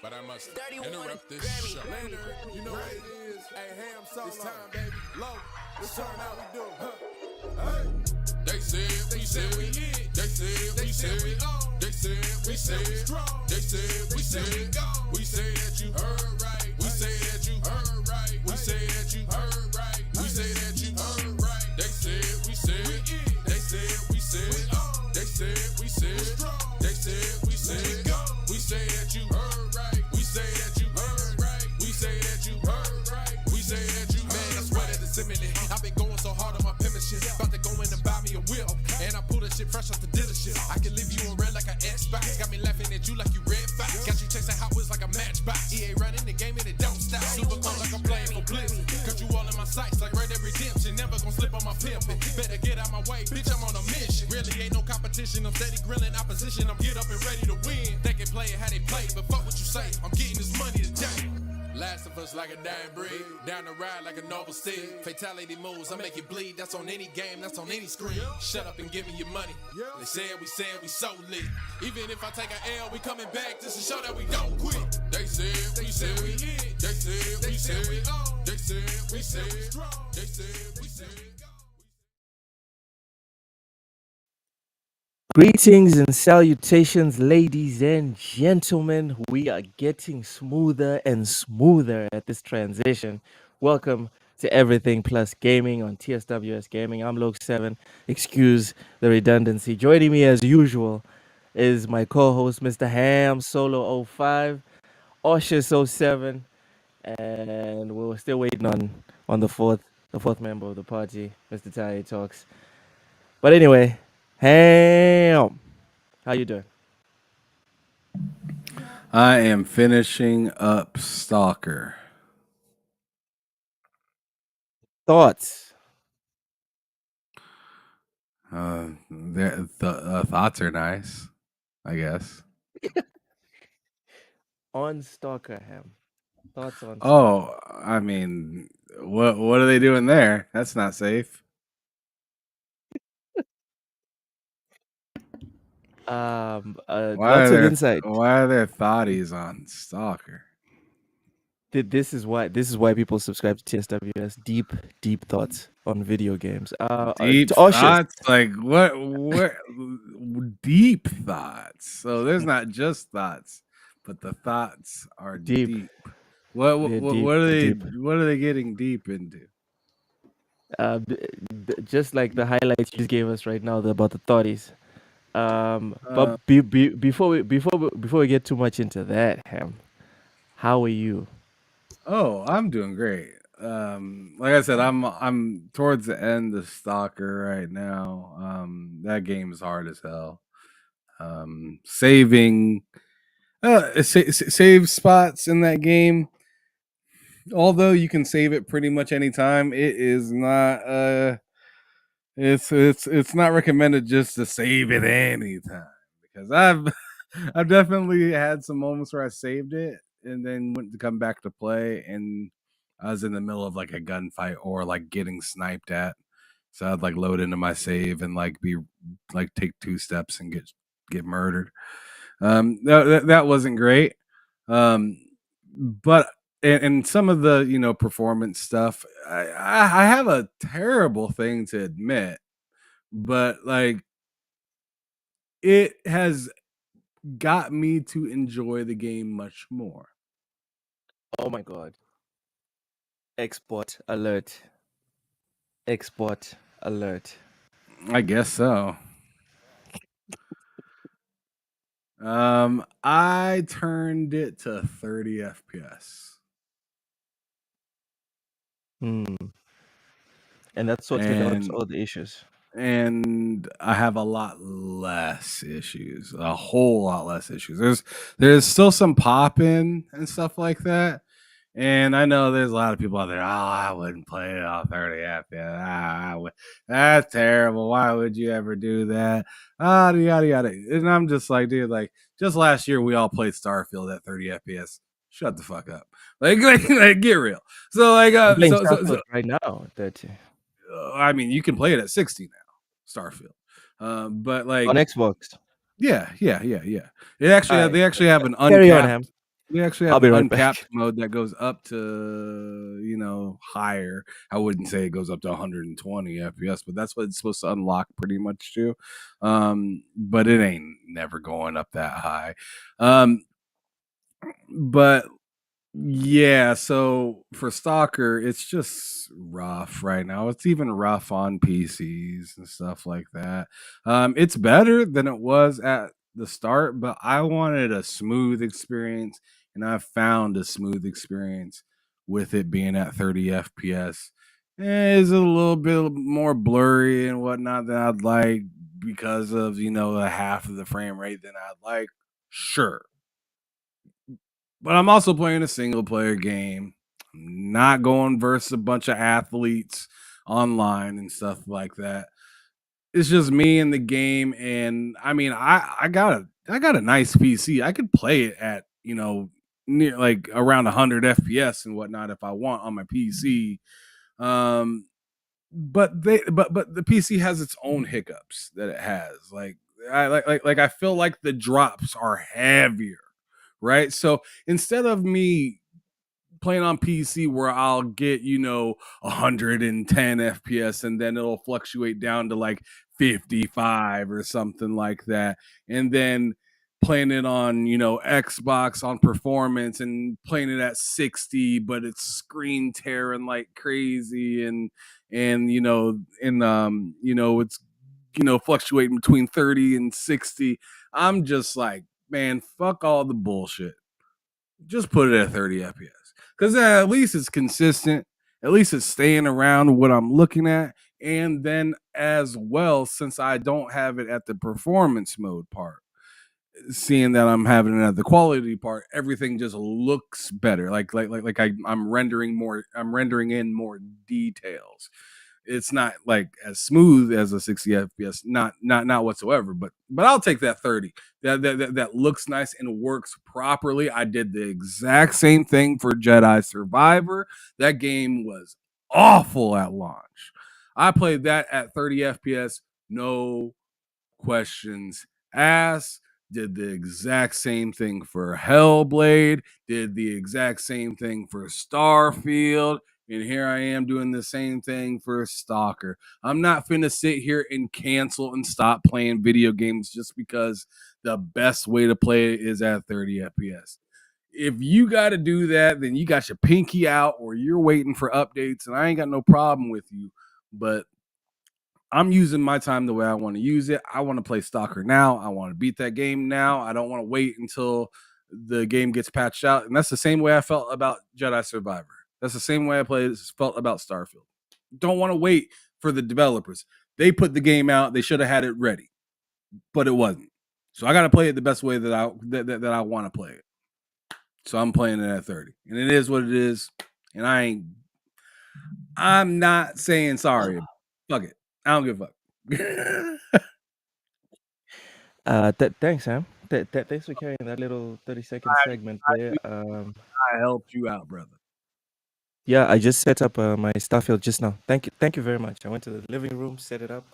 but I must interrupt this show. Later, you know what it is. Hey, Ham Solo. It's time, baby. Low. Let's turn how we do. Hey. They said we said we hit. They said we said we on. They said we said we strong. They said we said we go. We say that you heard right. We say that you heard right. We say that you heard right. We say that you heard right. They said we said we in. They said we said we on. They said we said strong. They said we said go. We say that you heard right. We say that you heard right. We say that you heard right. We say that you heard right. Man, I swear that it's imminent. I've been going so hard on my penmanship. About to go in and buy me a whip. And I pull that shit fresh off the dealership. I can leave you on red like an Xbox. Got me laughing at you like you Red Fox. Got you chasing Hot Wheels like a Matchbox. EA running the game and it don't stop. Super cold like I'm playing for Blizzard. Cut you all in my sights like Red Dead Redemption. Never gonna slip on my pimpin'. Better get out my way, bitch, I'm on a mission. Really ain't no competition. I'm steady grilling opposition. I'm get up and ready to win. They can play it how they play, but fuck what you say. I'm getting this money today. Last of us like a dying breed. Down the ride like a noble steed. Fatality moves, I make you bleed. That's on any game, that's on any screen. Shut up and give me your money. They said we so lit. Even if I take an L, we coming back just to show that we don't quit. They said we said we hit. They said we said we on. They said we said we strong. They said we said we go. Greetings and salutations, ladies and gentlemen. We are getting smoother and smoother at this transition. Welcome to Everything Plus Gaming on TSWS Gaming. I'm Loke7. Excuse the redundancy. Joining me as usual is my co-host, Mr. Ham Solo 05, Oshus 07, and we're still waiting on the fourth member of the party, Mr. Taye Talks. But anyway, Ham, how you doing? I am finishing up Stalker. Thoughts? The thoughts are nice, I guess. On Stalker, Ham. Thoughts on Stalker? Oh, I mean, what are they doing there? That's not safe. Lots of insight. Why are there thoughties on Stalker? This is why people subscribe to TSWS. Deep thoughts on video games. Deep thoughts? Like what deep thoughts? So there's not just thoughts, but the thoughts are deep. What are they getting deep into? Just like the highlights you just gave us right now about the thoughties. But before we get too much into that, Ham, how are you? Oh, I'm doing great. Like I said, I'm towards the end of Stalker right now. That game is hard as hell. Saving save spots in that game, although you can save it pretty much anytime, it is not it's not recommended just to save it anytime, because I've definitely had some moments where I saved it and then went to come back to play, and I was in the middle of like a gunfight or like getting sniped at, so I'd like load into my save and like be like take 2 steps and get murdered. That wasn't great. But and some of the performance stuff, I have a terrible thing to admit, but like it has got me to enjoy the game much more. Oh my god. Export alert. I guess so. I turned it to 30 FPS. And that's sorting out all the issues. And I have a lot less issues, a whole lot less issues. There's still some popping and stuff like that. And I know there's a lot of people out there, I wouldn't play it on 30 FPS. That's terrible. Why would you ever do that? Yada, yada. And I'm just like, dude, like, just last year we all played Starfield at 30 FPS. Shut the fuck up. Like get real. So, like, so right now, 30. I mean, you can play it at 60 now, Starfield. But like on Xbox. Yeah. They actually have an uncapped. we actually I'll have be right uncapped back. mode that goes up to higher. I wouldn't say it goes up to 120 FPS, but that's what it's supposed to unlock pretty much too. But it ain't never going up that high. But yeah, so for Stalker, it's just rough right now. It's even rough on PCs and stuff like that. It's better than it was at the start, but I wanted a smooth experience, and I found a smooth experience with it being at 30 FPS. It's a little bit more blurry and whatnot than I'd like because of a half of the frame rate than I'd like. Sure, but I'm also playing a single player game. I'm not going versus a bunch of athletes online and stuff like that. It's just me in the game, and I mean, I got a nice PC. I could play it at near like around 100 FPS and whatnot if I want on my PC. Um, but the PC has its own hiccups that it has. Like I feel like the drops are heavier, right? So instead of me playing on PC where I'll get 110 FPS and then it'll fluctuate down to like 55 or something like that, and then playing it on Xbox on performance and playing it at 60, but it's screen tearing like crazy, and it's fluctuating between 30 and 60. I'm just like, man, fuck all the bullshit, just put it at 30 FPS, because at least it's consistent. At least it's staying around what I'm looking at. And then as well, since I don't have it at the performance mode part, seeing that I'm having it at the quality part, everything just looks better. I'm rendering in more details. It's not like as smooth as a 60 FPS, not whatsoever. But I'll take that 30. That looks nice and works properly. I did the exact same thing for Jedi Survivor. That game was awful at launch. I played that at 30 FPS, no questions asked. Did the exact same thing for Hellblade, did the exact same thing for Starfield, and here I am doing the same thing for Stalker. I'm not finna sit here and cancel and stop playing video games just because the best way to play it is at 30 FPS. If you got to do that, then you got your pinky out or you're waiting for updates, and I ain't got no problem with you. But I'm using my time the way I want to use it. I want to play Stalker now. I want to beat that game now. I don't want to wait until the game gets patched out. And that's the same way I felt about Jedi Survivor. That's the same way felt about Starfield. Don't want to wait for the developers. They put the game out. They should have had it ready, but it wasn't. So I got to play it the best way that I want to play it. So I'm playing it at 30, and it is what it is. And I'm not saying sorry. Fuck it. I don't give a fuck. Thanks, Sam. Thanks for carrying that little 30-second segment there. I helped you out, brother. Yeah, I just set up my Starfield just now. Thank you very much. I went to the living room, set it up,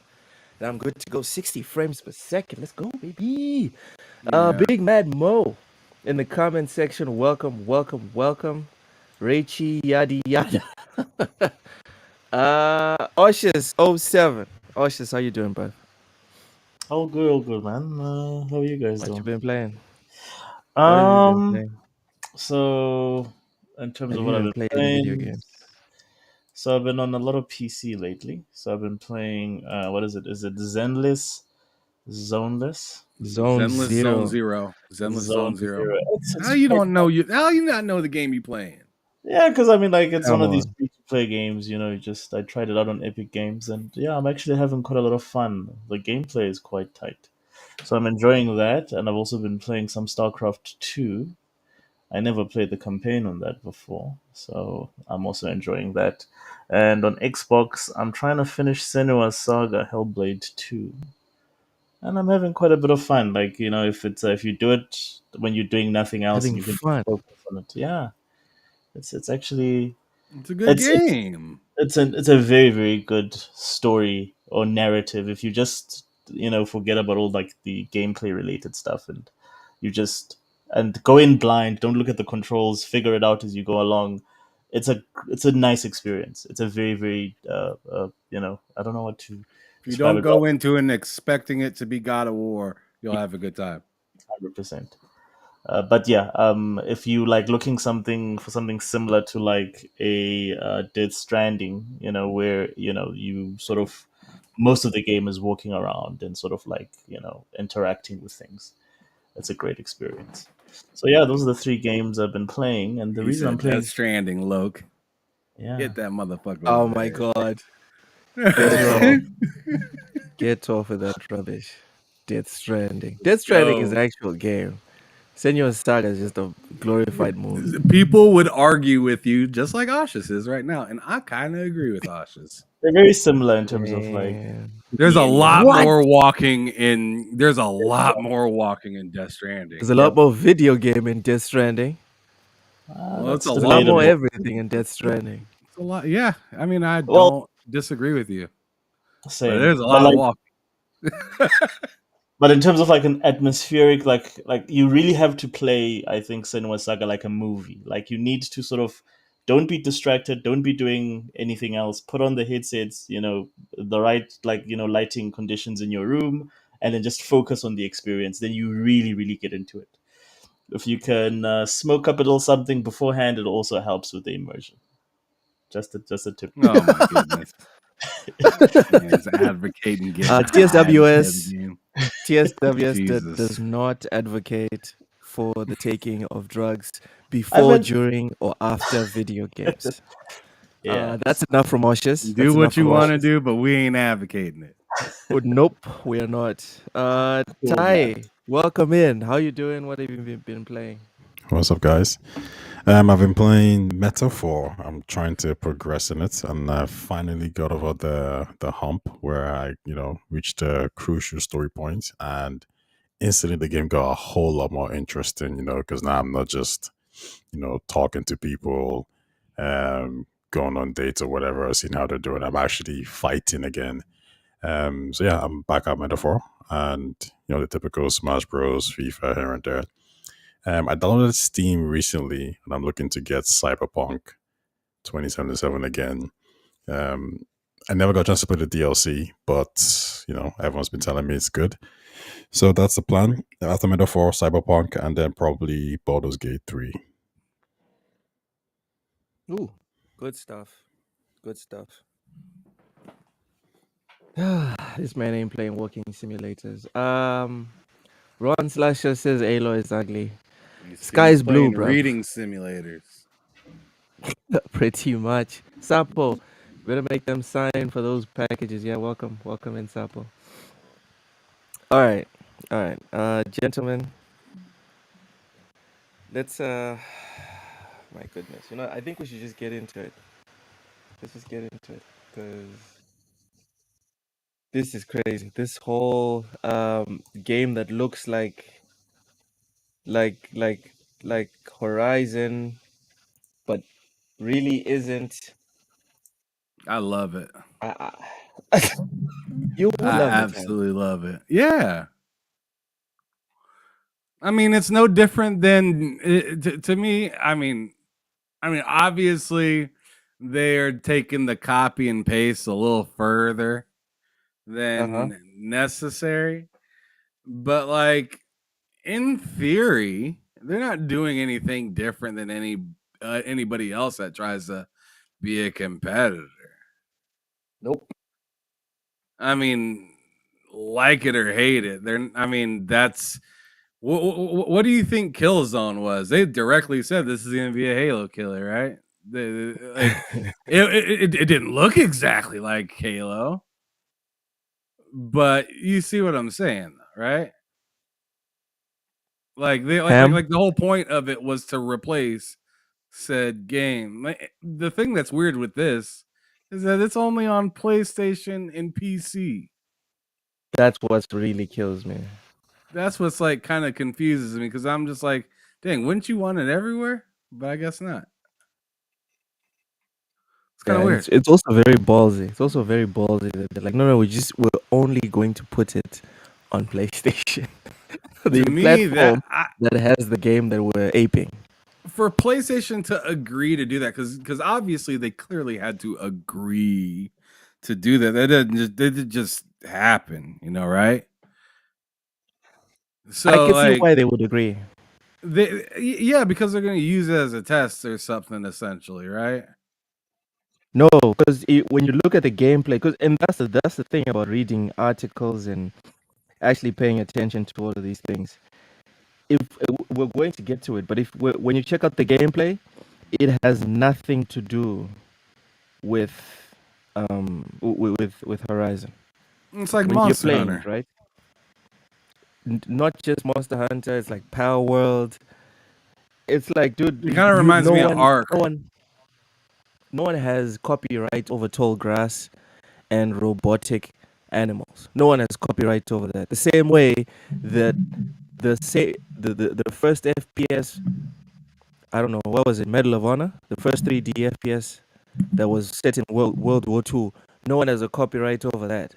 and I'm good to go. 60 frames per second. Let's go, baby. Yeah. Big Mad Mo in the comment section. Welcome, welcome, welcome. Raichi yada yada. Oshis07. Oshis, how you doing, bud? All good, man. How are you guys What you doing? been playing? What have you been Um, playing? so in terms Have of you what I've even been played any video playing, games? so I've been on a lot of PC lately. So I've been playing. What is it? Is it Zenless, Zoneless, Zone Zenless Zone Zero. Zero. Zenless Zone Zone Zero. Zero? It's How you quite don't know you? How you not know the game you playing? yeah, because I mean, like it's one Come of these on. free to play games. Just I tried it out on Epic Games, and yeah, I'm actually having quite a lot of fun. The gameplay is quite tight, so I'm enjoying that. And I've also been playing some StarCraft 2. I never played the campaign on that before, so I'm also enjoying that. And on Xbox, I'm trying to finish Senua's Saga Hellblade 2. And I'm having quite a bit of fun. Like, if you do it when you're doing nothing else and Having you can fun. focus on it. Yeah. It's actually It's a good it's game. it's a very, very good story or narrative if you just forget about all like the gameplay related stuff and you just and go in blind. Don't look at the controls. Figure it out as you go along. It's a nice experience. It's a very very I don't know what to If you describe don't it. go into it and expecting it to be God of War, you'll have a good time. 100%. But yeah, if you like looking something for something similar to like a Death Stranding, where you sort of most of the game is walking around and sort of like interacting with things. It's a great experience. So yeah, those are the three games I've been playing, and the He reason I'm said Death playing, Stranding, Loke. yeah, Hit that motherfucker Oh over my the god. Get off. head. Get off with that rubbish. Death Stranding. Death Stranding is Yo, an actual game. Senua Saga is just a glorified movie. people would argue with you just like Oshus is right now, and I kind of agree with Oshus. they're very similar in terms of like Man. There's a the lot engine. What? more walking in. There's a lot more walking in Death Stranding. There's a lot Yep. more video game in Death Stranding. Well, it's That's a There's a lot lot more more. debatable. everything in Death Stranding. It's a lot. Yeah, I mean, I Well, don't disagree with you, but same, there's a but lot of like, walking. but in terms of like an atmospheric, like you really have to play, I think, Senua Saga like a movie. Like you need to sort of don't be distracted, don't be doing anything else. Put on the headsets, the right like lighting conditions in your room, and then just focus on the experience. Then you really, really get into it. If you can smoke up a little something beforehand, it also helps with the immersion. Just a tip. Oh my goodness, man's advocating getting high to play the TSWS game. TSWS does Jesus. not advocate for the taking of drugs I before, meant, during, or after video games. yeah. That's enough from Oshus. Do That's enough what you from want to Oshus. do, but we ain't advocating it. Oh, nope, we are not. Cool, man. Ty, welcome in. How you doing? What have you been playing? What's up, guys? I've been playing Metaphor. I'm trying to progress in it, and I finally got over the hump where I, reached a crucial story point, and instantly the game got a whole lot more interesting. Because now I'm not just, talking to people, going on dates or whatever, seeing how they're doing. I'm actually fighting again. So yeah, I'm back at Metaphor, and the typical Smash Bros, FIFA here and there. I downloaded Steam recently, and I'm looking to get Cyberpunk 2077 again. Um, I never got a chance to play the DLC, but everyone's been telling me it's good. So that's the plan. After Metaphor, Cyberpunk, and then probably Baldur's Gate 3. Ooh, good stuff. Good stuff. This man ain't playing walking simulators. Ron Slasher says Aloy is ugly. Sky's He's blue, playing bruv. reading simulators. Pretty much. Sapo, better make them sign for those packages. Yeah, welcome in, Sapo. All right. Gentlemen, let's my goodness, I think we should just get into it. Let's just get into it because this is crazy. This whole game that looks like like like Horizon, but really isn't. I love it. You I love it, huh? absolutely love it. Yeah. I mean, it's no different than to me. I mean, obviously, they're taking the copy and paste a little further Uh-huh. than necessary, but like in theory, they're not doing anything different than anybody else that tries to be a competitor. Nope. I mean, like it or hate it, they're. I mean, that's what do you think Killzone was? They directly said this is going to be a Halo killer, right? Like it didn't look exactly like Halo, but you see what I'm saying, right? Like they Ham. like the whole point of it was to replace said game. The thing that's weird with this is that it's only on PlayStation and PC. That's what really kills me. That's what's like kind of confuses me because I'm just like, dang, wouldn't you want it everywhere? But I guess not. It's kind Yeah, of and weird. it's also very ballsy. It's also very ballsy that they're like, no, we're only going to put it on PlayStation. The To me, platform that has the game that we're aping. for PlayStation to agree to do that, because obviously they clearly had to agree to do that. That didn't just happen, right? I So can see like, why they would agree. yeah, because they're going to use it as a test or something, essentially, right? No, because when you look at the gameplay, and that's the thing about reading articles and actually paying attention to all of these things. If we're going to get to it, but when you check out the gameplay, it has nothing to do with with Horizon. It's like When you're Monster playing it, Hunter. right? Not just Monster Hunter, it's like Power World. It's like, dude, It kind of reminds me of Ark. No one has copyright over tall grass and robotic animals. No one has copyright over that. The same way that the first FPS, I don't know, what was it, Medal of Honor, the first 3D FPS that was set in World War II. No one has a copyright over that.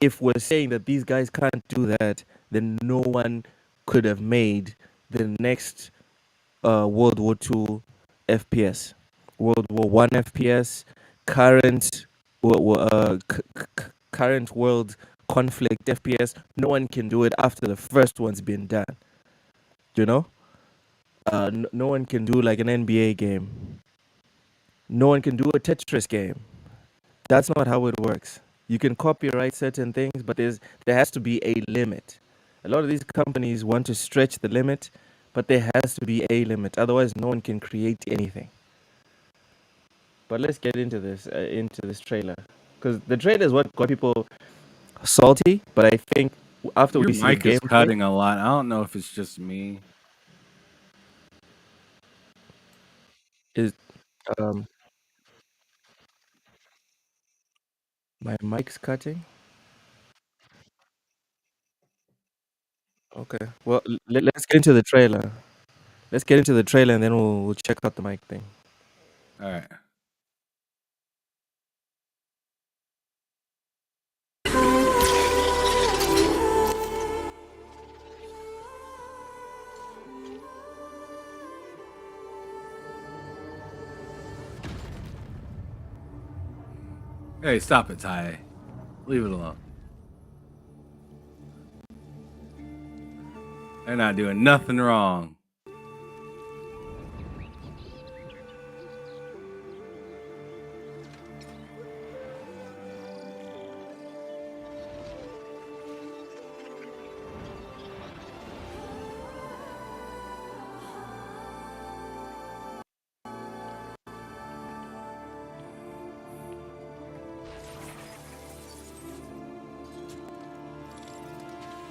If we're saying that these guys can't do that, then no one could have made the next World War II FPS, World War One FPS, current current world conflict FPS. No one can do it after the first one's been done. You know, no one can do like an NBA game. No one can do a Tetris game. That's not how it works. You can copyright certain things, but there has to be a limit. A lot of these companies want to stretch the limit, but there has to be a limit. Otherwise, no one can create anything. But let's get into this trailer, because the trailer is what got people salty. But I think after Your we see the mic is gameplay, cutting a lot. I don't know if it's just me. is um my mic's cutting. Okay. Well, let's get into the trailer. Let's get into the trailer, and then we'll check out the mic thing. All right. Hey, stop it, Ty. Leave it alone. They're not doing nothing wrong.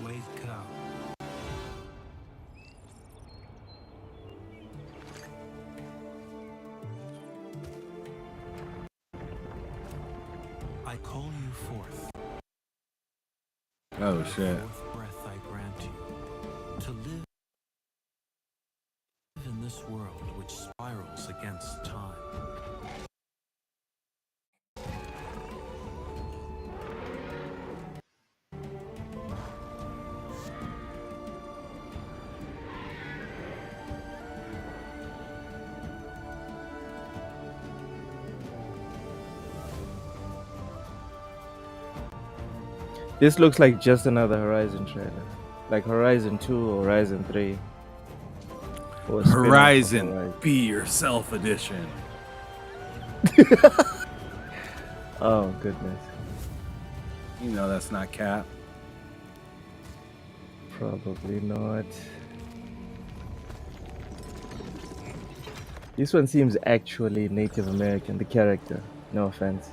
Wake up. I call you forth. Oh, shit. Fourth breath I grant you to live in this world which spirals against time. This looks like just another Horizon trailer, like Horizon 2 or Horizon 3. Or a spin-off of Horizon, Be Yourself Edition. Oh, goodness. You know that's not cap. Probably not. This one seems actually Native American, the character. No offense.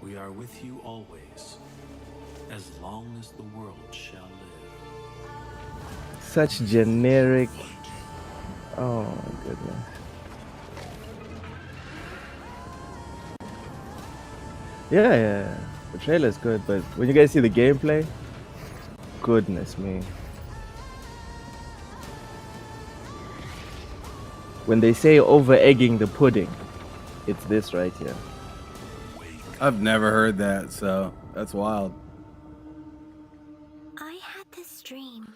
We are with you always, as long as the world shall live. Such generic. Oh my goodness. Yeah. The trailer's good, but when you guys see the gameplay, goodness me. When they say over egging the pudding, it's this right here. I've never heard that, so that's wild. I had this dream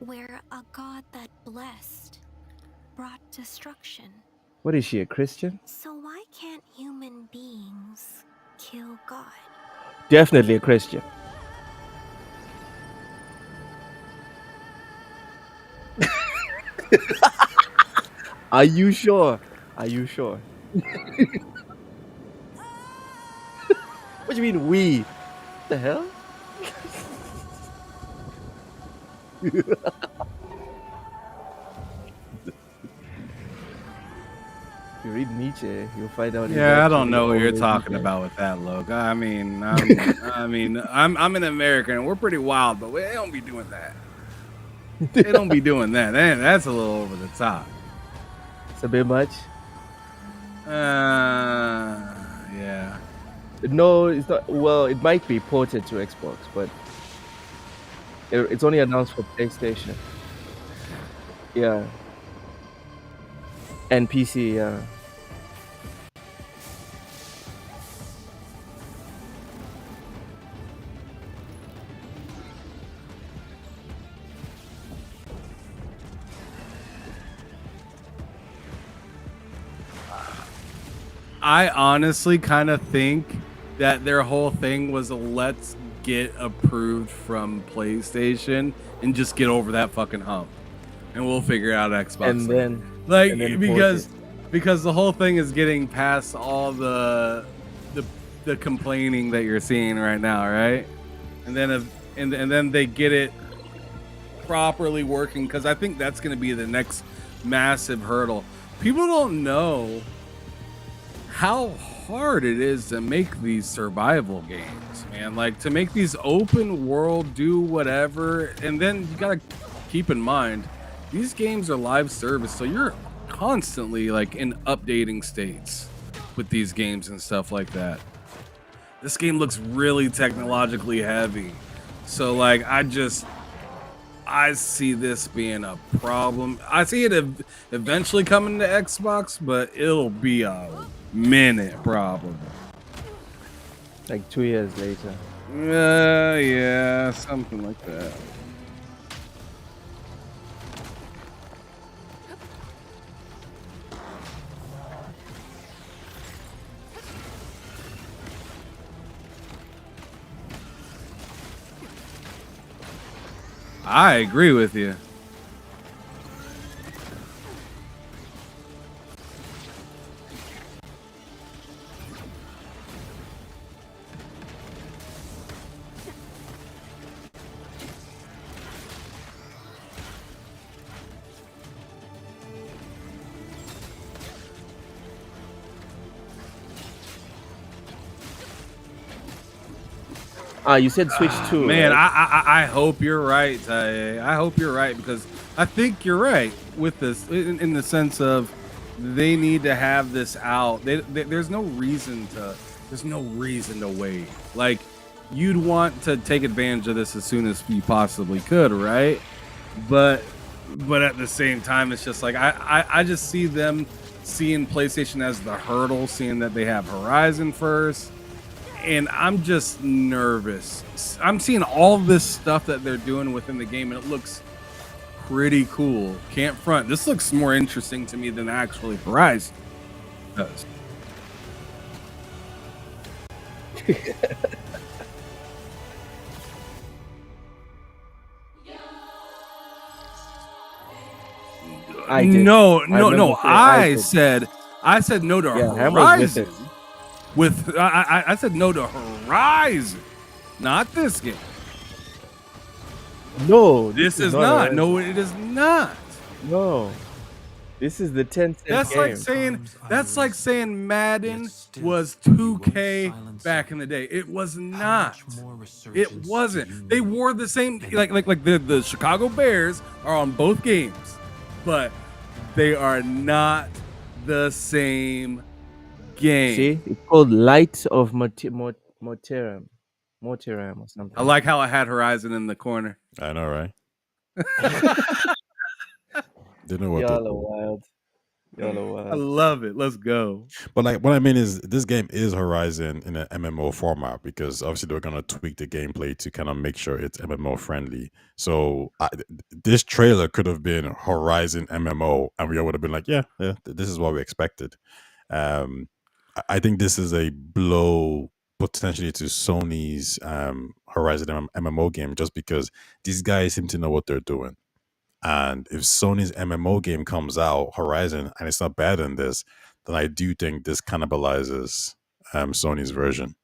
where a god that blessed brought destruction. What is she, a Christian? So why can't human beings kill God? Definitely a Christian. Are you sure? Are you sure? What do you mean we? What the hell? If you read Nietzsche, you'll find out. Yeah, I don't know what you're talking about with that logo. I mean, I'm an American, and we're pretty wild, but we don't be doing that. They don't be doing that. That's a little over the top. It's a bit much. Yeah. No, it's not. Well, it might be ported to Xbox, but it's only announced for PlayStation. Yeah. And PC, yeah. I honestly kind of think that their whole thing was let's get approved from PlayStation and just get over that fucking hump, and we'll figure out Xbox. And then, like, and then because the whole thing is getting past all the complaining that you're seeing right now, right? And then and then they get it properly working, because I think that's going to be the next massive hurdle. People don't know how hard it is to make these survival games, man. Like, to make these open world, do whatever, and then you gotta keep in mind these games are live service, so you're constantly like in updating states with these games and stuff like that. This game looks really technologically heavy, so like I see this being a problem. I see it eventually coming to Xbox, but it'll be a minute problem. like 2 years later. Yeah, something like that. I agree with you. You said Switch 2. Man, right? I hope you're right, Taye. I hope you're right, because I think you're right with this in the sense of they need to have this out. There's no reason to wait. Like, you'd want to take advantage of this as soon as you possibly could, right? But at the same time, it's just like I just see them seeing PlayStation as the hurdle, seeing that they have Horizon first. And I'm just nervous. I'm seeing all this stuff that they're doing within the game, and it looks pretty cool. Can't front. This looks more interesting to me than actually Horizon does. I did. No. I I said no to Horizon. I said no to Horizon, not this game. No, This is not. No, it is not. No, this is the Tencent game. That's like saying Madden was 2K back in the day. It was not. It wasn't. They wore the same, like the Chicago Bears are on both games, but they are not the same game. See, it's called Light of Mortiram or something. I like how I had Horizon in the corner. I know, right? They know what they're Y'all are doing. wild. Y'all are I wild. love it. Let's go. But like what I mean is this game is Horizon in an MMO format because obviously they're gonna tweak the gameplay to kind of make sure it's MMO friendly. So this trailer could have been Horizon MMO, and we all would have been like, yeah, yeah, this is what we expected. Um, I think this is a blow potentially to Sony's Horizon MMO game just because these guys seem to know what they're doing. And if Sony's MMO game comes out, Horizon, and it's not better than this, then I do think this cannibalizes Sony's version.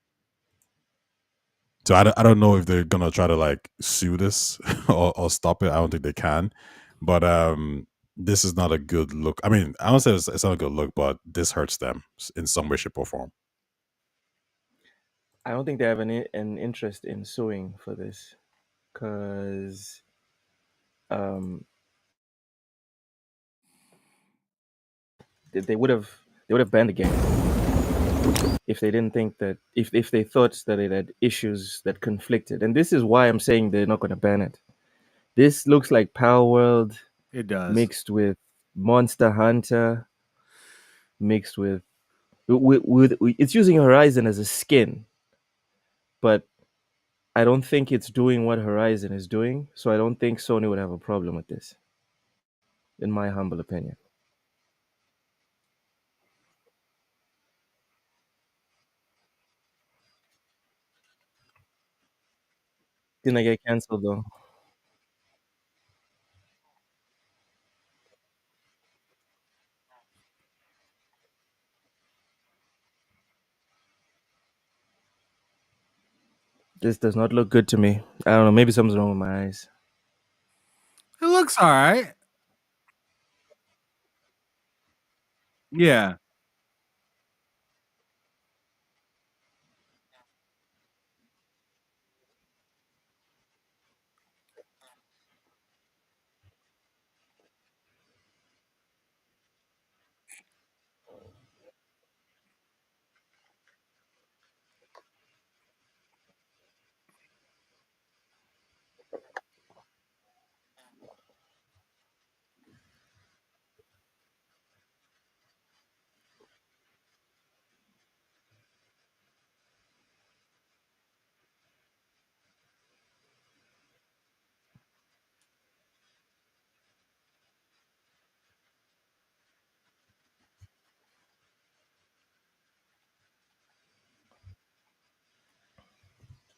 So I don't know if they're gonna try to like sue this or stop it. I don't think they can. But this is not a good look. I mean, I don't say it's not a good look, but this hurts them in some way, shape, or form. I don't think they have an interest in suing for this because um, they would have banned the game if they didn't think that if they thought that it had issues that conflicted. And this is why I'm saying they're not going to ban it. This looks like Power World It does. mixed with Monster Hunter mixed with it's using Horizon as a skin, but I don't think it's doing what Horizon is doing. So I don't think Sony would have a problem with this, in my humble opinion. Didn't I get canceled though? This does not look good to me. I don't know. Maybe something's wrong with my eyes. It looks all right. Yeah.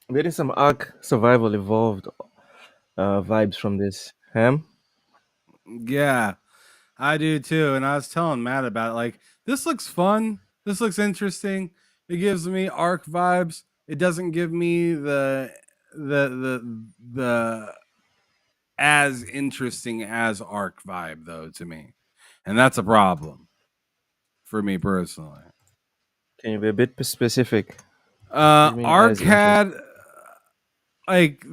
I'm getting some Ark Survival Evolved vibes from this. Ham? Yeah. I do too. And I was telling Matt about it. Like, this looks fun. This looks interesting. It gives me arc vibes. It doesn't give me the as interesting as arc vibe though to me. And that's a problem for me personally. Can you be a bit specific? What do you mean Arc as interest? had like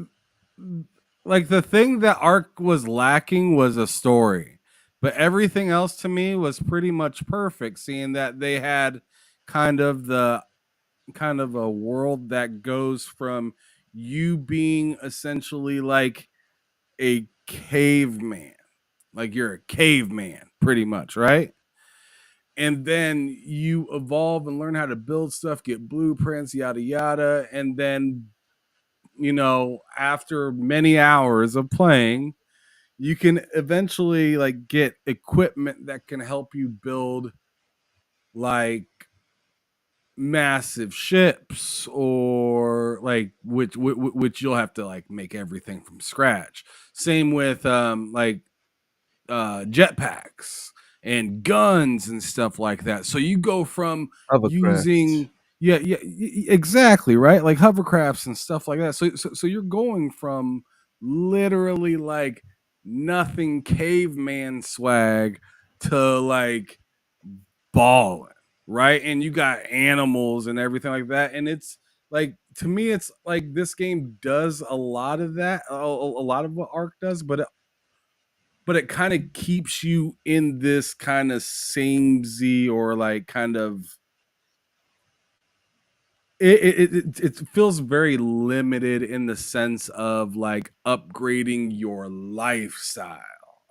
like the thing that Arc was lacking was a story, but everything else to me was pretty much perfect. Seeing that they had kind of the kind of a world that goes from you being essentially like a caveman, like you're a caveman, pretty much, right? And then you evolve and learn how to build stuff, get blueprints, yada yada, and then after many hours of playing you can eventually like get equipment that can help you build like massive ships or like which you'll have to like make everything from scratch. Same with like jetpacks and guns and stuff like that. So you go from Hovercrafts. using exactly right, like hovercrafts and stuff like that. So you're going from literally like nothing caveman swag to like balling, right? And you got animals and everything like that. And it's like to me, it's like this game does a lot of that, a lot of what Arc does, but it kind of keeps you in this kind of samey or like kind of it feels very limited in the sense of like upgrading your lifestyle.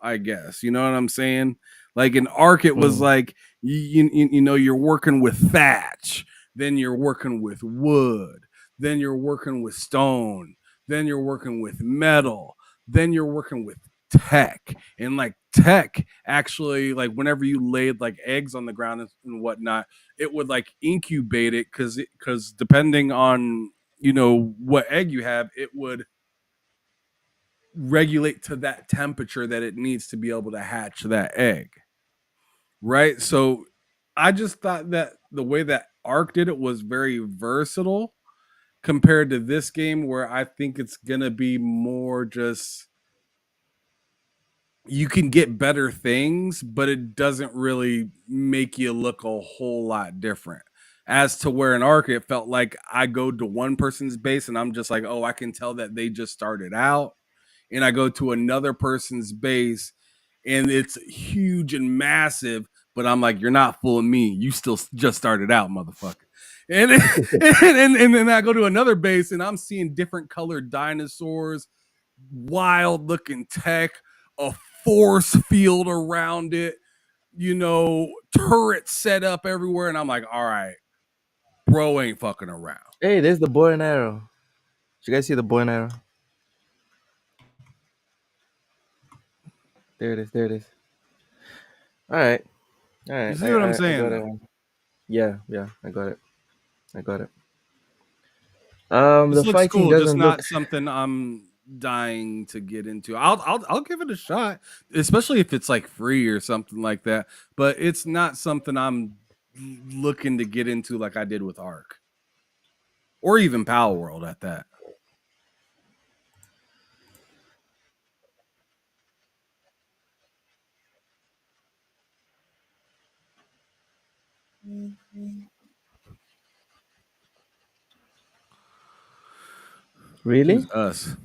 I guess. You know what I'm saying? Like in Ark, it was Mm. like you know you're working with thatch, then you're working with wood, then you're working with stone, then you're working with metal, then you're working with tech. And like tech actually, like whenever you laid like eggs on the ground and whatnot, it would like incubate it because depending on what egg you have, it would regulate to that temperature that it needs to be able to hatch that egg. Right. So I just thought that the way that Ark did it was very versatile compared to this game, where I think it's going to be more just you can get better things, but it doesn't really make you look a whole lot different. As to where in Ark, it felt like I go to one person's base and I'm just like, oh, I can tell that they just started out. And I go to another person's base and it's huge and massive, but I'm like, you're not fooling me. You still just started out, motherfucker. And and then I go to another base and I'm seeing different colored dinosaurs, wild looking tech, a force field around it, turrets set up everywhere. And I'm like, all right, bro ain't fucking around. Hey, there's the bow and arrow. Did you guys see the bow and arrow? There it is. There it is. All right. All You right. see what I'm I saying, got though? it. Yeah. Yeah. I got it. I got it. This The looks fighting cool, just doesn't look. not something I'm dying to get into. I'll give it a shot, especially if it's like free or something like that. But it's not something I'm looking to get into like I did with Ark or even Power World at that. Really? Who's us?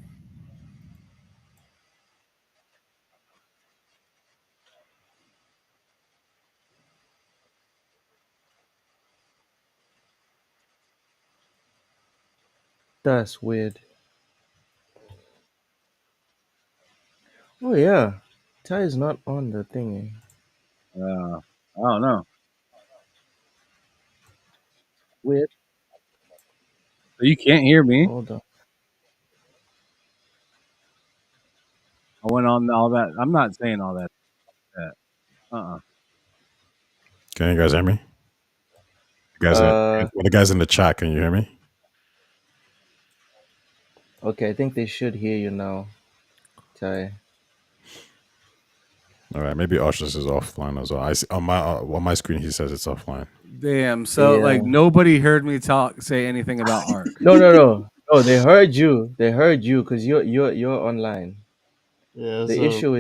That's weird. Oh yeah. Ty is not on the thingy. I don't know. Weird. So you can't hear me. Hold on. I went on all that. I'm not saying all that. Uh-uh. Can you guys hear me? You guys, Uh. well, the guys in the chat, can you hear me? Okay. I think they should hear you now, Ty. All right, maybe Oshus is offline as well. I see, on my screen he says it's offline. Damn. So Yeah. like nobody heard me say anything about Ark. No. No. No. No. They heard you. They heard you because you're online. Yeah. The So issue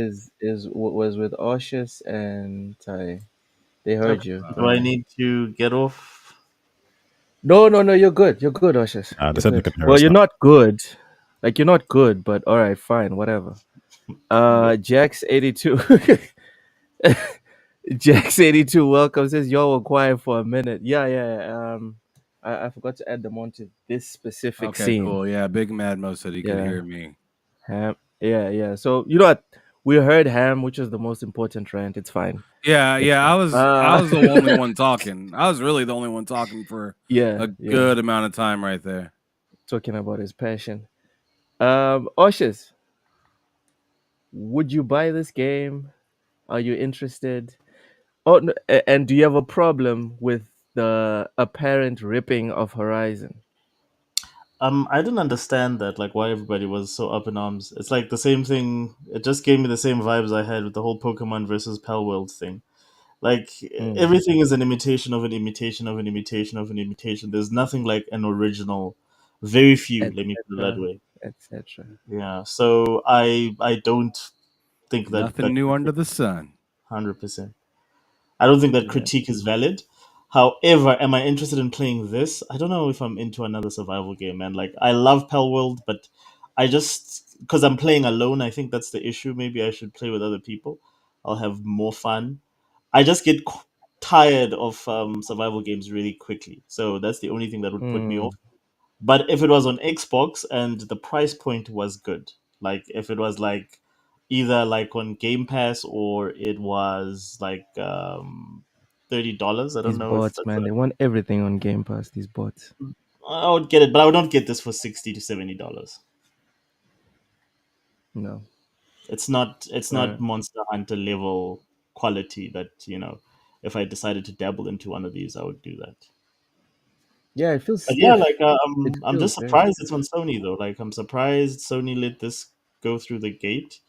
was with Oshus and Ty. They heard okay, you. do I But need to get off? no. You're good. You're good, Oshus. They You're said they good. can hear Well, us you're now. not good. Like you're not good, but all right, fine, whatever. Yep. Jax82. Jax82 welcome, says y'all were quiet for a minute. Yeah. I forgot to add them onto this specific Okay, scene. cool. Yeah, Big Mad Mo said he could Yeah. hear me. Ham. Yeah. So you know what? We heard Ham, which is the most important rant. It's fine. Yeah, It's yeah. fine. I was the only one talking. I was really the only one talking for a Yeah. good amount of time right there. Talking about his passion. Oshus, would you buy this game? Are you interested? Oh, no, and do you have a problem with the apparent ripping of Horizon? I didn't understand that, like why everybody was so up in arms. It's like the same thing. It just gave me the same vibes I had with the whole Pokemon versus Pal World thing. Like Mm, everything is an imitation of an imitation of an imitation of an imitation. There's nothing like an original. Very few. Let me put it that etc. way. etc. Yeah. So I don't think that Nothing new under the sun. 100%. I don't think that Yeah. critique is valid. However, am I interested in playing this? I don't know if I'm into another survival game, man. Like I love Pal World, but I just because I'm playing alone, I think that's the issue. Maybe I should play with other people. I'll have more fun. I just get tired of survival games really quickly, so that's the only thing that would put me Mm, off. But if it was on Xbox and the price point was good, like if it was like either like on Game Pass or it was like $30. I don't These know if bots, that's man, they want everything on Game Pass. These bots. I would get it, but I would not get this for $60 to $70. No. It's not Right. Monster Hunter level quality that, if I decided to dabble into one of these, I would do that. Yeah, it feels But yeah, like stiff. It I'm feels just very surprised it's stiff. on Sony though. Like I'm surprised Sony let this go through the gate,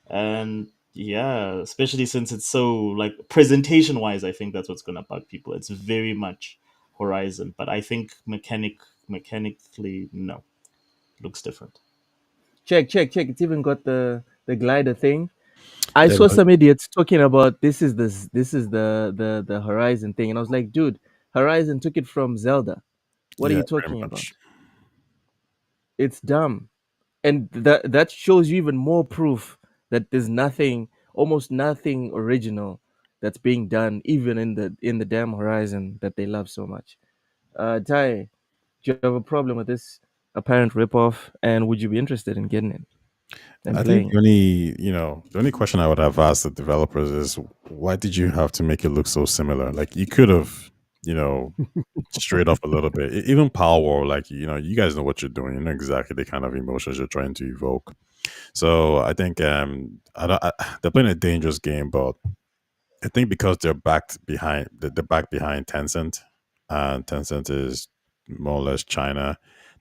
and yeah, especially since it's so like presentation wise, I think that's what's gonna bug people. It's very much Horizon, but I think mechanically, no, looks different. Check, check, check. It's even got the glider thing. I Yeah, saw but some idiots talking about this is the Horizon thing, and I was like, dude, Horizon took it from Zelda. What are yeah, you pretty talking about? much. It's dumb, and that shows you even more proof that there's nothing, almost nothing original that's being done, even in the damn Horizon that they love so much. Ty, do you have a problem with this apparent ripoff, and would you be interested in getting it and I think playing the it? only, the only question I would have asked the developers is why did you have to make it look so similar? Like you could have, you know, straight off a little bit. Even Power War, like, you guys know what you're doing. You know exactly the kind of emotions you're trying to evoke. So I think I don't, they're playing a dangerous game, but I think because they're back behind Tencent, and Tencent is more or less China.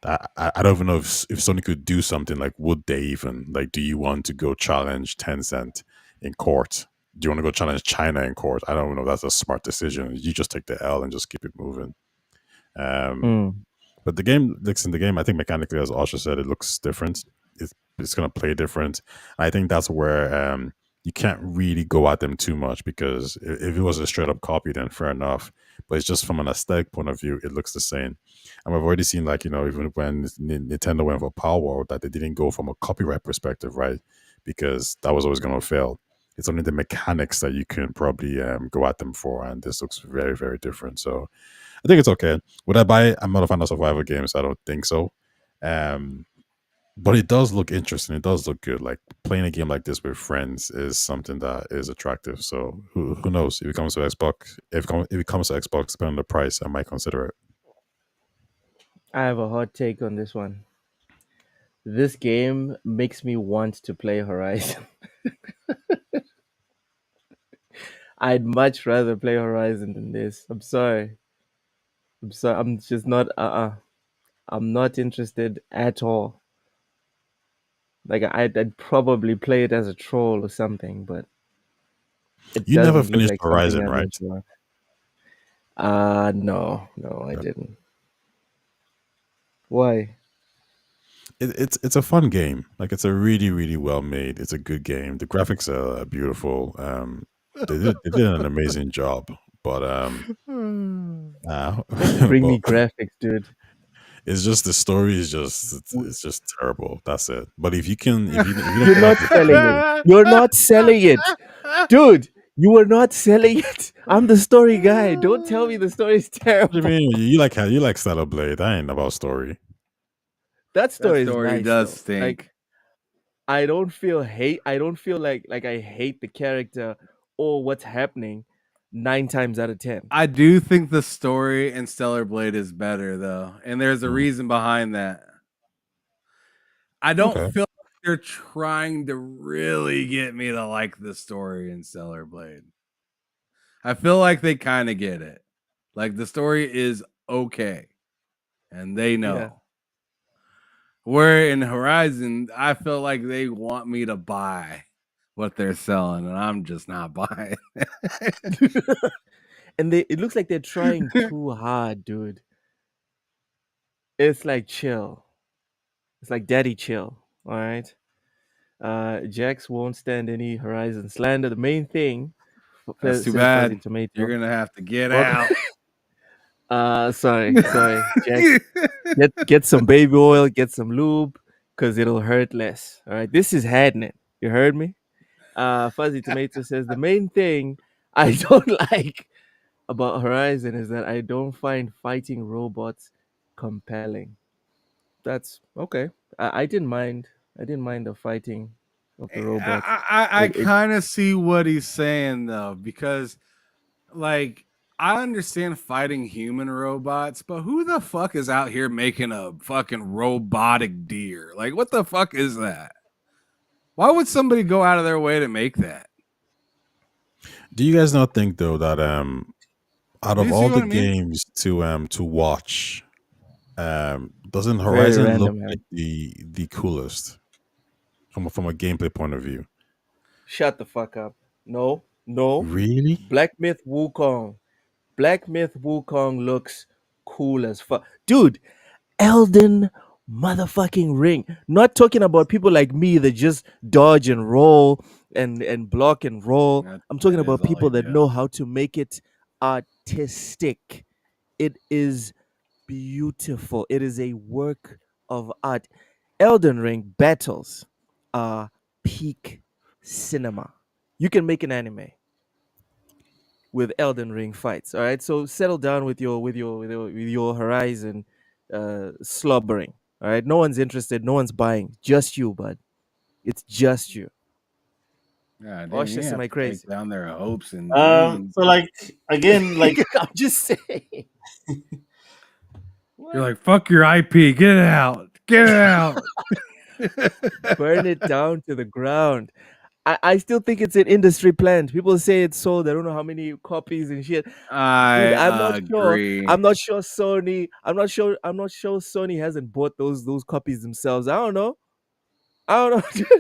I don't even know if Sony could do something like, would they even like? Do you want to go challenge Tencent in court? Do you want to go challenge China in court? I don't know. If that's a smart decision. You just take the L and just keep it moving. Um, Mm. but the game looks in the game. I think mechanically, as Asha said, it looks different. It's going to play different. I think that's where you can't really go at them too much because if it was a straight up copy, then fair enough. But it's just from an aesthetic point of view, it looks the same. And we've already seen, like, even when Nintendo went for Power World, that they didn't go from a copyright perspective, right? Because that was always going to fail. It's only the mechanics that you can probably go at them for, and this looks very, very different. So I think it's okay. Would I buy it? I'm not a fan of survival games. I don't think so. Um, but it does look interesting. It does look good. Like playing a game like this with friends is something that is attractive. So who knows? If it comes to Xbox, if it comes to Xbox, depending on the price, I might consider it. I have a hot take on this one. This game makes me want to play Horizon. I'd much rather play Horizon than this. I'm sorry. I'm sorry. I'm just not. I'm not interested at all. Like I'd probably play it as a troll or something, but it You never doesn't look finished like something Horizon, I'm right? into. No, no, I didn't. Why? It's a fun game. Like it's a really really well made. It's a good game. The graphics are beautiful. They did an amazing job. But Don't bring but me graphics, dude. it's just the story is just it's just terrible. That's it. But if you don't You're feel like not selling it. You're not selling it, dude. You are not selling it. I'm the story guy. Don't tell me the story is what do you terrible. mean? You like Stellar Blade? That ain't about story. That That story is story nice does though. Like stink. I don't feel hate. I don't feel like I hate the character or what's happening 9 times out of 10. I do think the story in Stellar Blade is better though, and there's a Mm, reason behind that. I don't okay. feel like they're trying to really get me to like the story in Stellar Blade. I feel like they kind of get it. Like the story is okay, and they Yeah. know. Where in Horizon, I feel like they want me to buy what they're selling, and I'm just not buying. And it looks like they're trying too hard, dude. It's like chill. It's like daddy chill. All right. Jax won't stand any Horizon slander. The main thing, That's too says Fuzzy bad. You're Tomato. gonna have to get Well, out. sorry, Jax. Get some baby oil, get some lube, cause it'll hurt less. All right. This is Hadnet. You heard me? Fuzzy Tomato says the main thing I don't like about Horizon is that I don't find fighting robots compelling. That's okay. I didn't mind. I didn't mind the fighting. of the robots. I It kind of see what he's saying though, because like I understand fighting human robots, but who the fuck is out here making a fucking robotic deer? Like, what the fuck is that? Why would somebody go out of their way to make that? Do you guys not think though that out Do of you see all what the I mean? games to watch, doesn't very Horizon look random, like Harry. the coolest from a gameplay point of view? Shut the fuck up. No, no. Really? Black Myth Wukong. Black Myth Wukong looks cool as fuck. Dude, Elden motherfucking Ring. Not talking about people like me that just dodge and roll and block and roll. I'm talking That is about all people I that do. know how to make it artistic. It is beautiful. It is a work of art. Elden Ring battles are peak cinema. You can make an anime with Elden Ring fights. All right, so settle down with your Horizon slobbering. All right, no one's interested. No one's buying. Just you, bud. It's just you. God Oh, damn, you shit, am have I to take crazy? down their hopes and dreams. So like again, like I'm just saying. You're What? like, fuck your IP, get it out, get it out. Burn it down to the ground. I still think it's an industry plant. People say it's sold. I don't know how many copies and shit. Dude, I'm not I sure. agree. I'm not sure Sony. I'm not sure. I'm not sure Sony hasn't bought those copies themselves. I don't know. I don't know.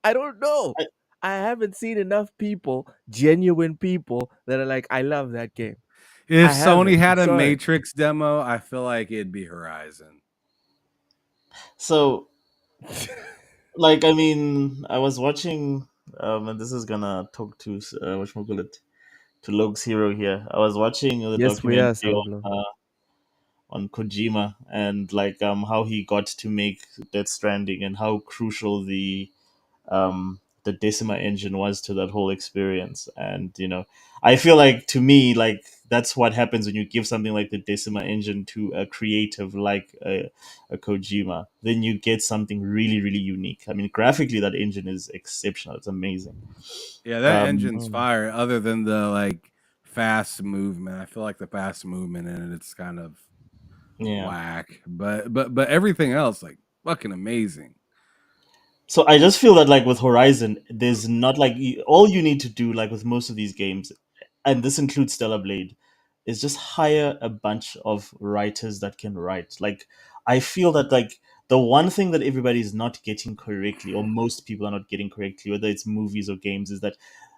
I don't know. I, I haven't seen enough people, genuine people, that are like, I love that game. If I Sony haven't. I'm had a sorry. Matrix demo, I feel like it'd be Horizon. so like I mean, I was watching, and this is gonna talk to what call it, to Logs Hero here. I was watching the Yes, we are, documentary Soundblow. on Kojima and like how he got to make Death Stranding and how crucial the Decima engine was to that whole experience. And I feel like to me like that's what happens when you give something like the Decima engine to a creative like a Kojima. Then you get something really really unique. I mean, graphically that engine is exceptional. It's amazing. Yeah, that Um, engine's Mm. fire. Other than the like fast movement, I feel like the fast movement in it's kind of yeah. whack. But everything else like fucking amazing. So I just feel that like with Horizon, there's not like all you need to do like with most of these games, and this includes Stellar Blade, is just hire a bunch of writers that can write. Like I feel that like the one thing that everybody is not getting correctly, or most people are not getting correctly, whether it's movies or games, is that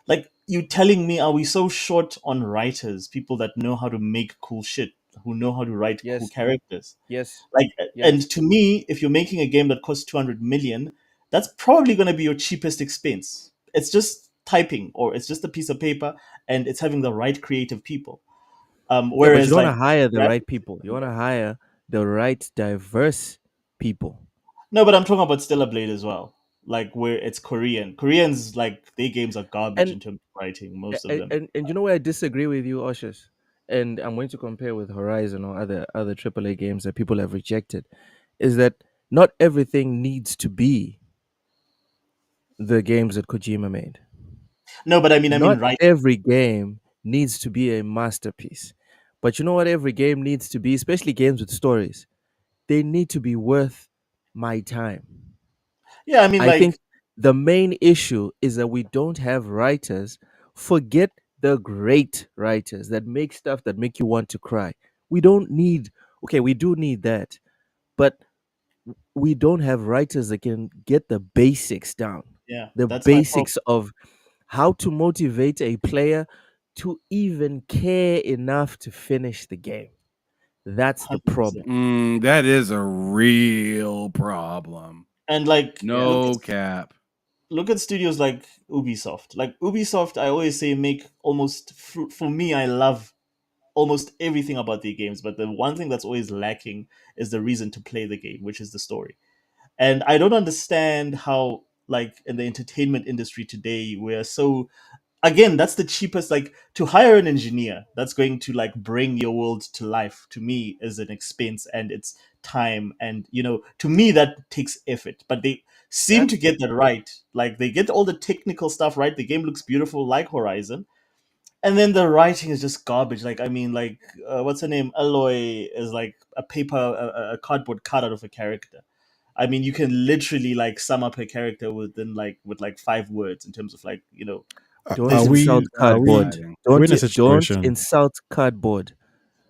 like you telling me are we so short on writers, people that know how to make cool shit, who know how to write cool Yes, characters? yes, Like, and yes. to me, if you're making a game that costs 200 million, that's probably going to be your cheapest expense. It's just typing, or it's just a piece of paper, and it's having the right creative people. Yeah, but you Whereas, don't want like, to hire the graphic right people. You want to design- hire the right diverse people. no, but I'm talking about Stellar Blade as well. Like, where it's Korean. Koreans, like, their games are garbage And in terms of writing, most of and them. and, and you know where I disagree with you, Oshus? And I'm going to compare with Horizon or other AAA games that people have rejected, is that not everything needs to be the games that Kojima made. No, but I mean, Not writing. every game needs to be a masterpiece. But you know what every game needs to be, especially games with stories? They need to be worth my time. Yeah, I mean, I think like, the main issue is that we don't have writers. Forget the great writers that make stuff that make you want to cry. We don't need, okay, we do need that, but we don't have writers that can get the basics down. yeah, The that's my problem. basics of how to motivate a player to even care enough to finish the game. That's the 100%. problem. That is a real problem. And, like, Yeah. look at No cap. studios like Ubisoft. Like Ubisoft, I always say make almost for me. I love almost everything about their games, but the one thing that's always lacking is the reason to play the game, which is the story. And I don't understand how, like in the entertainment industry today, we're so again, that's the cheapest. Like, to hire an engineer that's going to like bring your world to life, to me is an expense, and it's time, and to me that takes effort. But they seem to That's get that right. Like, they get all the technical stuff right. The game looks beautiful, like Horizon, and then the writing is just garbage. Like, I mean, like, what's her name? Aloy is like a paper, a cardboard cutout of a character. I mean, you can literally like sum up her character with like 5 words in terms of like don't Are this. insult we are cardboard. we are we Don't in a don't situation? insult cardboard.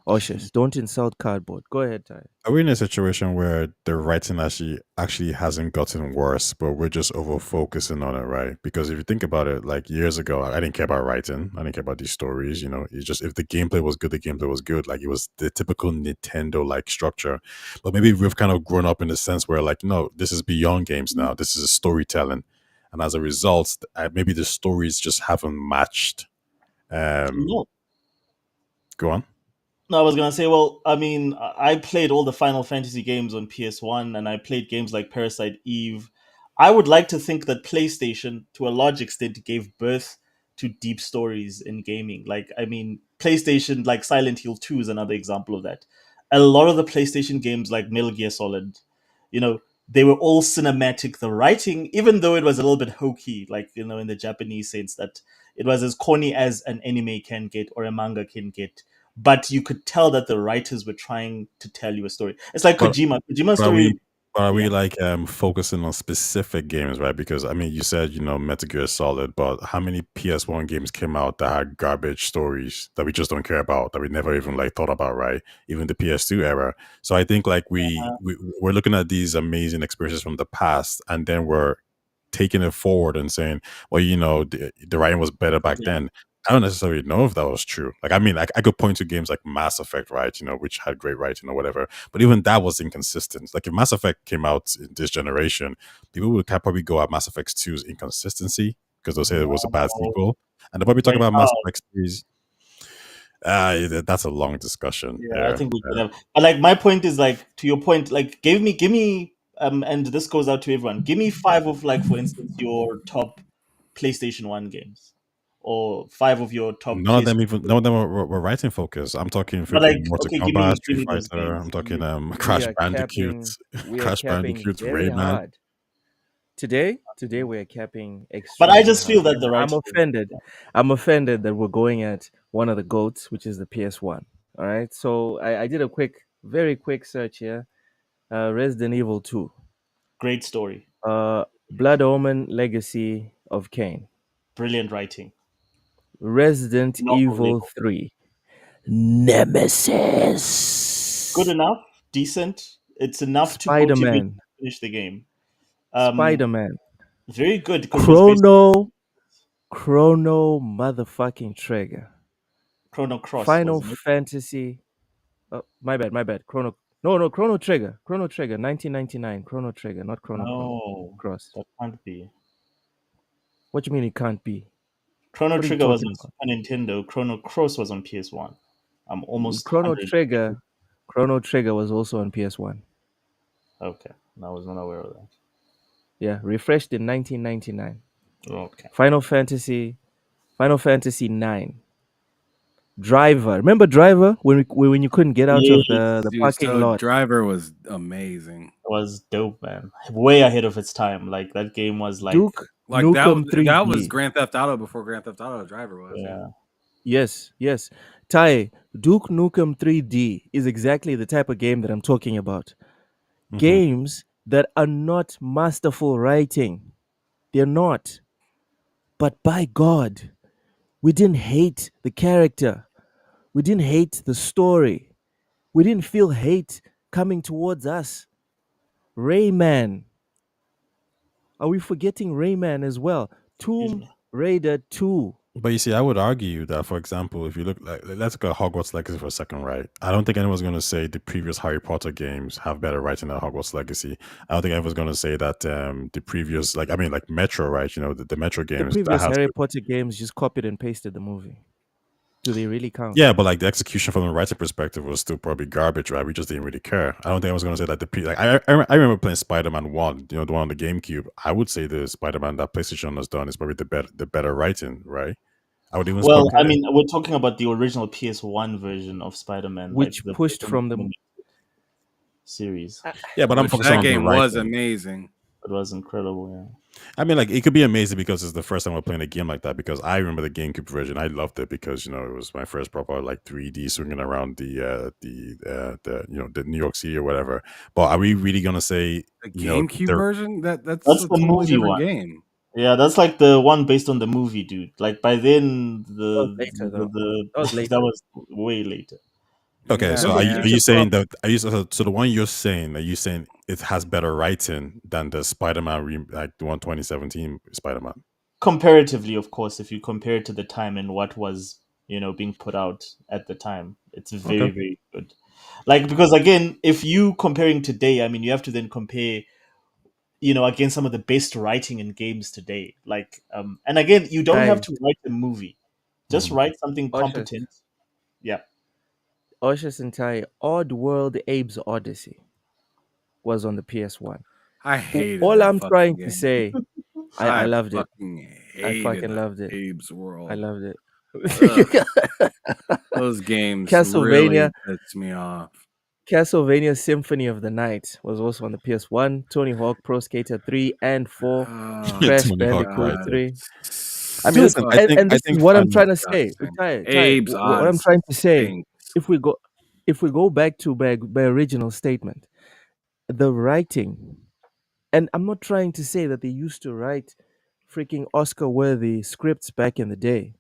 Oshus, don't insult cardboard. Go ahead, Ty. Are we in a situation where the writing actually hasn't gotten worse, but we're just over focusing on it, right? Because if you think about it, like years ago, I didn't care about writing. I didn't care about these stories. It's just if the gameplay was good, the gameplay was good. Like it was the typical Nintendo like structure. But maybe we've kind of grown up in the sense where like, no, this is beyond games now. This is storytelling, and as a result, maybe the stories just haven't matched. Um, No, Go on. no, I was gonna say, well, I mean, I played all the Final Fantasy games on PS1, and I played games like Parasite Eve. I would like to think that PlayStation, to a large extent, gave birth to deep stories in gaming. Like, I mean, PlayStation, like Silent Hill 2 is another example of that. A lot of the PlayStation games, like Metal Gear Solid, you know, they were all cinematic. The writing, even though it was a little bit hokey, like, in the Japanese sense, that it was as corny as an anime can get or a manga can get, but you could tell that the writers were trying to tell you a story. It's like But Kojima's But are story. we are we Yeah, like focusing on specific games, right? Because I mean, you said Metal Gear Solid, but how many PS1 games came out that had garbage stories that we just don't care about, that we never even like thought about, right? Even the PS2 era. So I think like we're looking at these amazing experiences from the past, and then we're taking it forward and saying, well, the writing was better back yeah. then. I don't necessarily know if that was true. Like, I mean, I could point to games like Mass Effect, right? Which had great writing or whatever. But even that was inconsistent. Like, if Mass Effect came out in this generation, people would probably go at Mass Effect 2's inconsistency because they'll say it was a bad No, sequel. And they'll probably talk very about Mass hard. Effect series. That's a long discussion. Yeah, I Yeah. think we could have. But like, my point is, like, to your point, like, give me, and this goes out to everyone. Give me five of, like, for instance, your top PlayStation One games, or five of your top PS. None of them were writing focused. I'm talking But freaking like, Mortal okay, Kombat, give Street me those Fighter. I'm games. talking We Crash are Bandicoot, capping. We are Crash capping Bandicoot, very Rayman. hard today. We are capping But I extremely just feel hard, that and the I'm writing. offended. I'm offended that we're going at one of the goats, which is the PS1. All right, so I did a very quick search here. Resident Evil 2, Great story, Blood Omen Legacy of Kain, brilliant writing, Resident novel Evil level, 3, good Nemesis, enough, decent. It's enough to Spider motivate you Man, to finish the game. Um, Spider Man, very good because it was based Chrono motherfucking Trigger, Chrono Cross, Final wasn't it? Fantasy. Oh, my bad. No, Chrono Trigger. 1999. Chrono Trigger, not No, Cross. that can't be. What do you mean it can't be? Chrono What are you Trigger was talking on about? Super Nintendo. Chrono Cross was on PS1. I'm almost Chrono 100. Trigger. Chrono Trigger was also on PS1. Okay, I was not aware of that. Yeah, refreshed in 1999. Okay. Final Fantasy. Final Fantasy 9. Driver. Remember Driver when you couldn't get out of the Yes, Dude, parking so lot? Driver was amazing. it was dope, man. Way ahead of its time. Like, that game was like, Duke Like Nukem that was 3D. Grand Theft Auto before Grand Theft Auto Driver was, yeah. yeah, Yes. Tai, Duke Nukem 3D is exactly the type of game that I'm talking about. Mhm. Games that are not masterful writing. They're not. But by God, we didn't hate the character. We didn't hate the story. We didn't feel hate coming towards us. Rayman. Are we forgetting Rayman as well? excuse Tomb me. Raider 2. But you see, I would argue that, for example, if you look like, let's look at Hogwarts Legacy for a second, right? I don't think anyone's going to say the previous Harry Potter games have better writing than Hogwarts Legacy. I don't think anyone's going to say that the previous, like, I mean, like Metro, right? The Metro The games that previous has, Harry Potter games just copied and pasted the movie. Do they really count? yeah, but like the execution from a writer perspective was still probably garbage, right? We just didn't really care. I don't think I was going to say that like I remember playing Spider Man One, the one on the GameCube. I would say the Spider Man that PlayStation has done is probably the better writing, right? I would even Well, I Okay. spoil. mean, we're talking about the original PS1 version of Spider-Man, like Which the pushed first from the animated series. Yeah, but I'm Which focusing that on the game was writing. amazing. It was incredible. Yeah. I mean, like it could be amazing because it's the first time we're playing a game like that. Because I remember the GameCube version, I loved it because it was my first proper like 3D swinging around the the New York City or whatever. But are we really gonna say The GameCube the version? That's That's a the totally movie different one. game. Yeah, that's like the one based on the movie, dude. Like by then, that was later though. That was that later. was way later. okay? Yeah, So Remember, are you yeah. you could go up. saying that? Are you so the one you're saying are you saying it has better writing than the Spider-Man like the one 2017 Spider-Man? Comparatively, of course, if you compare it to the time and what was being put out at the time, it's Okay. very very good. Like because again, if you comparing today, I mean, you have to then compare against some of the best writing in games today. Like and again, you don't have Hi, to write a movie, just Mhm. write something Oshus. competent. Yeah. Oshus entire Odd World Abe's Odyssey was on the PS1. I hated All that I'm fucking trying to game. say, I I loved it. fucking I hated fucking that loved it. Abe's I World. loved Ugh, it. those games Castlevania, really pissed me off. Castlevania Symphony of the Night was also on the PS1. Tony Hawk Pro Skater 3 and 4. Oh Crash Tony my Hawk Bandicoot god, writing. 3. I it's mean, Listen, and I this is think what I'm fun. trying to say. disgusting. Ty, Abe's what I'm Odyssey trying to say, stinks. if we go, if we go back to my original statement, the writing, and I'm not trying to say that they used to write freaking Oscar-worthy scripts back in the day,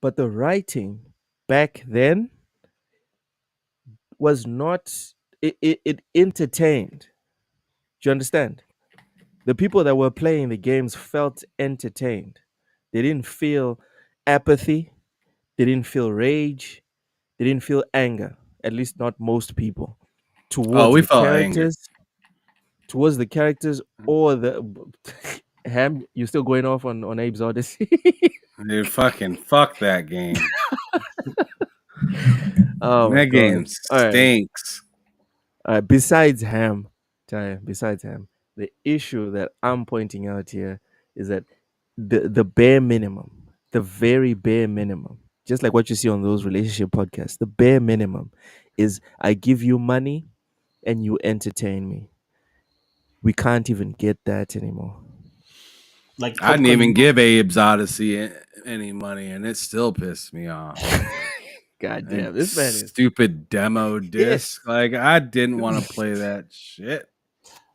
but the writing back then was not. It entertained. Do you understand? The people that were playing the games felt entertained. They didn't feel apathy. They didn't feel rage. They didn't feel anger. At least not most people Oh, towards we the felt anger. characters, towards the characters or the Ham. You're still going off on Abe's Odyssey. Dude, fuck that game. Oh my That god! game All right. stinks. Besides Ham, Taya, besides Ham, the issue that I'm pointing out here is that the bare minimum, the very bare minimum, just like what you see on those relationship podcasts, the bare minimum is I give you money and you entertain me. We can't even get that anymore. Like I didn't popcorn. even give Abe's Odyssey any money, and it still pissed me off. God And damn, this man is stupid demo disc. pissed. Like I didn't want to play that shit.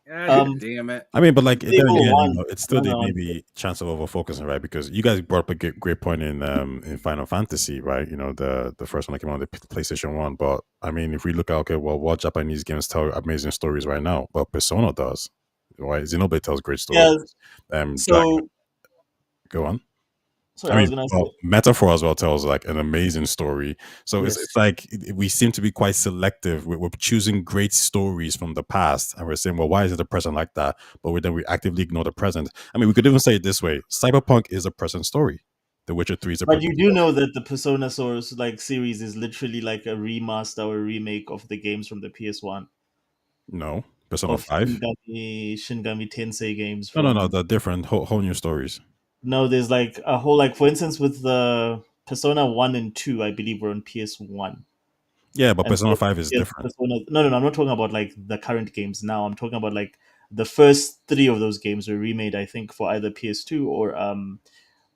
God Um, damn it. I mean, but like then Fable again, One. it's still No, the no, maybe chance of over focusing, right? Because you guys brought up a great point in Final Fantasy, right? The first one that came out on the PlayStation One. But I mean, if we look at okay, well, what Japanese games tell amazing stories right now? Well, Persona does, right? Xenoblade tells great stories. yeah. Dragon, So, go on. sorry, I I was mean, gonna say. well, Metaphor as well tells like an amazing story. So Yes. it's like we seem to be quite selective. We're choosing great stories from the past, and we're saying, well, why is it the present like that? But we actively ignore the present. I mean, we could even say it this way: Cyberpunk is a present story. The Witcher 3 is a But present you do story. know that the Persona Source like series is literally like a remaster or a remake of the games from the PS1 No, Persona of 5. Shingami Tensei games No. from. They're different, whole new stories. No, there's like a whole like for instance with the Persona 1 and 2, I believe were on PS1. Yeah, but And Persona 5 is different. Persona, no, I'm not talking about like the current games now. I'm talking about like the first three of those games were remade, I think, for either PS2 or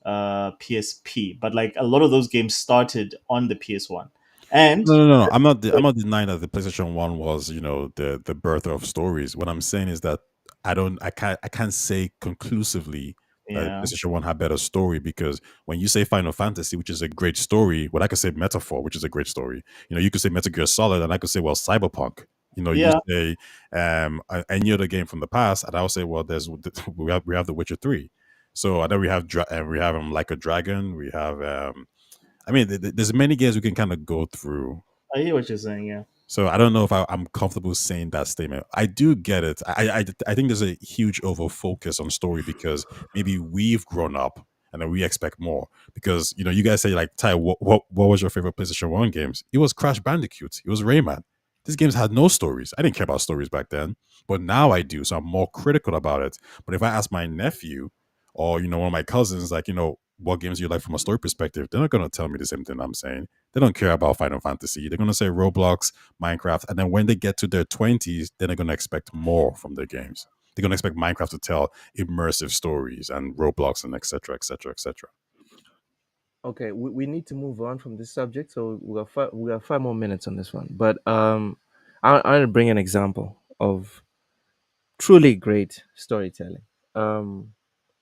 PSP. But like a lot of those games started on the PS1. And No. I'm not denying that the PlayStation One was, the birth of stories. What I'm saying is that I can't say conclusively that yeah. PlayStation One had better story because when you say Final Fantasy, which is a great story, what I could say Metaphor, which is a great story. You could say Metal Gear Solid, and I could say well Cyberpunk. You Yeah. say any other game from the past, and I'll say well we have The Witcher 3. So and then we have Like a Dragon. We have I mean, there's many games we can kind of go through. I hear what you're saying, yeah. So I don't know if I'm comfortable saying that statement. I do get it. I think there's a huge over focus on story because maybe we've grown up and then we expect more. Because you guys say like Ty, what was your favorite PlayStation One games? It was Crash Bandicoot. It was Rayman. These games had no stories. I didn't care about stories back then, but now I do. So I'm more critical about it. But if I ask my nephew or one of my cousins, like what games you like from a story perspective, they're not going to tell me the same thing I'm saying. They don't care about Final Fantasy. They're going to say Roblox, Minecraft, and then when they get to their 20s, then they're going to expect more from their games. They're going to expect Minecraft to tell immersive stories and Roblox and etc. etc. etc. Okay, we need to move on from this subject, so we got 5 more minutes on this one. But I want to bring an example of truly great storytelling. Um,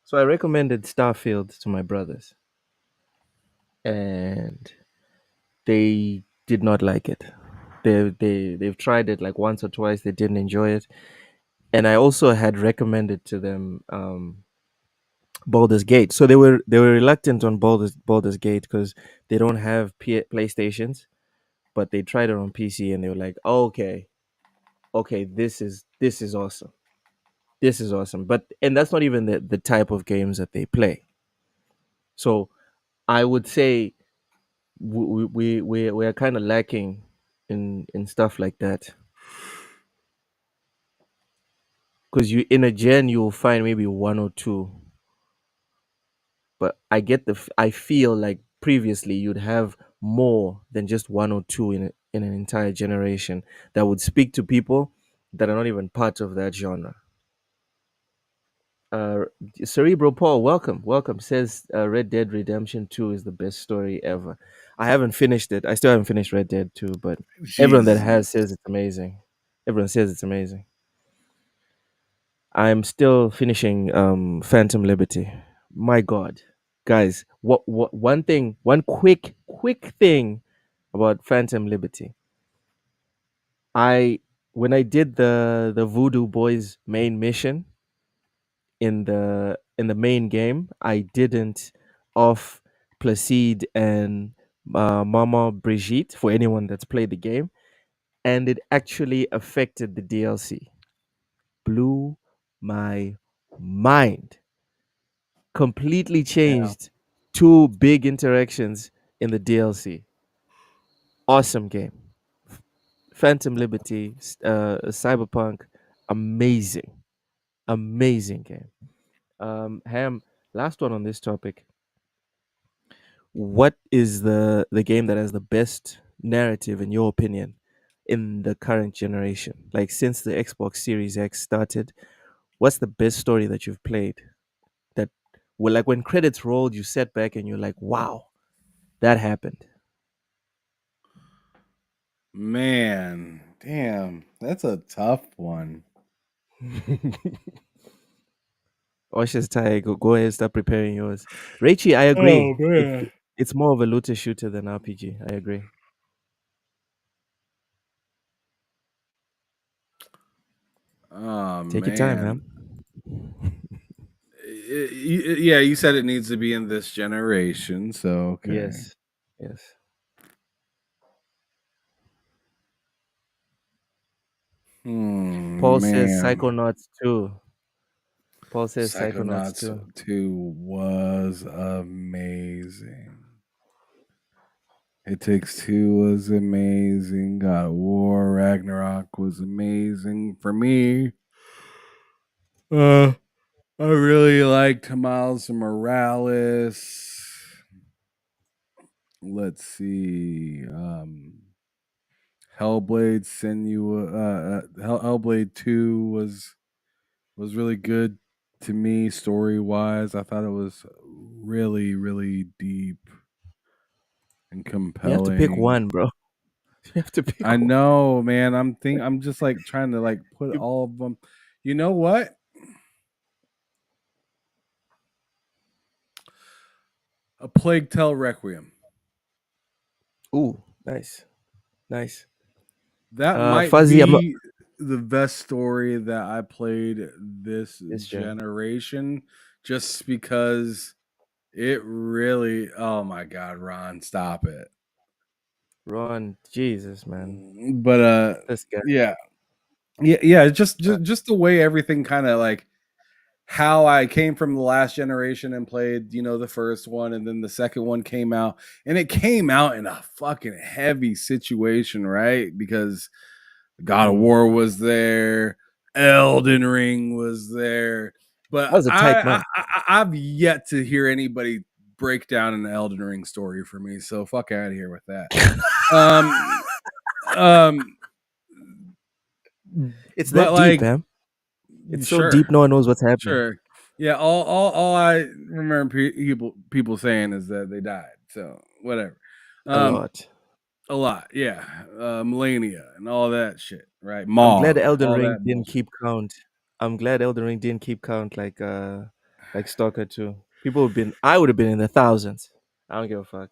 so I recommended Starfield to my brothers, and they did not like it. They've tried it like once or twice. They didn't enjoy it, and I also had recommended to them Baldur's Gate. So they were reluctant on Baldur's Gate because they don't have PlayStations, but they tried it on PC and they were like, oh, okay, this is awesome. This is awesome. But and that's not even the type of games that they play. So I would say we are kind of lacking in stuff like that, because you in a gen you'll find maybe one or two, but I feel like previously you'd have more than just one or two in an entire generation that would speak to people that are not even part of that genre. uh Cerebral Paul, welcome, says Red Dead Redemption 2 is the best story ever. I haven't finished it. I still haven't finished Red Dead 2, but everyone that has Jesus. says it's amazing. Everyone says it's amazing. I'm still finishing Phantom Liberty. My God, guys, what one quick thing about Phantom Liberty. I When I did the Voodoo Boys main mission in the main game, I didn't off Placide and Mama Brigitte for anyone that's played the game, and it actually affected the DLC. Blew my mind. Completely Yeah. changed two big interactions in the DLC. Awesome game. Phantom Liberty, Cyberpunk, amazing, amazing game. Ham, last one on this topic. What is the game that has the best narrative in your opinion in the current generation? Like since the Xbox Series X started, what's the best story that you've played that, well, like when credits rolled, you sat back and you're like, wow, that happened. Man, damn, that's a tough one. Osha's tired. Go ahead, start preparing yours. Rachie, I Oh agree. man. It's more of a looter shooter than RPG. I agree. Oh Take your time, man. man. Yeah, you said it needs to be in this generation, so okay. Yes. Yes. Paul says Man. Psychonauts 2. Paul says Psychonauts Psychonauts 2. 2 was amazing. It Takes Two was amazing. God of War Ragnarok was amazing for me. I really liked Miles Morales. Let's see. Hellblade Hellblade 2 was really good to me story wise. I thought it was really, really deep and You have to pick compelling. one, bro. You have to pick I one. know, man. I'm just like trying to like put You- all of them. You know what? A Plague Tale Requiem. Ooh, nice. Nice. That might Fuzzy, I'm not be the best story that I played this this gen. generation just because it really, oh my god, Ron, stop it. Ron, Jesus, man. But This guy. yeah. Yeah, just Uh, just just the way everything kind of like how I came from the last generation and played, the first one, and then the second one came out, and it came out in a fucking heavy situation, right? Because God of mm. War was there, Elden Ring was there, That but was a tight month. I've yet to hear anybody break down an Elden Ring story for me. So fuck out of here with that. um, um, It's but that deep, like, man. It's so sure, deep, no one knows what's happening. sure, yeah. All I remember people saying is that they died. So whatever. A lot. A lot, yeah. Melania and all that shit, right? I'm glad Mog, Elden all Ring that didn't bullshit. keep count. I'm glad Elden Ring didn't keep count like Stalker 2. People have been I would have been in the thousands. I don't give a fuck.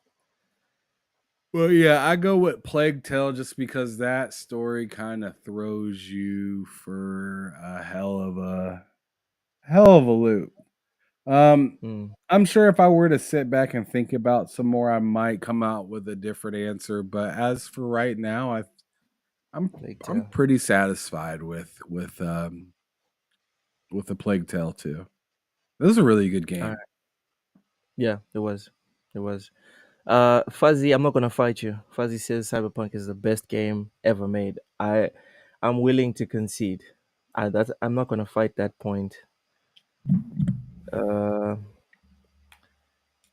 Well, yeah, I go with Plague Tale just because that story kind of throws you for a hell of a loop. Um, Hmm. I'm sure if I were to sit back and think about some more, I might come out with a different answer. But as for right now, I'm Plague I'm Tale. pretty satisfied with the Plague Tale too. This is a really good All right. game. Yeah, it was. It was. Fuzzy, I'm not gonna fight you. Fuzzy says Cyberpunk is the best game ever made. I'm willing to concede. I'm not gonna fight that point. Uh,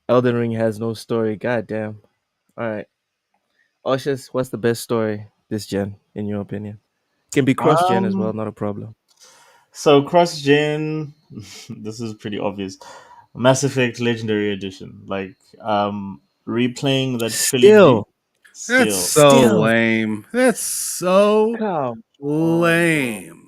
Elden Ring has no story. God damn. All right, Oshus, what's the best story this gen in your opinion? Can be cross gen as well, Um, not a problem. so cross gen, this is pretty obvious. Mass Effect Legendary Edition, like replaying that trilogy, Still, That's still. so still, lame. That's so come on, bro. lame.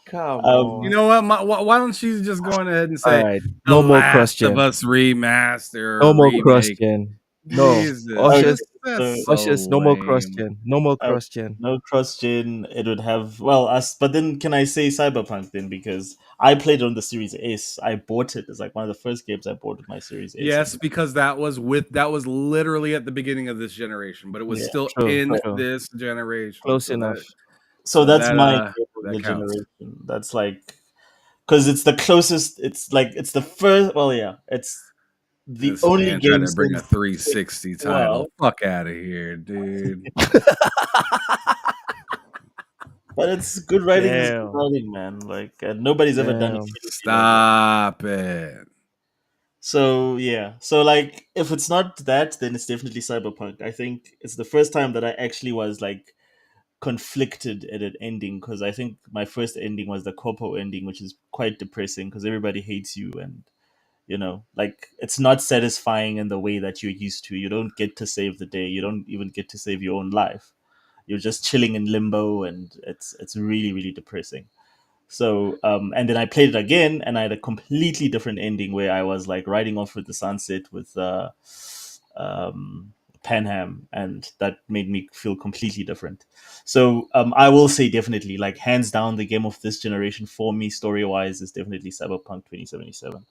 Come You Um, on. know what? Why don't you just go on ahead and All say right, The no more cross Last of gen. Us remaster No or more cross remake? gen. No, Jesus, okay, Oshus, so that's so Oshus, no more cross lame. gen. No more uh, cross gen. no cross gen. It would have well, us. But then, can I say Cyberpunk then? Because I played it on the Series S. I bought it. It's like one of the first games I bought with my Series S. Yes, because that was literally at the beginning of this generation, but it was Yeah. still True, in true. this generation. Close enough. So that's my game of that the counts. generation. That's like because it's the closest. It's like it's the first. Well, yeah, it's the This only man tried game to bring a since 360 title. well, Fuck out of here, dude. but it's good writing is good Damn. writing, man. Like nobody's ever done a Damn. trilogy like that. Stop it. So yeah, so like if it's not that, then it's definitely Cyberpunk. I think it's the first time that I actually was like conflicted at an ending because I think my first ending was the Corpo ending, which is quite depressing because everybody hates you and like it's not satisfying in the way that you're used to. You don't get to save the day. You don't even get to save your own life. You're just chilling in limbo, and it's really really depressing. So and then I played it again, and I had a completely different ending where I was like riding off with the sunset with um, Panham, and that made me feel completely different. So I will say definitely, like hands down, the game of this generation for me, story wise, is definitely Cyberpunk 2077.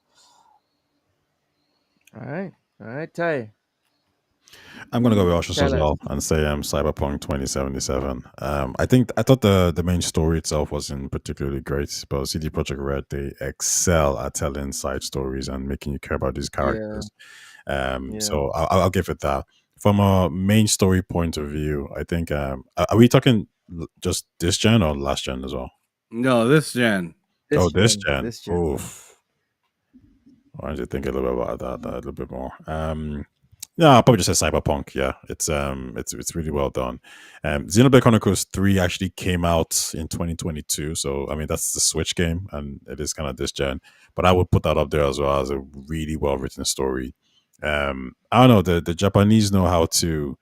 All right, Ty. I'm gonna go with Oshus as Tell us. well and say Cyberpunk 2077. I thought the main story itself wasn't particularly great, but CD Projekt Red, they excel at telling side stories and making you care about these Yeah, characters. yeah. So I'll give it that. From a main story point of view, I think are we talking just this gen or last gen as well? No, this gen. Oh, This this gen, gen. this gen, man. Oof. Why don't you think a little bit about that a little bit more? Yeah, I'll probably just say Cyberpunk. Yeah, it's really well done. Xenoblade Chronicles 3 actually came out in 2022, so I mean that's the Switch game, and it is kind of this gen. But I would put that up there as well as a really well written story. I don't know, the Japanese know how to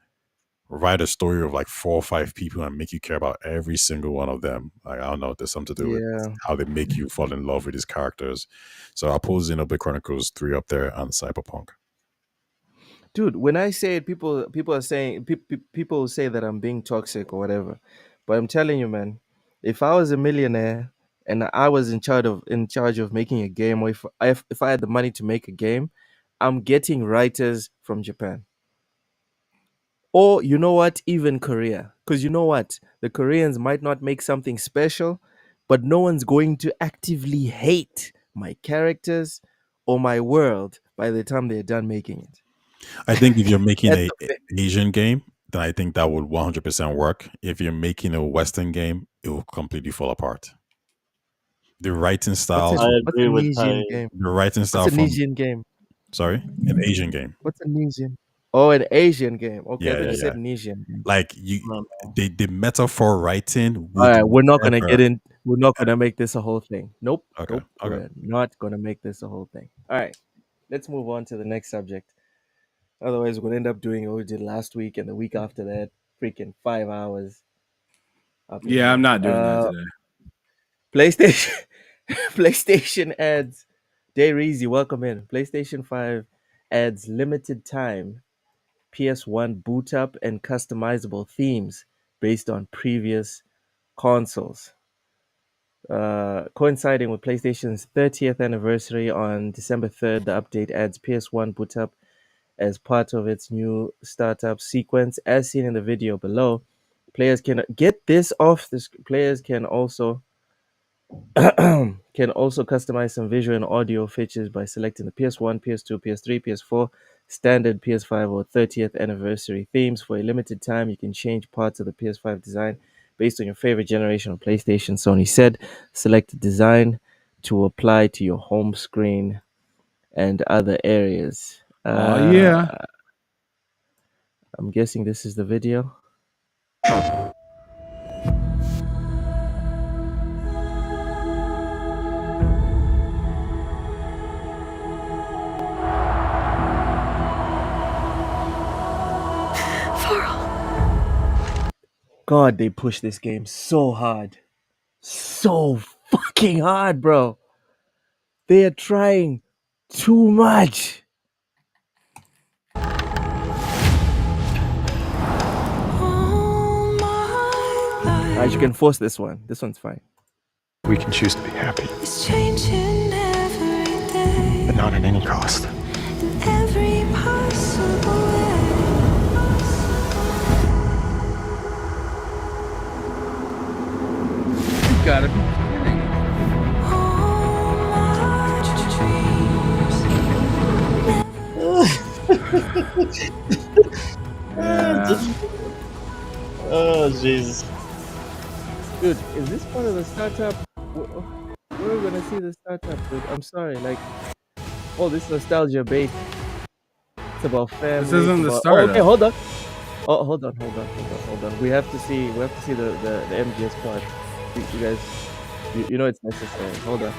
write a story of like 4 or 5 people and make you care about every single one of them. Like I don't know, there's something to do with Yeah, how they make you fall in love with these characters. So I'll put Xenoblade Chronicles 3 up there and Cyberpunk. dude. When I say it, people are saying people say that I'm being toxic or whatever, but I'm telling you, man. If I was a millionaire and I was in charge of making a game, or if I had the money to make a game, I'm getting writers from Japan. Or you know what, even Korea. Because you know what? The Koreans might not make something special, but no one's going to actively hate my characters or my world by the time they're done making it. I think if you're making That's a the thing. Asian game, then I think that would 100% work. If you're making a Western game, it will completely fall apart. The writing What's styles, an I what's agree an with Asian Ty. game? the writing What's style an from Asian game? Sorry, an Asian game. What's an Asian? Oh, an Asian game. Okay, I Yeah, thought yeah, you yeah. said an Asian game. Like you, No, the metaphor writing All would right, we're not gonna never. get in. We're not gonna make this a whole thing. Nope, Okay, nope. okay. We're not gonna make this a whole thing. All right, let's move on to the next subject. Otherwise, we'll end up doing what we did last week and the week after that. Freaking 5 hours up in Yeah, I'm here. not doing that today. PlayStation, PlayStation adds. Dayreezy, welcome in. PlayStation 5 adds limited time PS1 boot up and customizable themes based on previous consoles. Coinciding with PlayStation's 30th anniversary on December 3rd, the update adds PS1 boot up as part of its new startup sequence. As seen in the video below, players can get this off the players can also customize some visual and audio features by selecting the PS1, PS2, PS3, PS4, standard PS5, or 30th anniversary themes. For a limited time, you can change parts of the PS5 design based on your favorite generation of PlayStation. Sony said, select the design to apply to your home screen and other areas. Oh yeah. I'm guessing this is the video. God, they push this game so hard. So fucking hard, bro. They are trying too much. Alright, you can force this one. This one's fine. We can choose to be happy, It's changing every day, but not at any cost. in every possible way. You gotta be kidding. All my dreams Yeah. Oh, jeez. Dude, is this part of the startup? We're gonna see the startup, dude. I'm sorry. Like, oh, this nostalgia bait. It's about family. This isn't it's the about... Oh, okay, startup. hold on. Oh, hold on. We have to see the MGS part. You guys, you know it's necessary. Hold on.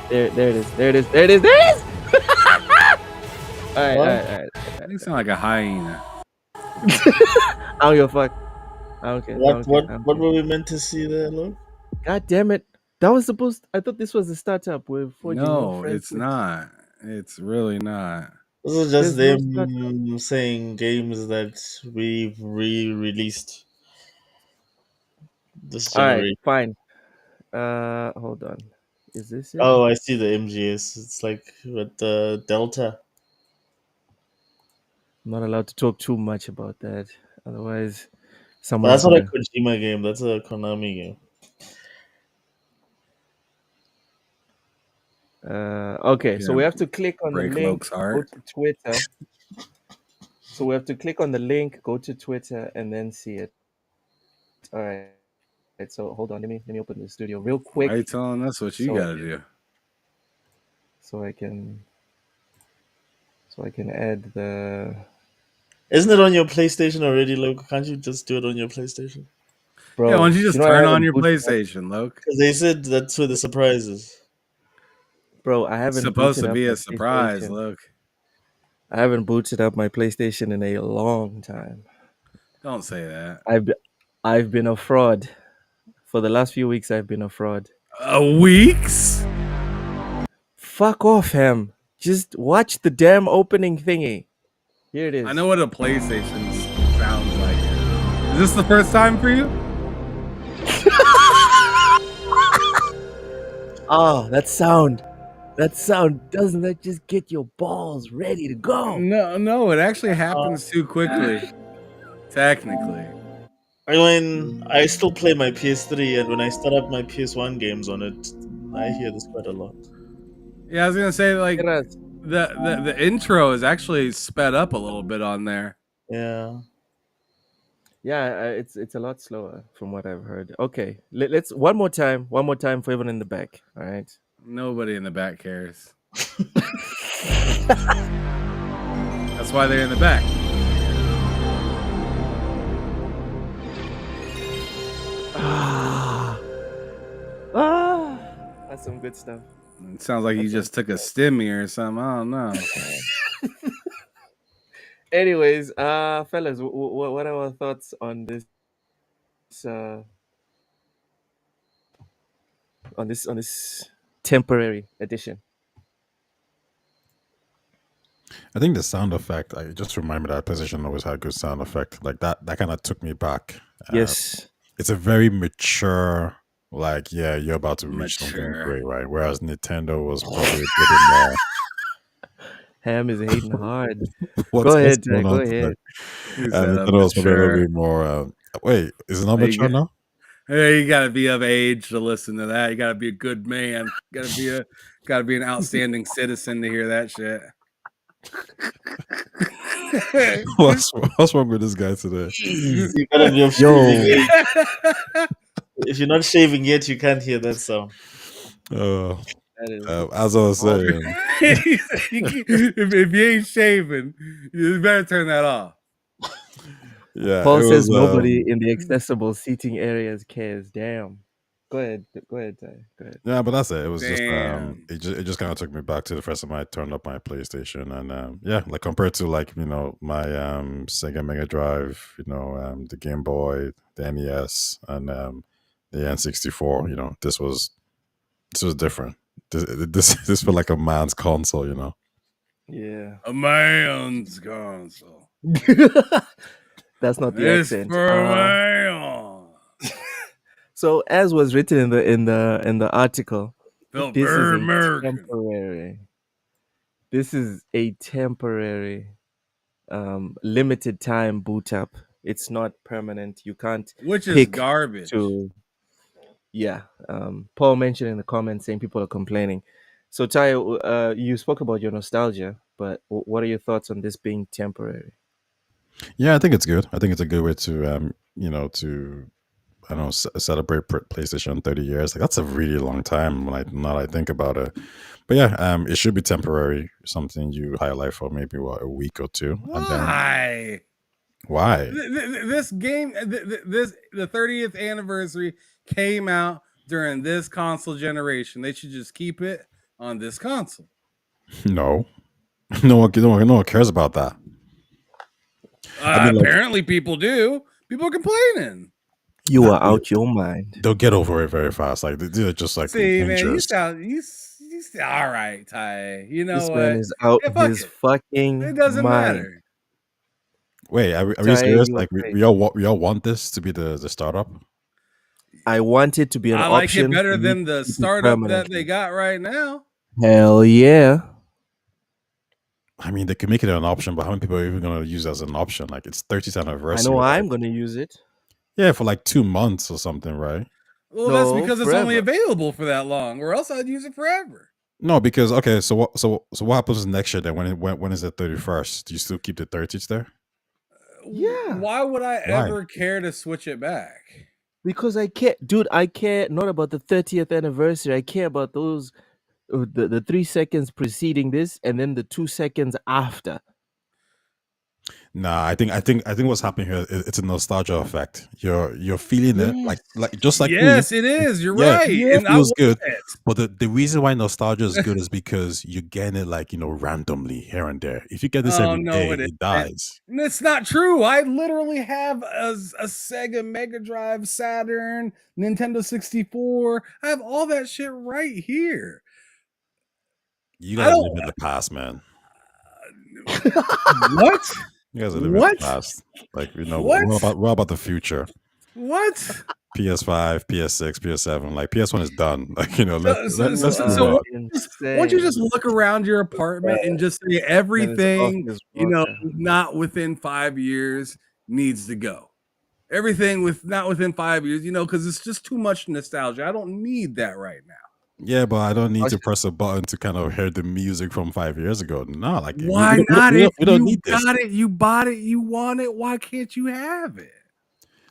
There it is. There it is. All right. You sound like a hyena. I don't give a fuck. I don't care. What were we meant to see there, look? God damn it! That was supposed. I thought this was the startup with forging new No, friendships. it's not. It's really not. This is just There's no them saying games that we've re-released this All right, generation. fine. Hold on. Is this it? Oh, I see the MGS. It's like with the Delta. I'm not allowed to talk too much about that. Otherwise, But someone's that's not a gonna. Kojima game. That's a Konami game. Okay, so Yeah, we have to click on the break link. Loke's Go heart. to Twitter. So we have to click on the link, go to Twitter, and then see it. All right. So hold on. Let me open the studio real quick. Why are you telling us what you So- gotta do? so I can add the. Isn't it on your PlayStation already, Luke? Can't you just do it on your PlayStation? Bro, Yeah, why don't you just I turn haven't on your booted up- PlayStation, Loke? Because they said that's where the surprise is. Bro, I It's haven't supposed booted to up be my a surprise, PlayStation. Loke. I haven't booted up my PlayStation in a long time. Don't say that. I've been a fraud. For the last few weeks, I've been a fraud. Weeks? Fuck off, Ham. Just watch the damn opening thingy. Here it is. I know what a PlayStation sounds like. Is this the first time for you? Oh, that sound. Doesn't that just get your balls ready to go? No, it actually happens too quickly. Technically. I mean, I still play my PS3, and when I start up my PS1 games on it, I hear this quite a lot. Yeah, I was gonna say like Yes. the intro is actually sped up a little bit on there. Yeah. Yeah, it's a lot slower from what I've heard. Okay, let's one more time for everyone in the back. All right. Nobody in the back cares. That's why they're in the back. That's some good stuff. It sounds like you just took a stimmy or something. I don't know. Anyways, fellas, what are our thoughts on this? Uh, on this temporary edition. I think the sound effect, I just remind me that PlayStation always had good sound effect. Like that kind of took me back. Yes. It's a very mature, like, yeah, you're about to reach something Mature. great, right? Whereas Nintendo was probably a little more. Ham is hating hard. What's Go ahead, going Ty. on Go today? ahead. He said Nintendo was probably a little mature. bit more. Wait, is it not There you mature go. now? Hey, you gotta be of age to listen to that. You gotta be a good man. Gotta be an outstanding citizen to hear that shit. What's wrong with this guy today? You gotta be of Yo. shaving age. If you're not shaving yet, you can't hear that sound. That is As I was saying, if you ain't shaving, you better turn that off. yeah, Paul it says was, nobody in the accessible seating areas cares. Damn. Go ahead, Ty. Go ahead. yeah, but that's it. It was Damn. it just kind of took me back to the first time I turned up my PlayStation, and yeah, like compared to like my Sega Mega Drive, the Game Boy, the NES, and the N64. This was different. This felt like a man's console. Yeah. A man's console. That's not the It's accent. for man. So as was written in the article, Felt this is very a American. temporary. This is a temporary, limited time boot up. It's not permanent. You can't Which is pick garbage. Yeah. Paul mentioned in the comments saying people are complaining. So Ty, you spoke about your nostalgia, but what are your thoughts on this being temporary? Yeah, I think it's good. I think it's a good way to to I don't know, celebrate PlayStation 30 years. Like that's a really long time now that I think about it. But yeah, it should be temporary. Something you highlight for maybe a week or two. And then, Why? why? This game, the 30th anniversary came out during this console generation. They should just keep it on this console. No, no one cares about that. I mean, Apparently, people do. People are complaining. You are out your mind. They'll get over it very fast. Like they're just like See, man, you ninjas. sound you all right, Ty. You know This what? man is out Yeah, fuck his it. fucking It doesn't mind. matter. Wait, are we Ty, serious? you are Like great. we all want this to be the startup? I want it to be an I like option. it better for you than to the keep it startup that permanently. they got right now. Hell yeah. I mean, they can make it an option, but how many people are even going to use it as an option? Like it's 30th I anniversary. know like, I'm going to use it. yeah, for like 2 months or something, right? Well, that's No, because it's only forever. available for that long, or else I'd use it forever. No, because okay, so what happens next year then? When is the 31st? Do you still keep the 30th there? Yeah. Why would I Why? ever care to switch it back? Because I care, dude. I care not about the 30th anniversary. I care about those the 3 seconds preceding this, and then the 2 seconds after. Nah, I think what's happening here it's a nostalgia effect. You're feeling it Yes. like just like me. Yes, it is. You're Yeah, right. Yeah. And it feels good. it. But the reason why nostalgia is good is because you're getting it like randomly here and there. If you get this every day, it dies. It's not true. I literally have a Sega Mega Drive, Saturn, Nintendo 64. I have all that shit right here. You gotta live in the past, man. What? You guys are living in the past. Like what about the future? What? PS5, PS6, PS7, like PS1 is done. Like let's So move on. why don't you just look around your apartment and just say everything not within 5 years needs to go. Everything not within 5 years, because it's just too much nostalgia. I don't need that right now. Yeah, but I don't need to press a button to kind of hear the music from 5 years ago. No, like why not? We If don't you need this. got it, you bought it, you want it. Why can't you have it?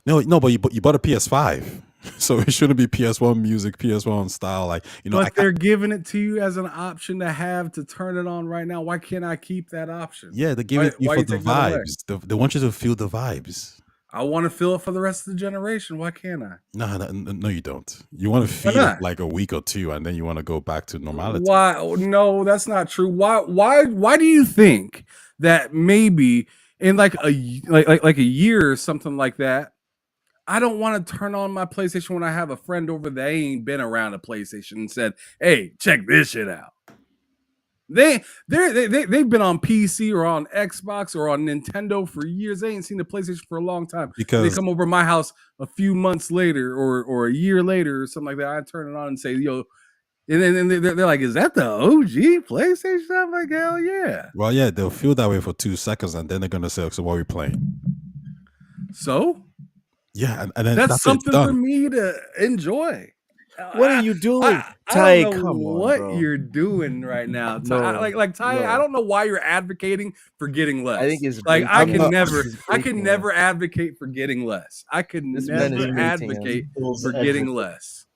No, but you bought a PS5. So it shouldn't be PS1 music, PS1 style. Like, I But can't. they're giving it to you as an option to have to turn it on right now. Why can't I keep that option? Yeah, they're giving Why it to you why for you the taking that away? vibes. They want you to feel the vibes. I want to feel it for the rest of the generation. Why can't I? No, no, no, you don't. You want to Why feel it not? like a week or two, and then you want to go back to normality. Why? No, that's not true. Why do you think that maybe in like like a year or something like that, I don't want to turn on my PlayStation when I have a friend over that ain't been around a PlayStation and said, "Hey, check this shit out." They've been on PC or on Xbox or on Nintendo for years. They ain't seen the PlayStation for a long time. And they Because come over to my house a few months later or a year later or something like that. I turn it on and say, "Yo," and then they're like, "Is that the OG PlayStation?" I'm like, "Hell yeah!" well, yeah, they'll feel that way for 2 seconds, and then they're gonna say, "So what are we playing?" So Yeah, and then that's that's it. It's something for done. me to enjoy. What are you doing? I don't Ty, know come on, what bro. you're doing right now. No, Like Ty, I no. don't know why you're advocating for getting I think less. he's Like baiting us. He's I can baiting us. never advocate for getting less. I could This man is never baiting us. advocate Devil's for getting advocate. less.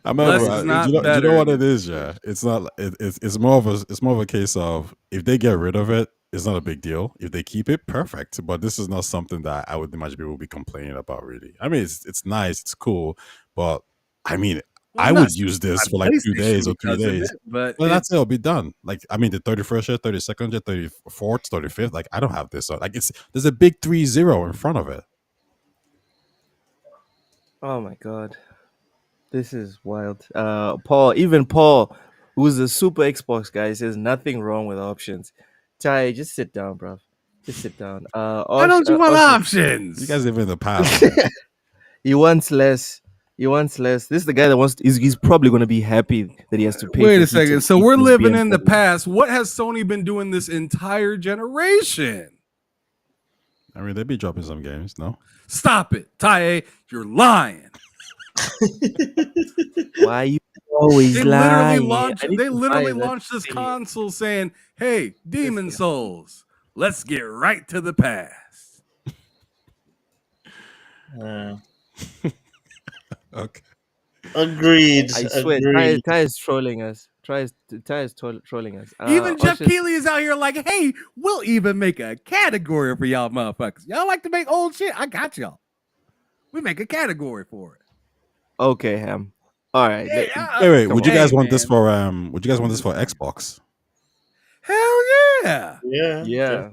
I Less remember. is Do you not know? Do you know better what in it this is? Yeah, situation. it's not. It's more of a case of if they get rid of it, it's not a big deal. If they keep it, perfect. But this is not something that I would imagine people will be complaining about. Really, I mean, it's nice, it's cool, but I mean, Well, I I'm not would switching use this my for like two PlayStation days or 3 days. because of it, but Well, that's it. it's It'll be done. Like, I mean, the 31st year, 32nd year, 34th, 35th. Like, I don't have this. Like, there's a big 3-0 in front of it. Oh my god. This is wild. Even Paul, who's a super Xbox guy, says nothing wrong with options. Ty, just sit down, bro. Just sit down. why don't you want Osh You options? guys live in the past, man. he wants less. He wants less. This is the guy that wants. He's probably going to be happy that he has to pay Wait for a second. heated So seats we're in his living in the BMW. past. What has Sony been doing this entire generation? I mean, they be dropping some games, no? Stop it, Tae. You're lying. Why are you always lying? I need They to buy literally that launched this thing. console saying, "Hey, This Demon guy. Souls, let's get right to the past." Uh, Okay. agreed. I swear, Agreed. Ty is trolling us. Ty is trolling us. Even Jeff Ocean, Keighley is out here like, "Hey, we'll even make a category for y'all motherfuckers. Y'all like to make old shit? I got y'all. We make a category for it." okay, Ham. All right, Hey, Wait. come Would you on. guys hey, want this man. for Would you guys want I'm this just for saying. Xbox? Hell yeah. Yeah. Yeah,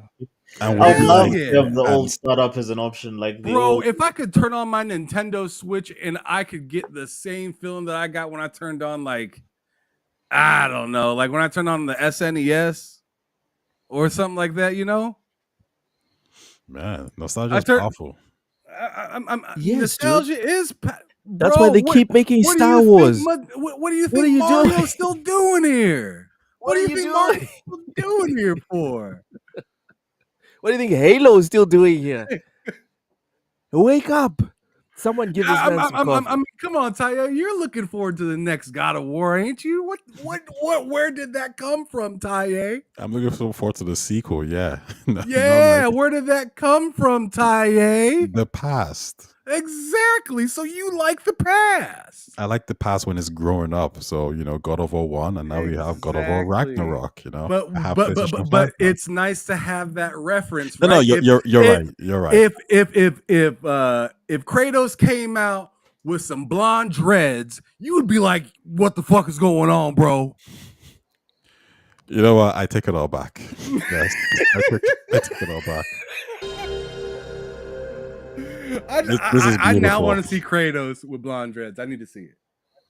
And I would would it be Hell love like to have yeah. the old and startup as an option, like the Bro, old. if I could turn on my Nintendo Switch and I could get the same feeling that I got when I turned on, like, I don't know, like when I turned on the SNES or something like that, you know? man, nostalgia I is turn powerful. yes, dude. nostalgia is That's why bro, they keep making what do Star you think Wars. what do you What are think you doing? Mario's still doing here? What What do are you you think Mario's doing? still doing here for? What do you think Halo is still doing here? Wake up! Someone give this man some I coffee. mean, come on, Taya. You're looking forward to the next God of War, ain't you? Where did that come from, Taya? I'm looking so forward to the sequel. Yeah, not like Yeah, where did that come from, Taya? the past. Exactly. So you like the past. I like the past when it's growing up. So God of War 1, and now we have God of War Exactly. Ragnarok. But I have but but PlayStation but 5 but now. it's nice to have that reference, No, right? you're If right. You're right. if Kratos came out with some blonde dreads, you would be like, "What the fuck is going on, bro?" You know what? I take it all back. Yes, I take it all back. This is I now beautiful. want to see Kratos with blonde dreads. I need to see it.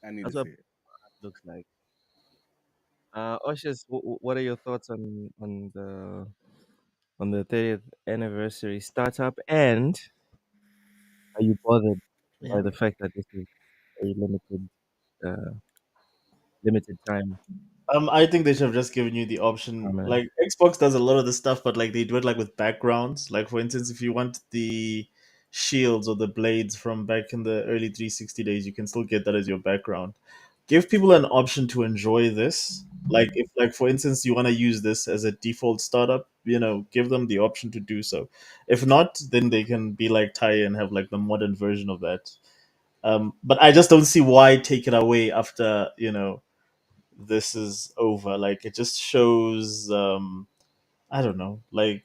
I need to That's what see it. it looks like. Oshis, what are your thoughts on the 30th anniversary startup, and are you bothered by Yeah. the fact that this is a uh, limited time? I think they should have just given you the option. Man. Like Xbox does a lot of the stuff, but like they do it like with backgrounds. Like for instance, if you want the shields or the blades from back in the early 360 days, you can still get that as your background. Give people an option to enjoy this. Like if like for instance you want to use this as a default startup, give them the option to do so. If not, then they can be like Ty and have like the modern version of that. But I just don't see why take it away after this is over. Like it just shows. I don't know. Like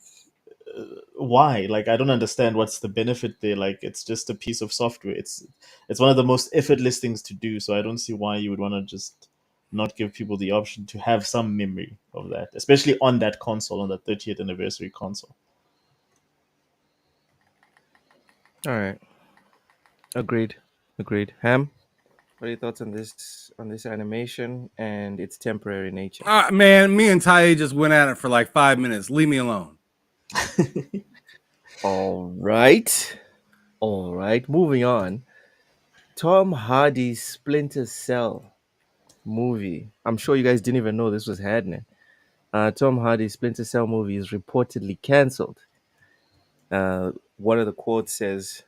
why? Like I don't understand what's the benefit there. Like it's just a piece of software. It's one of the most effortless things to do. So I don't see why you would want to just not give people the option to have some memory of that, especially on that console, on the 30th anniversary console. All right. Agreed. Agreed. Ham, what are your thoughts on this animation and its temporary nature? Man, me and Ty just went at it for like 5 minutes. Leave me alone. All right. All right. Moving on. Tom Hardy's Splinter Cell movie. I'm sure you guys didn't even know this was happening. Tom Hardy's Splinter Cell movie is reportedly cancelled. One of the quotes says,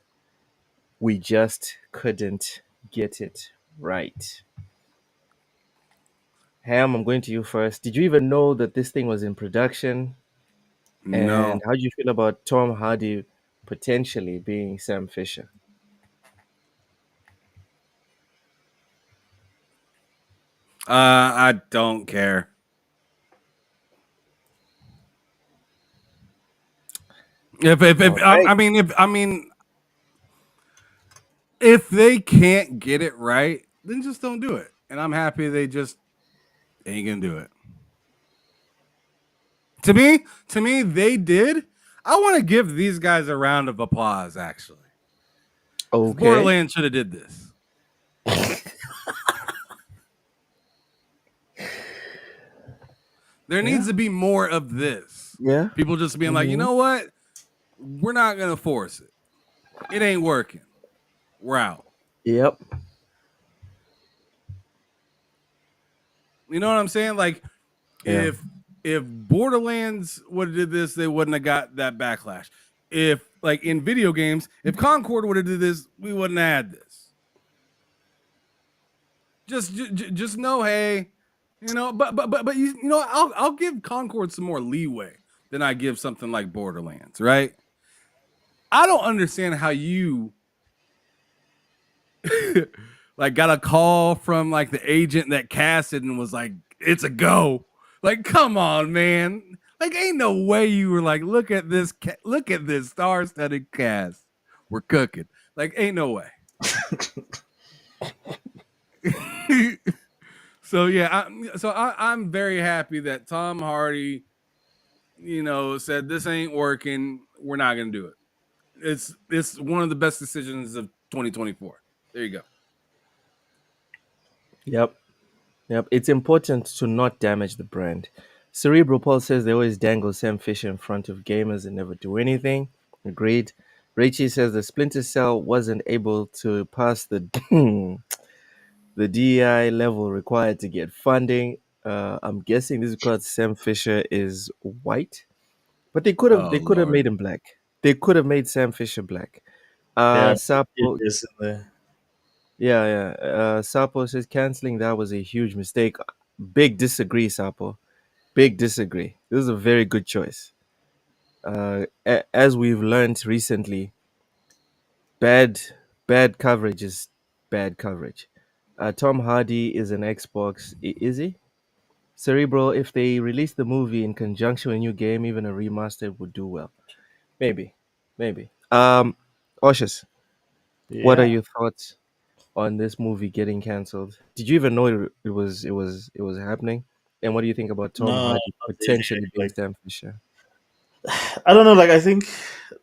"We just couldn't get it right." Ham, I'm going to you first. Did you even know that this thing was in production? No. And how do you feel about Tom Hardy potentially being Sam Fisher? I don't care. All right. If they can't get it right, then just don't do it. And I'm happy they just ain't gonna do it. To me, they did. I want to give these guys a round of applause, actually. Because Okay. Borderlands should have did this. There needs Yeah. to be more of this. Yeah. People just being like, you Hmm. know what? We're not gonna force it. It ain't working. We're out. Yep. You know what I'm saying? Like, Yeah. if Borderlands would have did this, they wouldn't have got that backlash. If like in video games, if Concord would have did this, we wouldn't have had this. Just know, hey, but you know, I'll give Concord some more leeway than I give something like Borderlands, right? I don't understand how you like got a call from like the agent that casted and was like, it's a go. Like, come on, man. Like, ain't no way you were like, look at this star-studded cast. We're cooking. Like, ain't no way. So yeah, I'm very happy that Tom Hardy, said this ain't working. We're not gonna do it. It's one of the best decisions of 2024. There you go. Yep. Yep. It's important to not damage the brand. Cerebral Paul says they always dangle Sam Fisher in front of gamers and never do anything. Agreed. Rachie says the Splinter Cell wasn't able to pass the the DEI level required to get funding. I'm guessing this is because Sam Fisher is white, but Oh they could have Lord. made him black. They could have made Sam Fisher black. Yeah, it Sapo, is in there. yeah, yeah. Sapo says canceling that was a huge mistake. Big disagree, Sapo. Big disagree. This is a very good choice. As we've learned recently, bad bad coverage is bad coverage. Tom Hardy is an Xbox. Is he? Cerebral, if they release the movie in conjunction with a new game, even a remaster would do well. Maybe. Maybe. Oshus, what are Yeah. your thoughts on this movie getting cancelled? Did you even know it was happening? And what do you think about Tom No, Hardy not really. potentially being Like Sam Fisher? I don't know. Like I think,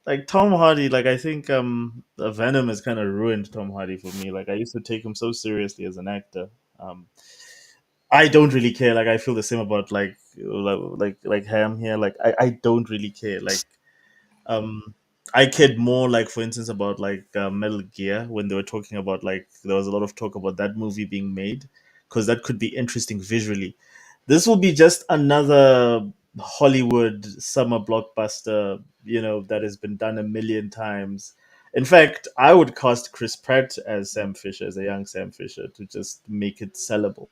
like Tom Hardy. Like I think, Venom has kind of ruined Tom Hardy for me. Like I used to take him so seriously as an actor. Um, I don't really care. Like I feel the same about like Ham here. Like I don't really care. Like um I cared more, like for instance, about like Metal Gear, when they were talking about, like there was a lot of talk about that movie being made, because that could be interesting visually. This will be just another Hollywood summer blockbuster, that has been done a million times. In fact, I would cast Chris Pratt as Sam Fisher, as a young Sam Fisher, to just make it sellable.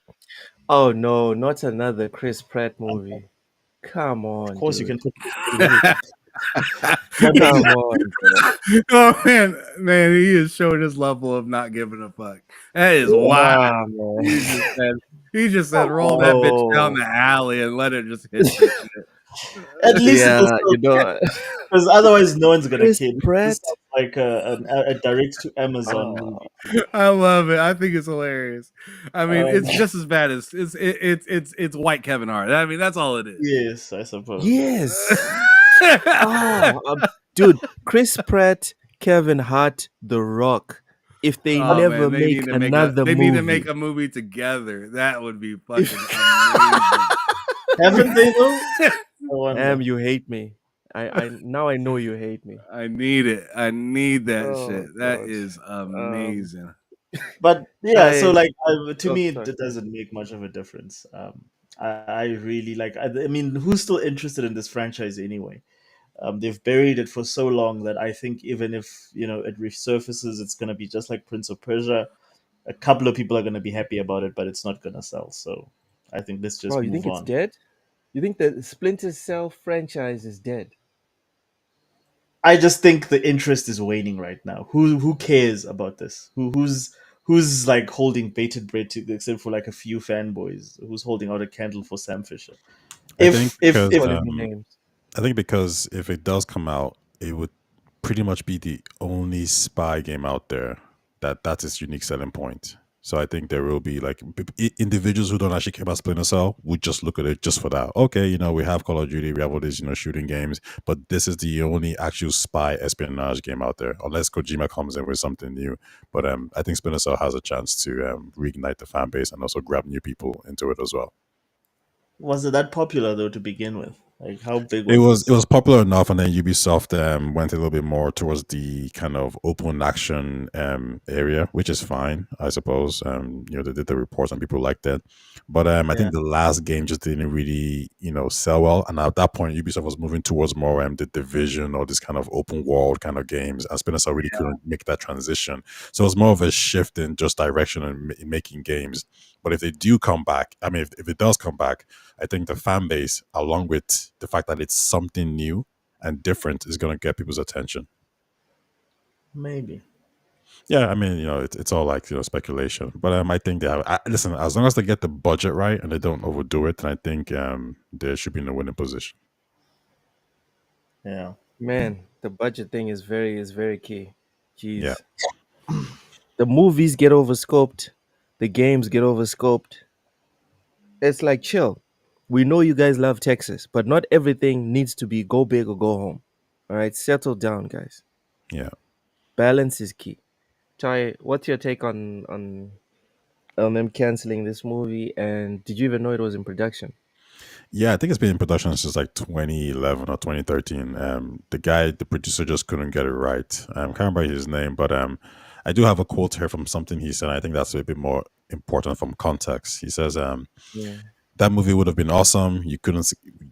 Oh no, not another Chris Pratt movie. Come Of on, course, you dude. can put Chris Pratt in anything. But Come on, bro. Oh man, he is showing his level of not giving a fuck. That is wild. Nah, man. He just said, roll that bitch down oh, the alley and let it just hit your shit. at least it was Yeah, still because otherwise no one's gonna Chris care. This Pratt. sounds like a direct to Amazon Oh, movie to me. I love it. I think it's hilarious. I mean, Um, it's just as bad as it's white Kevin Hart. I mean, that's all it is. yes, I suppose. yes. Dude, Chris Pratt, Kevin Hart, The Rock. If they Oh never man, make another they need to make movie, a movie together. That would be if fucking amazing. Haven't they though? I wonder. you hate me. I now I know you hate me. I need it. I need that shit. Oh That God. is Um, amazing. But yeah, so I like to oh me, sorry. it doesn't make much of a difference. I really like. I mean, who's still interested in this franchise anyway? They've buried it for so long that I think even if it resurfaces, it's gonna be just like Prince of Persia. A couple of people are gonna be happy about it, but it's not gonna sell. So I think let's Oh, just you think move it's on. dead? You think the Splinter Cell franchise is dead? I just think the interest is waning right now. Who cares about this? Who's like holding bated breath except for like a few fanboys? Who's holding out a candle for Sam Fisher? I think because If Calling me names. I think because if it does come out, it would pretty much be the only spy game out there that's its unique selling point. So I think there will be like individuals who don't actually care about Splinter Cell would just look at it just for that. Okay, we have Call of Duty, we have all these shooting games, but this is the only actual spy espionage game out there, unless Kojima comes in with something new. But I think Splinter Cell has a chance to reignite the fan base and also grab new people into it as well. Was it that popular though to begin with? Like how big It was was it this? was popular enough, and then Ubisoft went a little bit more towards the kind of open action area, which is fine, I suppose. They did the reports and people liked it, but I Yeah. think the last game just didn't really sell well. And at that point, Ubisoft was moving towards more the Division or this kind of open world kind of games, and Splinter really couldn't make that transition. So it was more of a shift in just direction and in making games. But if they do come back, I mean, if it does come back, I think the fan base, along with the fact that it's something new and different, is going to get people's attention. Maybe. Yeah, I mean, it's all like speculation, but I think they have. Listen, as long as they get the budget right and they don't overdo it, then I think they should be in a winning position. Yeah. Man, the budget thing is very key. Yeah, Jeez. The movies get overscoped, the games get overscoped. It's like chill. We know you guys love Texas, but not everything needs to be go big or go home. All right, settle down, guys. yeah. Balance is key. Ty, what's your take on them canceling this movie? And did you even know it was in production? Yeah, I think it's been in production since like 2011 or 2013. The producer just couldn't get it right. Can't remember his name, but I do have a quote here from something he said. I think that's a bit more important from context. He says, Yeah. that movie would have been awesome.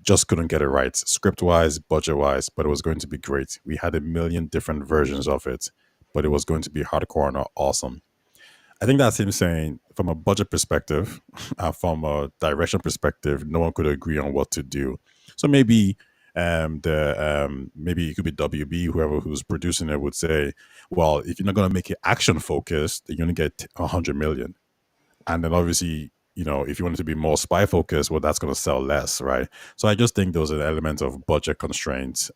Just couldn't get it right, script wise, budget wise, but it was going to be great. We had a million different versions of it, but it was going to be hardcore and awesome. I think that's him saying, from a budget perspective, and from a direction perspective, no one could agree on what to do. So maybe maybe it could be WB, whoever who's producing it would say, well, if you're not going to make it action focused, then you only get 100 million. And then obviously, if you want it to be more spy focused, well, that's going to sell less, right? So I just think those are elements of budget constraints,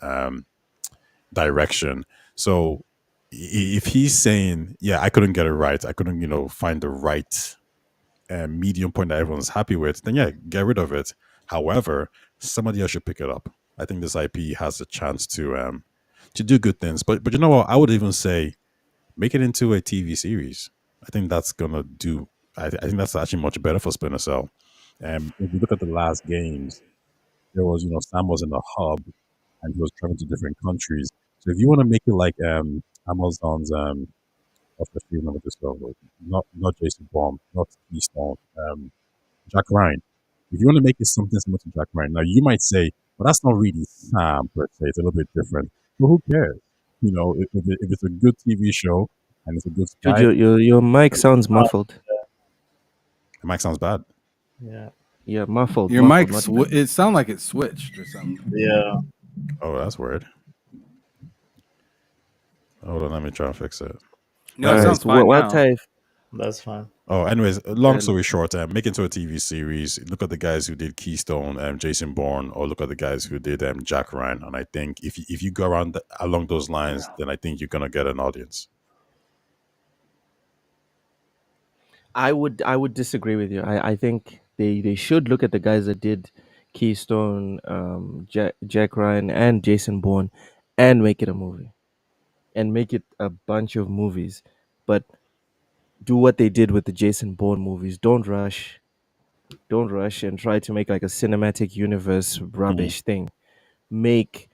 direction. So if he's saying, yeah, I couldn't get it right, I couldn't, find the right medium point that everyone's happy with, then yeah, get rid of it. However, somebody else should pick it up. I think this IP has a chance to do good things. But you know what? I would even say make it into a TV series. I think that's gonna do. I think that's actually much better for Splinter Cell. If you look at the last games, there was Sam was in the hub and he was traveling to different countries. So if you want to make it like Amazon's what's the name of this girl? Not Jason Bourne, not Keystone, Jack Ryan. If you want to make it something similar to Jack Ryan, now you might say, well, that's not really Sam per se. It's a little bit different. But who cares? If it's a good TV show and it's a good Dude, spy, your mic sounds Uh, muffled. it might sound bad. yeah. Yeah, muffled, Your muffled, mic, not bad. it sounded like it switched or something. Yeah. Oh, that's weird. Hold on, let me try and fix it. No, All it right. sounds Anyways, So fine what now. type? That's fine. oh, anyways, long Uh, story short, make it into a TV series. Look at the guys who did Keystone, Jason Bourne, or look at the guys who did Jack Ryan. And I think if you go around along those lines, then I think you're gonna get an audience. I would disagree with you. I think they should look at the guys that did Keystone, Jack Ryan, and Jason Bourne, and make it a movie, and make it a bunch of movies. But do what they did with the Jason Bourne movies. Don't rush. Don't rush and try to make like a cinematic universe Mhm. rubbish thing. Make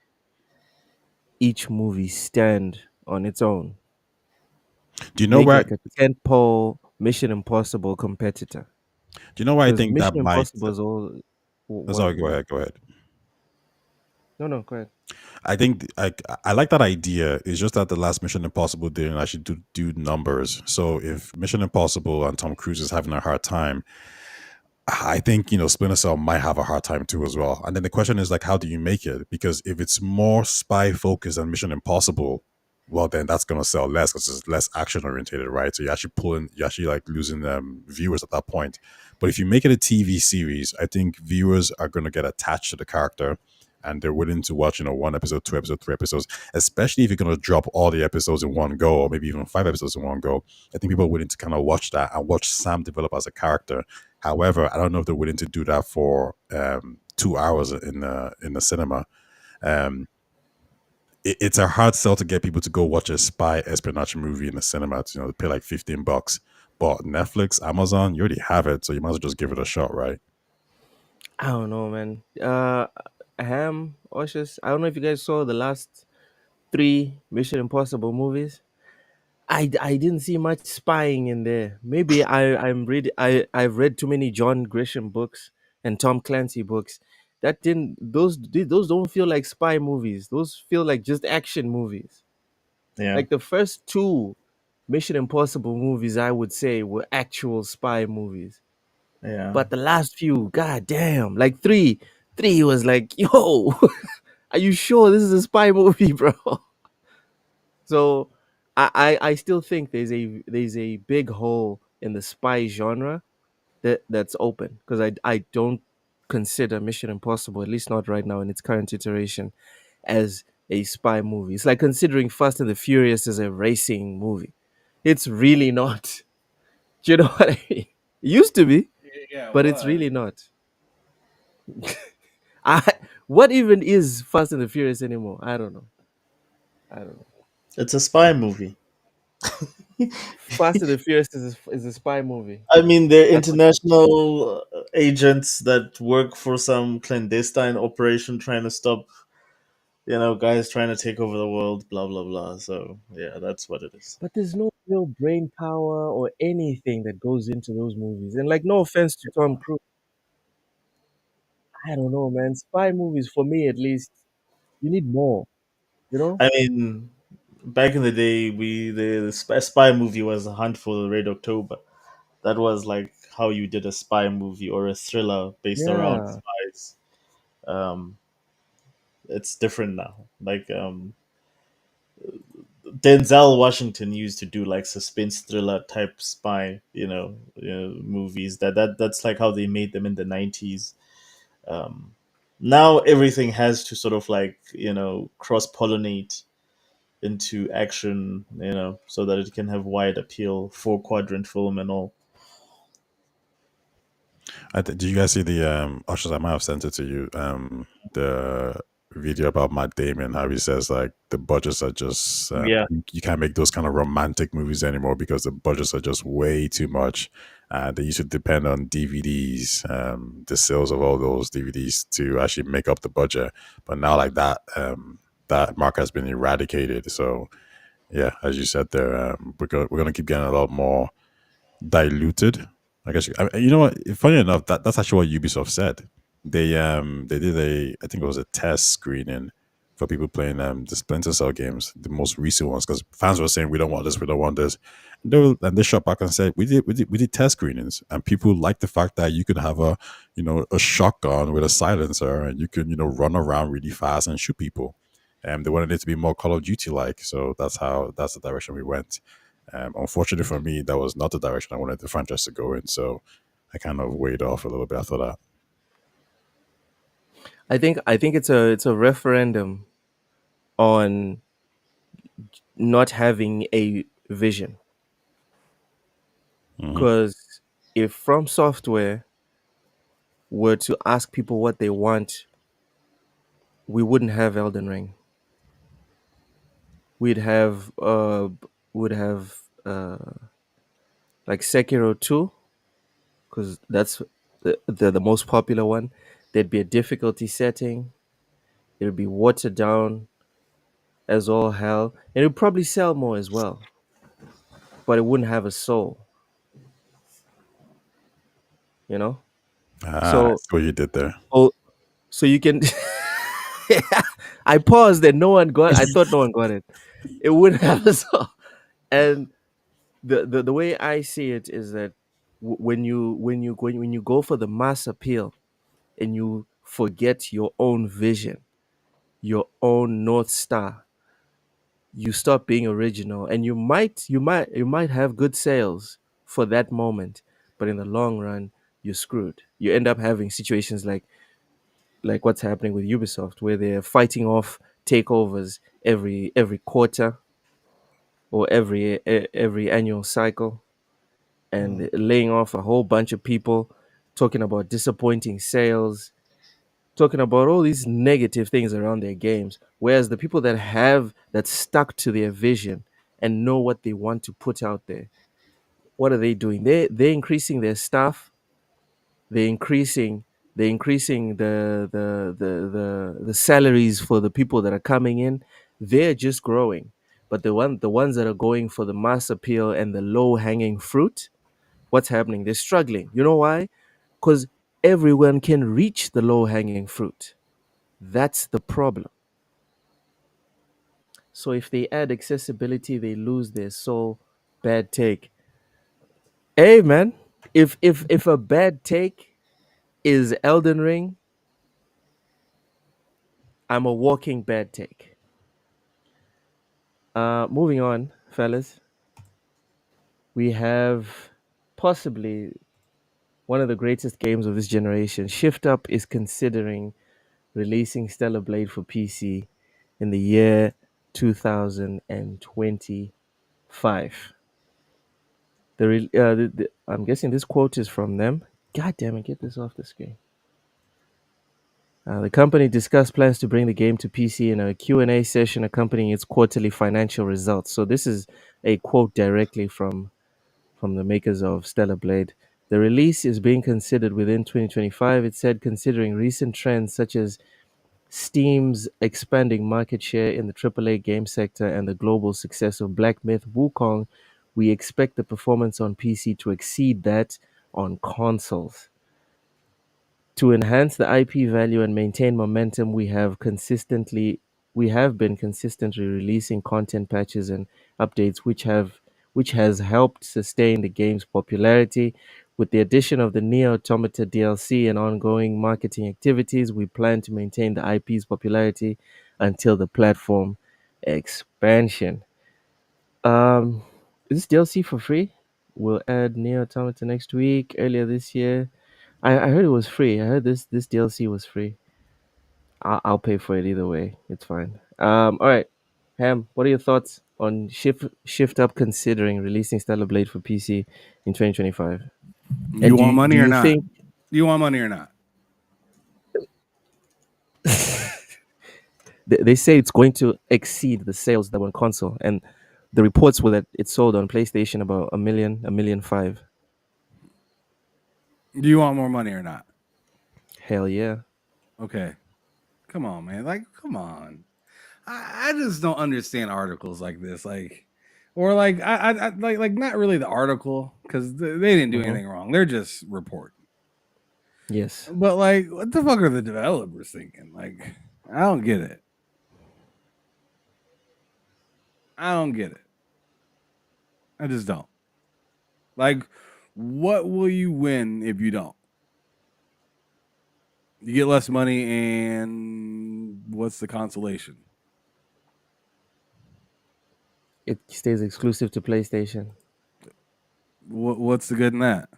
each movie stand on its own. Do you know Make where? like a tentpole Mission Impossible competitor. Do you know why I Because think that Mission might? Impossible is all. Sorry, go What? ahead. Go ahead. No, no, go ahead. I think I like that idea. It's just that the last Mission Impossible didn't actually do numbers. So if Mission Impossible and Tom Cruise is having a hard time, I think Splinter Cell might have a hard time too as well. And then the question is like, how do you make it? Because if it's more spy focused than Mission Impossible, well then that's gonna sell less because it's less action oriented, right? So you're actually like losing viewers at that point. But if you make it a TV series, I think viewers are gonna get attached to the character. And they're willing to watch, 1 episode, 2 episodes, 3 episodes, especially if you're going to drop all the episodes in one go, or maybe even 5 episodes in one go. I think people are willing to kind of watch that and watch Sam develop as a character. However, I don't know if they're willing to do that for 2 hours in the cinema. Um, it's a hard sell to get people to go watch a spy espionage movie in the cinema. To pay like $15. But Netflix, Amazon, you already have it, so you might as well just give it a shot, right? I don't know, man. Ham, Oshus. I don't know if you guys saw the last three Mission Impossible movies. I didn't see much spying in there. Maybe I've read too many John Grisham books and Tom Clancy books. That didn't those don't feel like spy movies. Those feel like just action movies. Yeah, Like the first two Mission Impossible movies, I would say, were actual spy movies. yeah. But the last few, god damn, like three was like, yo, are you sure this is a spy movie, bro? So I still think there's a big hole in the spy genre that's open because I don't consider Mission Impossible, at least not right now in its current iteration, as a spy movie. It's like considering Fast and the Furious as a racing movie. It's really not. Do you know what I mean? It used to be, Yeah, it but it's was. really not. I what even is Fast and the Furious anymore? I don't know. I don't know. It's a spy movie. Fast and the Furious is a spy movie. I mean, they're That's what. international agents that work for some clandestine operation trying to stop, guys trying to take over the world, blah, blah, blah. So, yeah, that's what it is. But there's no real brain power or anything that goes into those movies. And like, no offense to Tom Cruise, I don't know, man. Spy movies, for me at least, you need more. You know? I mean, back in the day, the spy movie was A Hunt for the Red October. That was like how you did a spy movie or a thriller based around Yeah. spies. Um, it's different now. Like Denzel Washington used to do like suspense thriller type spy, movies. That's like how they made them in the 90s. Um, Now everything has to sort of like cross pollinate into action, so that it can have wide appeal, 4 quadrant film and all. Did you guys see the Ushers? I might have sent it to you. The video about Matt Damon, how he says like the budgets are just Yeah, you can't make those kind of romantic movies anymore because the budgets are just way too much. They used to depend on DVDs, the sales of all those DVDs to actually make up the budget. But now like that mark has been eradicated. So yeah, as you said there, we're gonna keep getting a lot more diluted. I guess you know what? Funny enough, that's actually what Ubisoft said. They did I think it was a test screening for people playing the Splinter Cell games, the most recent ones, because fans were saying we don't want this, we don't want this. And they shot back and said we did test screenings, and people liked the fact that you could have a shotgun with a silencer, and you could run around really fast and shoot people. And they wanted it to be more Call of Duty like, so that's the direction we went. Unfortunately for me, that was not the direction I wanted the franchise to go in, so I kind of weighed off a little bit after that. I think it's a referendum on not having a vision. Hmm. Because if From Software were to ask people what they want, we wouldn't have Elden Ring. We'd have would have like Sekiro 2, because that's the most popular one. There'd be a difficulty setting. It'd be watered down as all hell, and it'd probably sell more as well, but it wouldn't have a soul. You know. I So see what you did there. oh, so you can. I paused and no one got. I thought no one got it. It wouldn't have a soul, and the way I see it is that when you go for the mass appeal and you forget your own vision, your own north star, you stop being original, and you might have good sales for that moment, but in the long run you're screwed. You end up having situations like what's happening with Ubisoft, where they're fighting off takeovers every quarter or every annual cycle, and laying off a whole bunch of people, talking about disappointing sales, talking about all these negative things around their games. Whereas the people that stuck to their vision and know what they want to put out there, what are they doing? They're increasing their staff. They're increasing the salaries for the people that are coming in. They're just growing. But the ones that are going for the mass appeal and the low hanging fruit, what's happening? They're struggling. You know why? Because everyone can reach the low hanging fruit. That's the problem. So if they add accessibility, they lose their soul. Bad take. Hey man, if a bad take is Elden Ring, I'm a walking bad take. Moving on, fellas. We have possibly one of the greatest games of this generation. Shift Up is considering releasing Stellar Blade for PC in the year 2025. I'm guessing this quote is from them. God damn it, get this off the screen. The company discussed plans to bring the game to PC in a Q&A session accompanying its quarterly financial results. So this is a quote directly from the makers of Stellar Blade. The release is being considered within 2025. It said, considering recent trends such as Steam's expanding market share in the AAA game sector and the global success of Black Myth Wukong, we expect the performance on PC to exceed that on consoles. To enhance the IP value and maintain momentum, we have been consistently releasing content patches and updates which has helped sustain the game's popularity. With the addition of the Nier Automata DLC and ongoing marketing activities, we plan to maintain the IP's popularity until the platform expansion. Um, is this DLC for free? We'll add Nier Automata next week. Earlier this year, I heard it was free. I heard this DLC was free. I'll pay for it either way. It's fine. All right, Ham. What are your thoughts on Shift Up considering releasing Stellar Blade for PC in 2025? You And do want you, do money or you not? think You want money or not? they say it's going to exceed the sales that were on console, and the reports were that it sold on PlayStation about a million five. Do you want more money or not? Hell yeah. Okay. Come on, man. Like, come on. I just don't understand articles like this. Or I like not really the article because they didn't do Mhm. anything wrong. They're just reporting. Yes. But like, what the fuck are the developers thinking? Like, I don't get it. I don't get it. I just don't. Like, what will you win if you don't? You get less money, and what's the consolation? It stays exclusive to PlayStation. What's the good in that?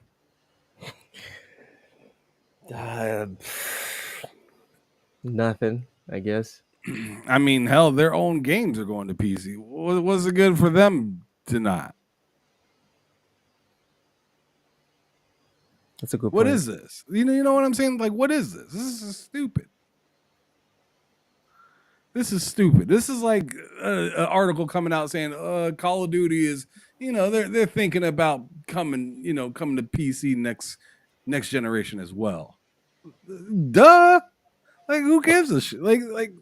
Nothing, I guess. I mean, hell, their own games are going to PC. What's it good for them to not? That's a good What point. is this? You know what I'm saying? Like, what is this? This is stupid. This is stupid. This is like an article coming out saying Call of Duty is, they're thinking about coming to PC next generation as well. Duh. Like, who gives a shit? Like,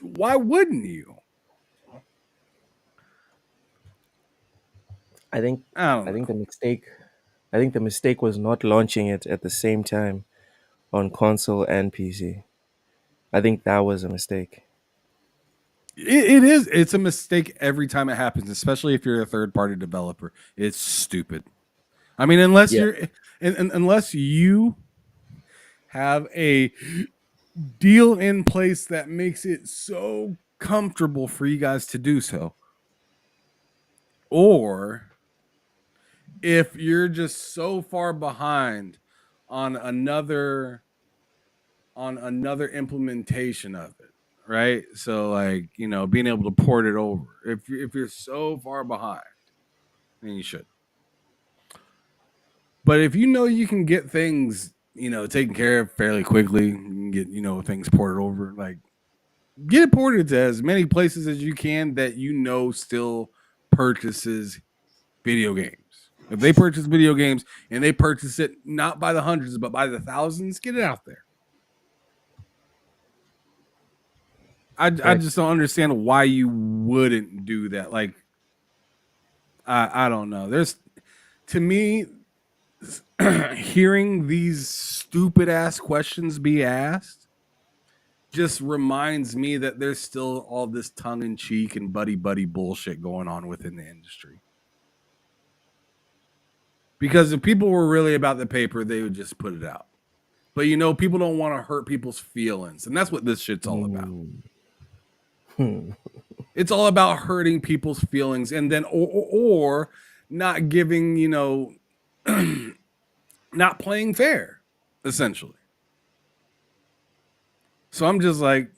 why wouldn't you? I think I don't know. I think the mistake was not launching it at the same time on console and PC. I think that was a mistake. It is. It's a mistake every time it happens, especially if you're a third party developer. It's stupid. I mean, unless unless you have a deal in place that makes it so comfortable for you guys to do so, or if you're just so far behind on another implementation of it, right? So, like, being able to port it over. If you're so far behind, then you should. But if you can get things, taken care of fairly quickly, you can get, things ported over, like, get it ported to as many places as you can that still purchases video games. If they purchase video games and they purchase it not by the hundreds but by the thousands, get it out there. I just don't understand why you wouldn't do that. Like, I don't know. To me, hearing these stupid ass questions be asked just reminds me that there's still all this tongue in cheek and buddy bullshit going on within the industry. Because if people were really about the paper, they would just put it out. But people don't want to hurt people's feelings, and that's what this shit's all about. It's all about hurting people's feelings, and then or not giving, not playing fair, essentially. So I'm just like,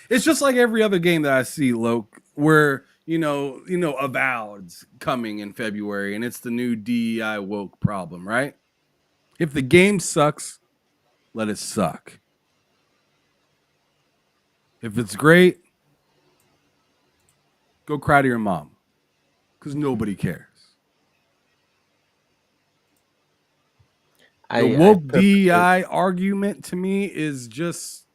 it's just like every other game that I see, Loke, where Avowed's coming in February, and it's the new DEI woke problem, right? If the game sucks, let it suck. If it's great, go cry to your mom, because nobody cares. The woke DEI argument to me is just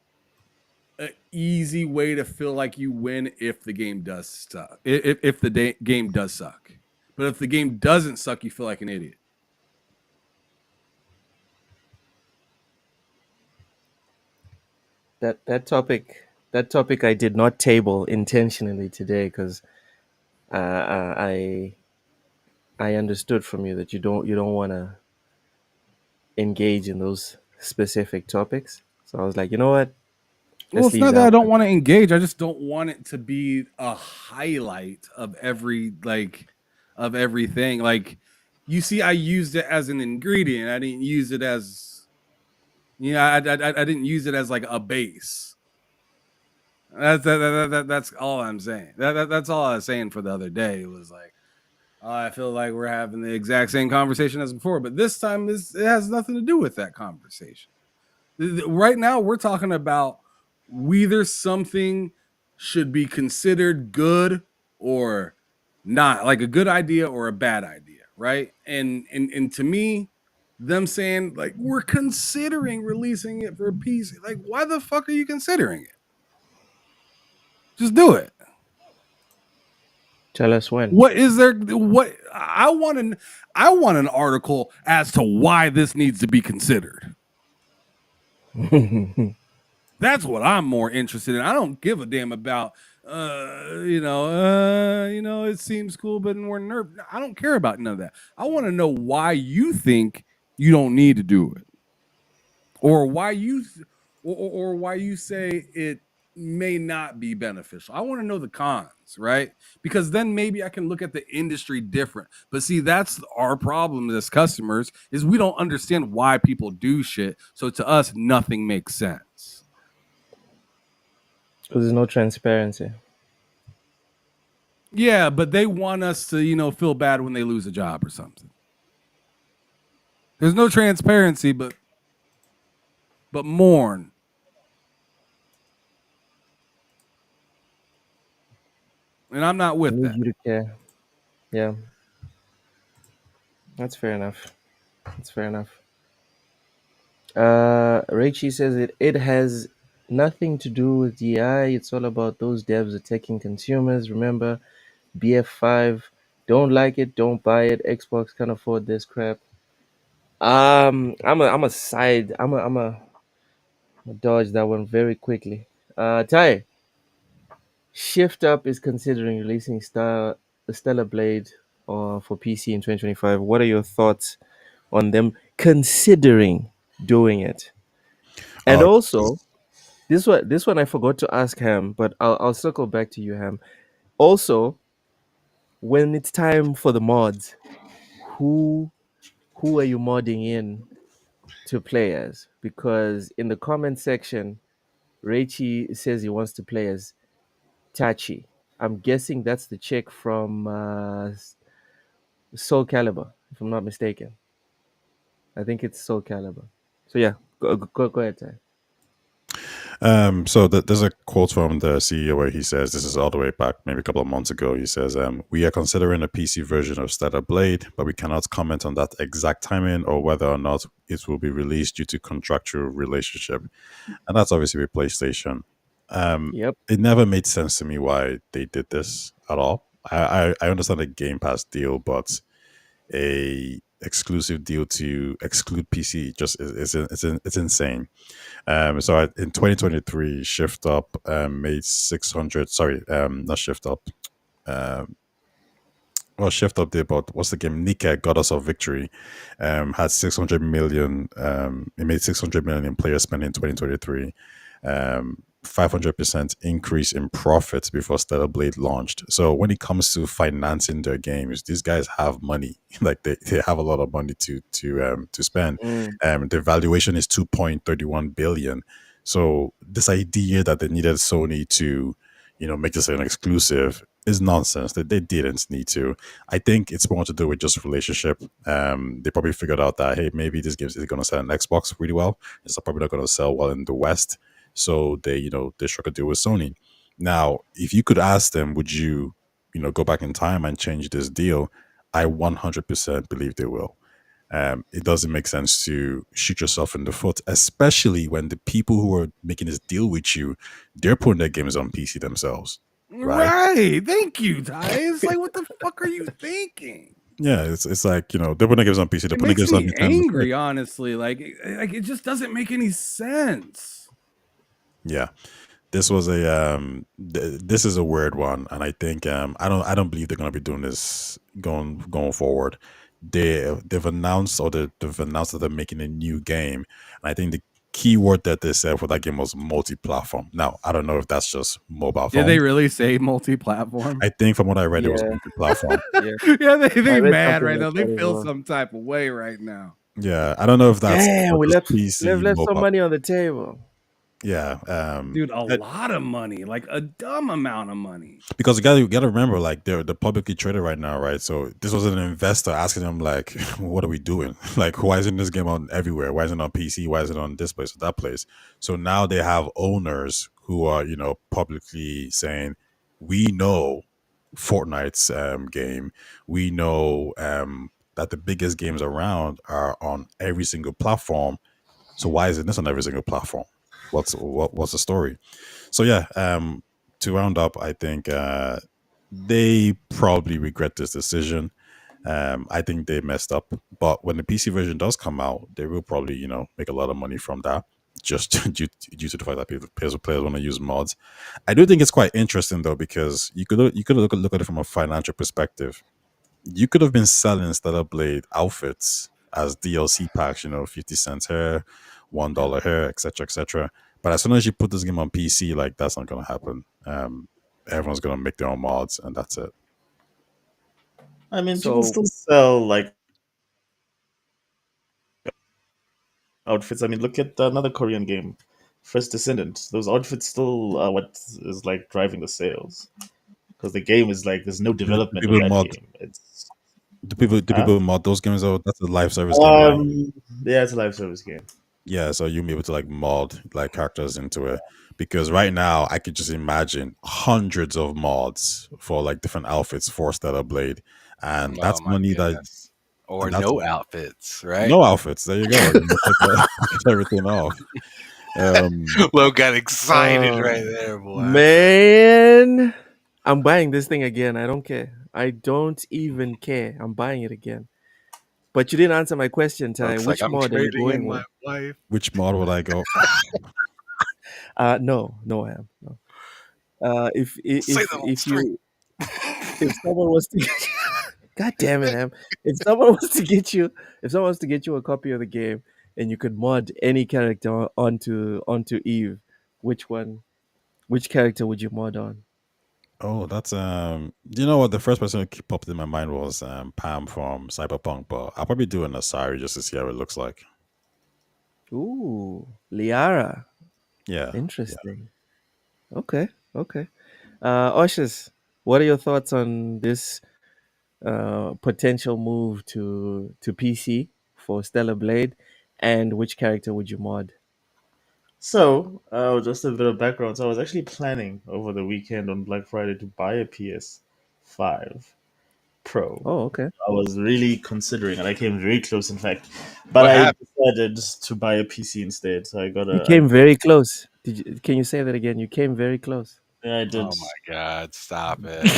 an easy way to feel like you win if the game does suck. If the game does suck, but if the game doesn't suck, you feel like an idiot. That topic I did not table intentionally today because I understood from you that you don't want to engage in those specific topics. So I was like, you know what? Well, it's not that I don't want to engage. I just don't want it to be a highlight of of everything. Like, you see, I used it as an ingredient. I didn't use it as, I didn't use it as like a base. That's all I'm saying. That's all I was saying for the other day. It was like, I feel like we're having the exact same conversation as before, but this time it has nothing to do with that conversation. Right now, we're talking about whether something should be considered good or not, like a good idea or a bad idea, right? And to me, them saying like we're considering releasing it for a PC, like, why the fuck are you considering it? Just do it. Tell us when. What is there? What I want an article as to why this needs to be considered. That's what I'm more interested in. I don't give a damn about It seems cool, but we're nerve. I don't care about none of that. I want to know why you think you don't need to do it, or why or why you say it may not be beneficial. I want to know the cons, right? Because then maybe I can look at the industry different. But see, that's our problem as customers is we don't understand why people do shit. So to us, nothing makes sense. Because there's no transparency. Yeah, but they want us to, feel bad when they lose a job or something. There's no transparency, but mourn. And I'm not I with need that. you to care. Yeah, that's fair enough. That's fair enough. Raichi says it has nothing to do with DI. It's all about those devs attacking consumers. Remember, BF5. Don't like it, don't buy it. Xbox can't afford this crap. I'm a side. I'm a dodge that one very quickly. Ty, Shift Up is considering releasing the Stellar Blade for PC in 2025. What are your thoughts on them considering doing it? And Uh, also, this one I forgot to ask Ham, but I'll circle back to you, Ham. Also, when it's time for the mods, who who are you modding in to play as? Because in the comment section, Reichi says he wants to play as Tachi. I'm guessing that's the chick from Soul Calibur, if I'm not mistaken. I think it's Soul Calibur. So yeah, go ahead, Ty. So there's a quote from the CEO where he says, this is all the way back, maybe a couple of months ago. He says, we are considering a PC version of Stellar Blade, but we cannot comment on that exact timing or whether or not it will be released due to contractual relationship. And that's obviously with PlayStation. Yep. It never made sense to me why they did this at all. I understand the Game Pass deal, but a exclusive deal to exclude PC just it's insane. In 2023, Shift Up made 600. Sorry, not Shift Up. Um, well, Shift Up did, but what's the game? Nika, Goddess of Victory, had 600 million. It made 600 million in player spending in 2023. 500% increase in profits before Stellar Blade launched. So when it comes to financing their games, these guys have money. Like they have a lot of money to spend. Mm. The valuation is 2.31 billion. So this idea that they needed Sony to, make this an exclusive is nonsense. That they didn't need to. I think it's more to do with just relationship. They probably figured out that hey, maybe this game is going to sell on Xbox really well. It's probably not going to sell well in the West. So they struck a deal with Sony. Now, if you could ask them, would you, go back in time and change this deal? I 100% believe they will. It doesn't make sense to shoot yourself in the foot, especially when the people who are making this deal with you, they're putting their games on PC themselves, right? Right. Thank you, Ty. It's like, what the fuck are you thinking? Yeah, it's like they're putting their games on PC, they're It putting their makes games on me Nintendo. angry, honestly. Like it just doesn't make any sense. Yeah, this was this is a weird one, and I think I don't believe they're going to be doing this going forward. They've announced they've announced that they're making a new game, and I think the key word that they said for that game was multi-platform. Now I don't know if that's just mobile Did they phones. really say multi-platform? I think from what I read, it was Yeah, multi-platform. yeah. Yeah, I they read mad something right like now. They that as feel well. some type of way right now. Yeah, I don't know if that's Damn, for we just left PC left some mobile. money on the table. Yeah, Dude, a lot of money, like a dumb amount of money. because you gotta remember, like they're publicly traded right now, right? So this was an investor asking them, like, what are we doing? Like, why isn't this game on everywhere? Why isn't it on PC? Why is it on this place or that place? So now they have owners who are, publicly saying, we know Fortnite's game, we know that the biggest games around are on every single platform. So why isn't this on every single platform? What's the story? So yeah, to round up, I think they probably regret this decision. I think they messed up, but when the PC version does come out, they will probably make a lot of money from that. just due to the fact that players want to use mods. I do think it's quite interesting though, because you could look at it from a financial perspective. You could have been selling Stellar Blade outfits as DLC packs, 50 cents here, $1 here, etc., etc. But as soon as you put this game on PC, like that's not gonna happen. Everyone's gonna make their own mods, and that's it. I mean, people So, still sell like outfits. I mean, look at another Korean game, First Descendant. Those outfits still are what is like driving the sales, because the game is like there's no Do development in people that mod? game. It's Do huh? people mod those games? Though that's a live service game, right? Yeah, it's a live service game. Yeah, so you'll be able to like mod like characters into it. Because right now I could just imagine hundreds of mods for like different outfits for Stellar Blade, and Oh that's my money that goodness. Or and that's no outfits, right? no outfits. There you go. Take everything off. Um, Will got excited uh, right there, boy. man, I'm buying this thing again. I don't care. I don't even care. I'm buying it again. But you didn't answer my question, Ty. Looks like Which I'm mod are you trading going in my with? life. which mod would I go? No, no, I am no. Say that on If stream. you if someone was to God damn it, Ham. If someone was to get you if someone was to get you a copy of the game and you could mod any character onto Eve, which one which character would you mod on? Oh, that's you know what? The first person who popped in my mind was Pam from Cyberpunk, but I'll probably do an Asari just to see how it looks like. Ooh, Liara. Yeah, yeah. Interesting. Okay, okay. Oshus, what are your thoughts on this potential move to PC for Stellar Blade, and which character would you mod? So, just a bit of background. So, I was actually planning over the weekend on Black Friday to buy a PS5 Pro. Oh, okay. I was really considering, and I came very close, in fact. But What I happened? decided to buy a PC instead. So I got You a, came very close. Can you say that again? You came very close. yeah, I did. Oh my god, stop it.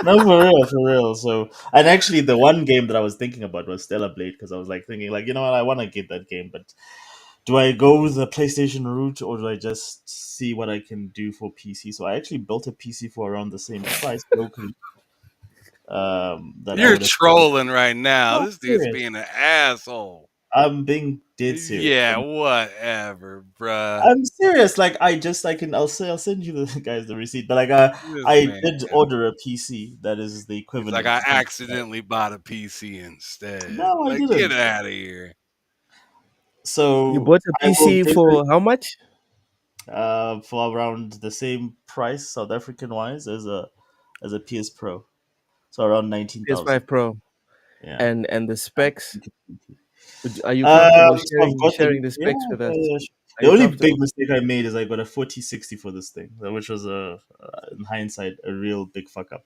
No, for real, for real. So, and actually, the one game that I was thinking about was Stellar Blade, because I was like thinking, like, you know what, I want to get that game, but do I go with the PlayStation route, or do I just see what I can do for PC? So I actually built a PC for around the same price locally. That I You're would have paid. trolling right now. No, I'm This dude's serious. being an asshole. I'm being dead serious. Yeah, whatever, bruh. I'm serious. Like I'll send you the guys the receipt. But like This I man. did order a PC that is the He's like, equivalent. I accidentally bought a PC instead. No, I Like, get didn't. out of here. You So bought a I will PC definitely for how much? for around the same price South African wise as a PS Pro. So around 19,000. PS5 Pro. Yeah. And the specs. Are you comfortable So I've got sharing the yeah, specs with yeah, us? yeah. Are The you only big comfortable? mistake I made is I got a 4060 for this thing, which was in hindsight a real big fuck up.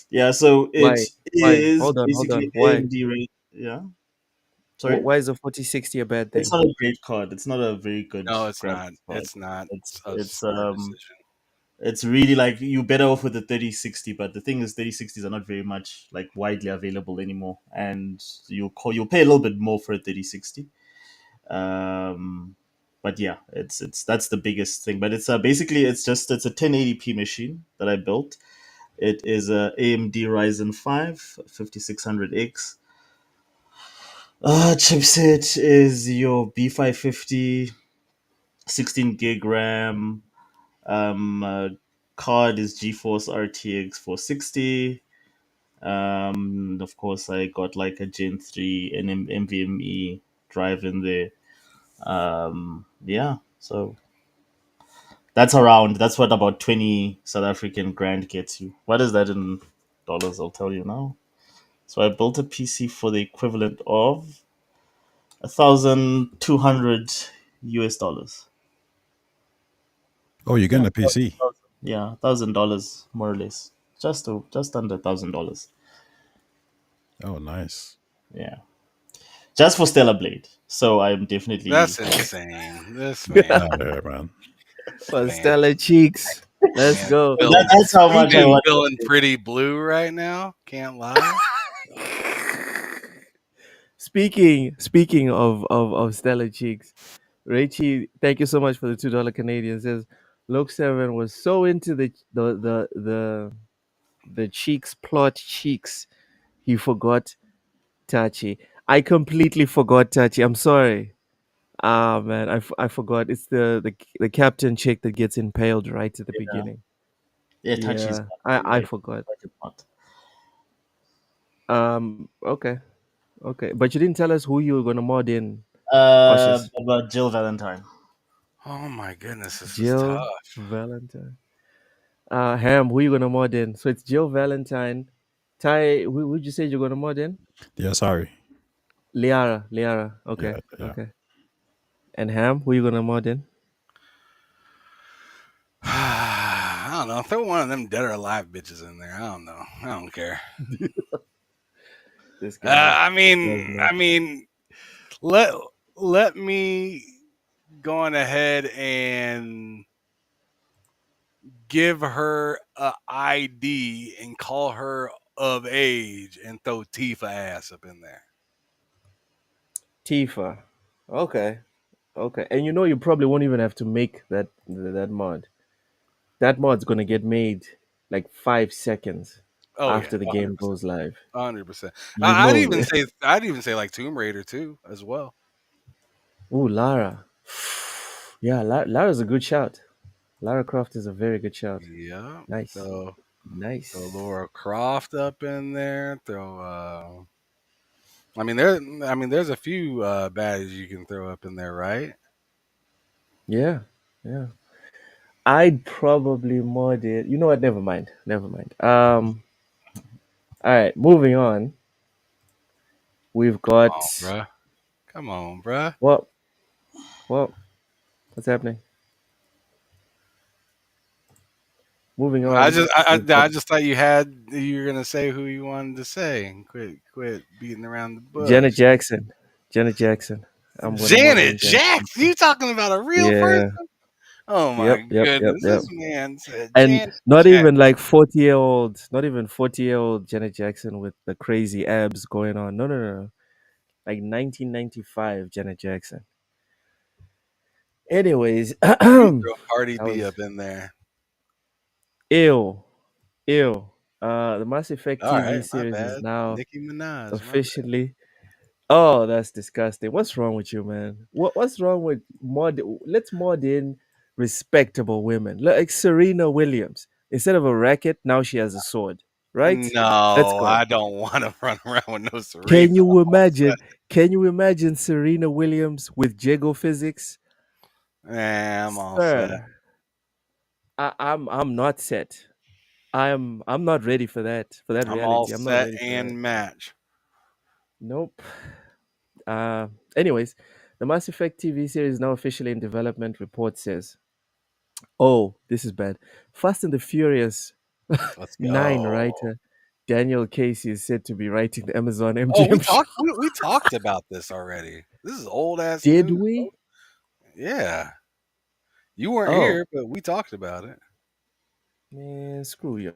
Yeah, so it Why? Why? is Hold on. basically Why? AMD rate. Yeah, sorry, Why is a 4060 a bad it's thing? not a great card. It's not a very good No, it's not. graphics card. It's not It's a it's smart um decision. it's really like you better off with the 3060. But the thing is, 3060s are not very much like widely available anymore, and you'll pay a little bit more for a 3060. Um, but yeah, it's that's the biggest thing. But it's basically it's a 1080p machine that I built. It is a AMD Ryzen 5 5600X. Chipset is your B550, 16 gig RAM. Card is GeForce RTX 460. Of course, I got like a Gen 3 and NVMe drive in there. Yeah, so that's what about 20 South African grand gets you. What is that in dollars? I'll tell you now. So I built a PC for the equivalent of 1,200 US dollars. Oh, you're Yeah, getting a PC. yeah, $1,000 more or less, just under $1,000. Oh, nice. Yeah, just for Stellar Blade. So I'm definitely That's insane. This Get man, out of here, man. For man, Stellar Cheeks. Let's man. go. that's how much I want. Feeling pretty blue right now. Can't lie. Speaking of Stellar Cheeks, Rachie, thank you so much for the $2 Canadian. Says Loke 7 was so into the cheeks plot cheeks he forgot Tachi. I completely forgot Tachi. I'm sorry. Ah man, I forgot. It's the captain chick that gets impaled right at the Yeah, beginning. yeah, Tachi's Yeah, I forgot. like a pot. Okay, okay, but you didn't tell us who you were gonna mod in, Oshes. About Jill Valentine. Oh my goodness, this is Jill tough. Valentine. Ham, who you gonna mod in? So it's Jill Valentine. Ty, who'd you say you're gonna mod in? Yeah, sorry. Liara, Liara. Okay, Yeah, yeah. okay. And Ham, who you gonna mod in? I don't know. Throw one of them dead or alive bitches in there. I don't know. I don't care. This guy does I not. mean, let let me go on ahead and give her a ID and call her of age and throw Tifa ass up in there. Tifa. Okay, okay. And you probably won't even have to make that mod. That mod's gonna get made like 5 seconds Oh yeah, after the game 100%. goes live. 100%. You I'd know even it. say I'd even say like Tomb Raider too as well. Ooh, Lara. Yeah, Lara's a good shout. Lara Croft is a very good shout. Yeah. Nice, Throw nice. Laura Croft up in there. Throw there's a few baddies you can throw up in there, right? Yeah, yeah. I'd probably mod it. You know what? Never mind. Never mind. All right. Moving on. We've Oh, got bruh. Come on, bruh. what? What? What's happening? Moving I on. just I, We've I, got I just thought you were gonna say who you wanted to say and quit beating around the Janet bush. Jackson. Janet Jackson. I'm gonna mod Janet in Janet Jackson. Jackson. You talking about a real person? Yeah. Oh my Yep. Yep. Yep. goodness. Yep. This man said And Janet not Jackson. even like 40-year-old, not even 40-year-old Janet Jackson with the crazy abs going on. No, no, no, no. Like 1995 Janet Jackson. Anyways, You that throw Cardi B was up in there. ill, ill. The Mass Effect All TV right, my series is bad. now Nicki Minaj, my bad. officially. Oh, that's disgusting. What's wrong with you, man? What's wrong with mod? Let's mod in respectable women, like Serena Williams. Instead of a racket, now she has a sword. Right? Let's No, go. I don't want to run around with no Serena. Can you imagine? Can you imagine Serena Williams with Jago physics, I'm all set. sir? I'm not set. I'm not ready for that I'm all reality. I'm not set ready for that. and match. Nope. Anyways, the Mass Effect TV series is now officially in development. Report says, "Oh, this is bad. Fast and the Furious Let's 9 go. writer Daniel Casey is said to be writing the Amazon Oh, we MGM show." talked. We talked about this already. This is old ass Did news. we? Yeah, you weren't Oh, here, but we talked about it. man, screw you,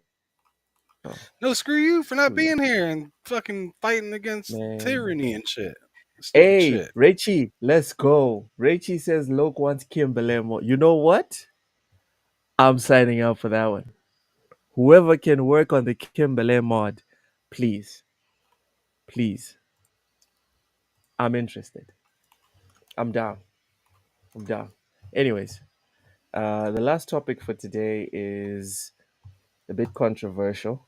No, screw you for not screw you, being here and fucking fighting against man. tyranny and shit. Stupid Hey, shit. Rachie, let's go. Rachie says Loke wants Kimberly. You know what? I'm signing up for that one. Whoever can work on the Kimberly mod, please, please. I'm interested. I'm down. I'm down. Anyways, the last topic for today is a bit controversial.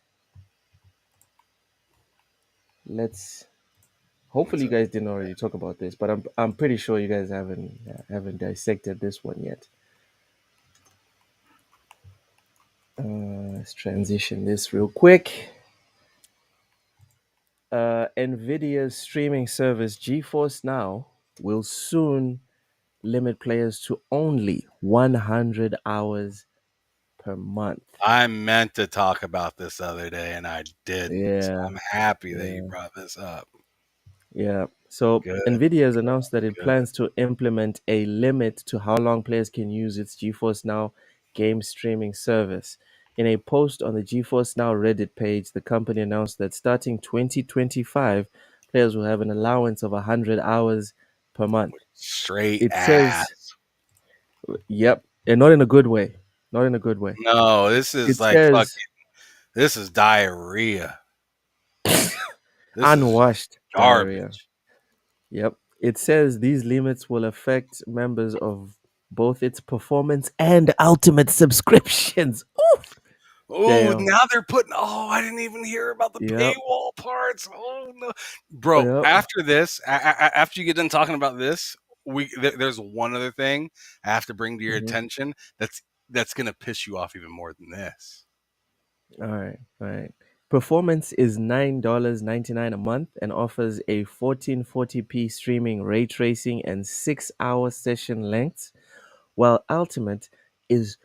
Let's. What's Hopefully, you up? guys didn't already talk about this, but I'm pretty sure you guys haven't dissected this one yet. Let's transition this real quick. Nvidia's streaming service GeForce Now will soon limit players to only 100 hours per month. I meant to talk about this the other day and I didn't. So Yeah, I'm happy that you yeah, brought this up. yeah. So Good, Nvidia has announced that it good. plans to implement a limit to how long players can use its GeForce Now game streaming service. In a post on the GeForce Now Reddit page, the company announced that starting 2025, players will have an allowance of 100 hours per month. Straight It says, ass. yep, and not in a good way. Not in a good way. No, this It is like fucking. says This is diarrhea. This is unwashed diarrhea. garbage. Yep. It says these limits will affect members of both its performance and ultimate subscriptions. Oof. Oh, Damn. now they're putting. Oh, I didn't even hear about the Yep. paywall parts. Oh no, bro. Yep. After this, after you get done talking about this, there's one other thing I have to bring to your Mhm. attention. That's gonna piss you off even more than this. All right. All right. Performance is $9.99 a month and offers a 1440p streaming ray tracing and 6-hour session lengths, while Ultimate is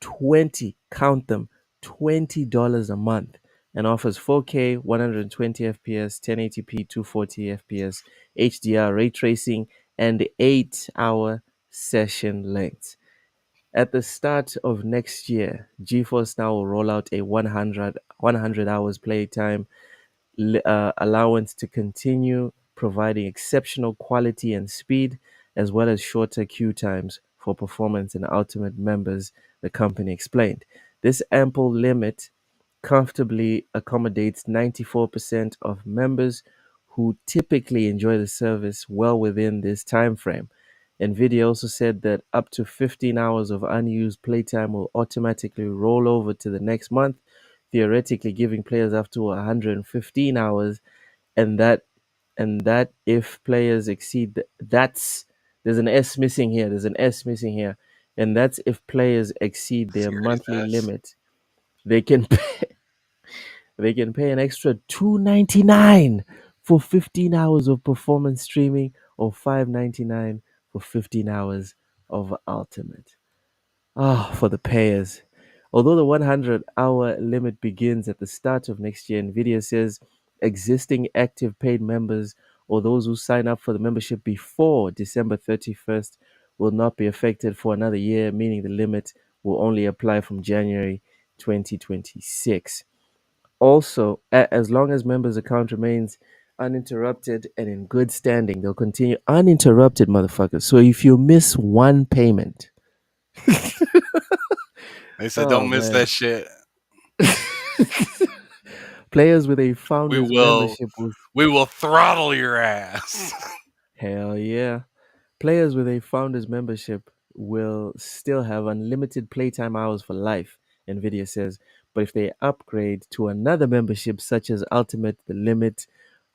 20, count them, $20 a month and offers 4K, 120 FPS, 1080p, 240 FPS, HDR ray tracing, and 8-hour session lengths. At the start of next year, GeForce Now will roll out a 100 hours playtime allowance to continue providing exceptional quality and speed, as well as shorter queue times for performance and ultimate members, the company explained. This ample limit comfortably accommodates 94% of members who typically enjoy the service well within this time frame. NVIDIA also said that up to 15 hours of unused playtime will automatically roll over to the next month, theoretically giving players up to 115 hours, and that if players exceed that's there's an S missing here. There's an S missing here, and that's if players exceed their Serious monthly ass. limit. They can they can pay an extra $2.99 for 15 hours of performance streaming or $5.99 for 15 hours of ultimate. Ah, for the payers. Although the 100-hour limit begins at the start of next year, Nvidia says existing active paid members or those who sign up for the membership before December 31st will not be affected for another year, meaning the limit will only apply from January 2026. Also, as long as members' account remains uninterrupted and in good standing, they'll continue uninterrupted, motherfuckers. So if you miss one payment, They said oh don't miss man. that shit. Players with a We founder's will membership will we will throttle your ass. hell yeah. Players with a founder's membership will still have unlimited playtime hours for life, Nvidia says. But if they upgrade to another membership such as Ultimate, the limit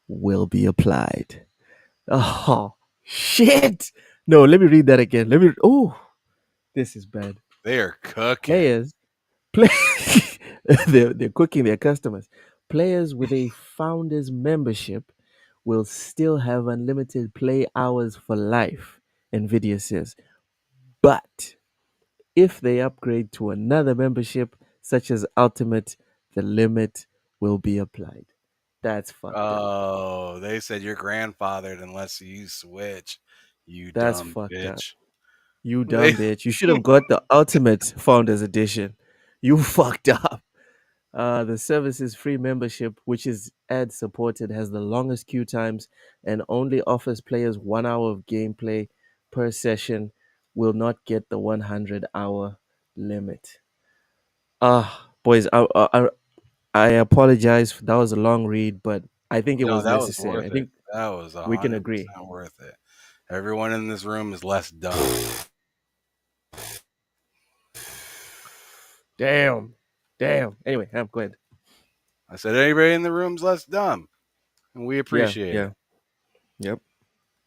will be applied. Oh shit. No, let me read that again. Oh, this is bad. They are cooking. Players play they're cooking their customers. Players with a founder's membership will still have unlimited play hours for life, Nvidia says. But if they upgrade to another membership, such as Ultimate, the limit will be applied. That's fucked up. Oh, they said you're grandfathered unless you switch. You That's dumb fucked up. bitch. You They dumb bitch. You should have got the Ultimate Founders Edition. You fucked up. The service's free membership, which is ad supported, has the longest queue times and only offers players 1 hour of gameplay per session, will not get the 100-hour limit. Boys, I apologize. That was a long read, but I think it no, was that was necessary. worth I it. think That was we can 100% agree. worth it. Everyone in this room is less dumb. Damn. Damn. Anyway, go ahead. I said everybody in the room's less dumb, and we Yeah, appreciate yeah. it. Yep.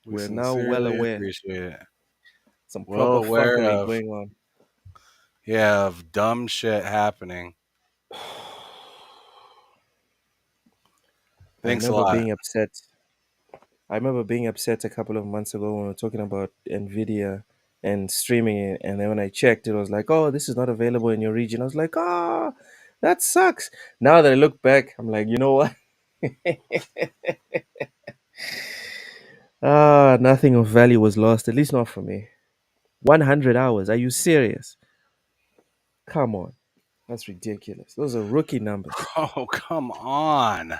We We're now well sincerely aware. appreciate it. Some Well proper aware fuckery of going on. of dumb shit happening. I Thanks a remember lot. being upset. I remember being upset a couple of months ago when we were talking about Nvidia and streaming it, and then when I checked, it was like, "Oh, this is not available in your region." I was like, "Ah, that sucks." Now that I look back, I'm like, you know what? Nothing of value was lost. At least not for me. 100 hours. Are you serious? Come on, that's ridiculous. Those are rookie numbers. Oh, come on.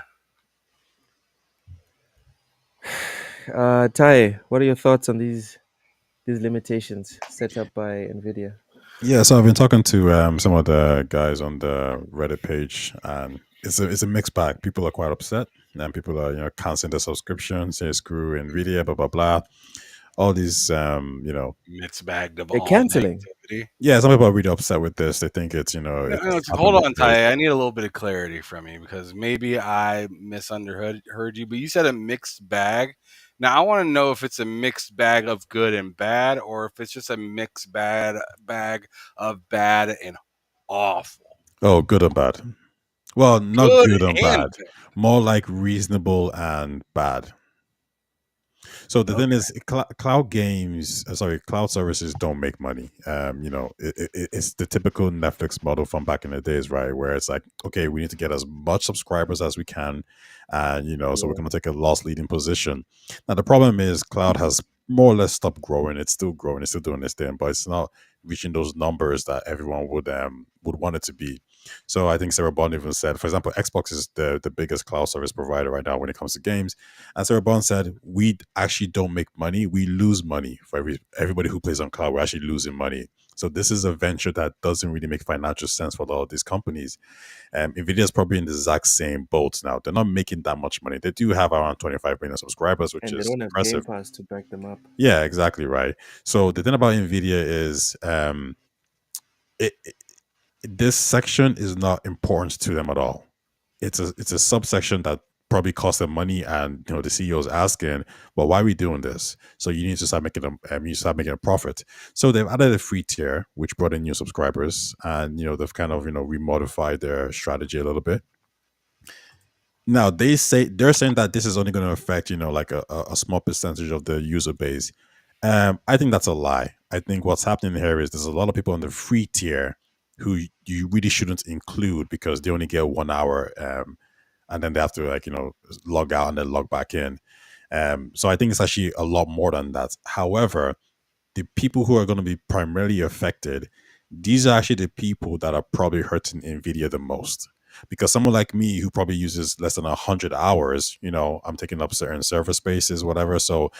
Tai, what are your thoughts on these limitations set up by Nvidia? Yeah, so I've been talking to some of the guys on the Reddit page, and it's a mixed bag. People are quite upset, and people are canceling their subscriptions, say screw Nvidia, blah blah blah. All these Mixed bagged of They're all canceling. negativity. yeah, some people are really upset with this. They think it's No, it's hold happened on, because Ty. I need a little bit of clarity from you because maybe I misunderstood heard you, but you said a mixed bag. Now I want to know if it's a mixed bag of good and bad, or if it's just a mixed bag of bad and awful. oh, good and bad. Well, not Good good and and bad, more like reasonable and bad. So the bad. thing is, cloud games, sorry, cloud services don't make money. It's the typical Netflix model from back in the days, right? Where it's like, okay, we need to get as much subscribers as we can, and so we're Yeah. going to take a loss leading position. Now the problem is, cloud has more or less stopped growing. It's still growing. It's still doing its thing, but it's not reaching those numbers that everyone would want it to be. So I think Sarah Bond even said, for example, Xbox is the biggest cloud service provider right now when it comes to games. And Sarah Bond said, we actually don't make money. We lose money for everybody who plays on cloud. We're actually losing money. So this is a venture that doesn't really make financial sense for a lot of these companies. Nvidia is probably in the exact same boat now. They're not making that much money. They do have around 25 million subscribers, which And they is don't have Game impressive. Pass to back them up. Yeah, exactly right. So the thing about Nvidia is it this section is not important to them at all. It's a subsection that probably costs them money, and the CEO is asking, well, why are we doing this? So you need to start making a profit. So they've added a free tier, which brought in new subscribers, and they've kind of remodified their strategy a little bit. Now they're saying that this is only going to affect like a small percentage of the user base. I think that's a lie. I think what's happening here is there's a lot of people on the free tier who you really shouldn't include because they only get 1 hour, and then they have to like log out and then log back in. So I think it's actually a lot more than that. However, the people who are going to be primarily affected, these are actually the people that are probably hurting Nvidia the most. Because someone like me who probably uses less than 100 hours, I'm taking up certain server spaces, whatever. So,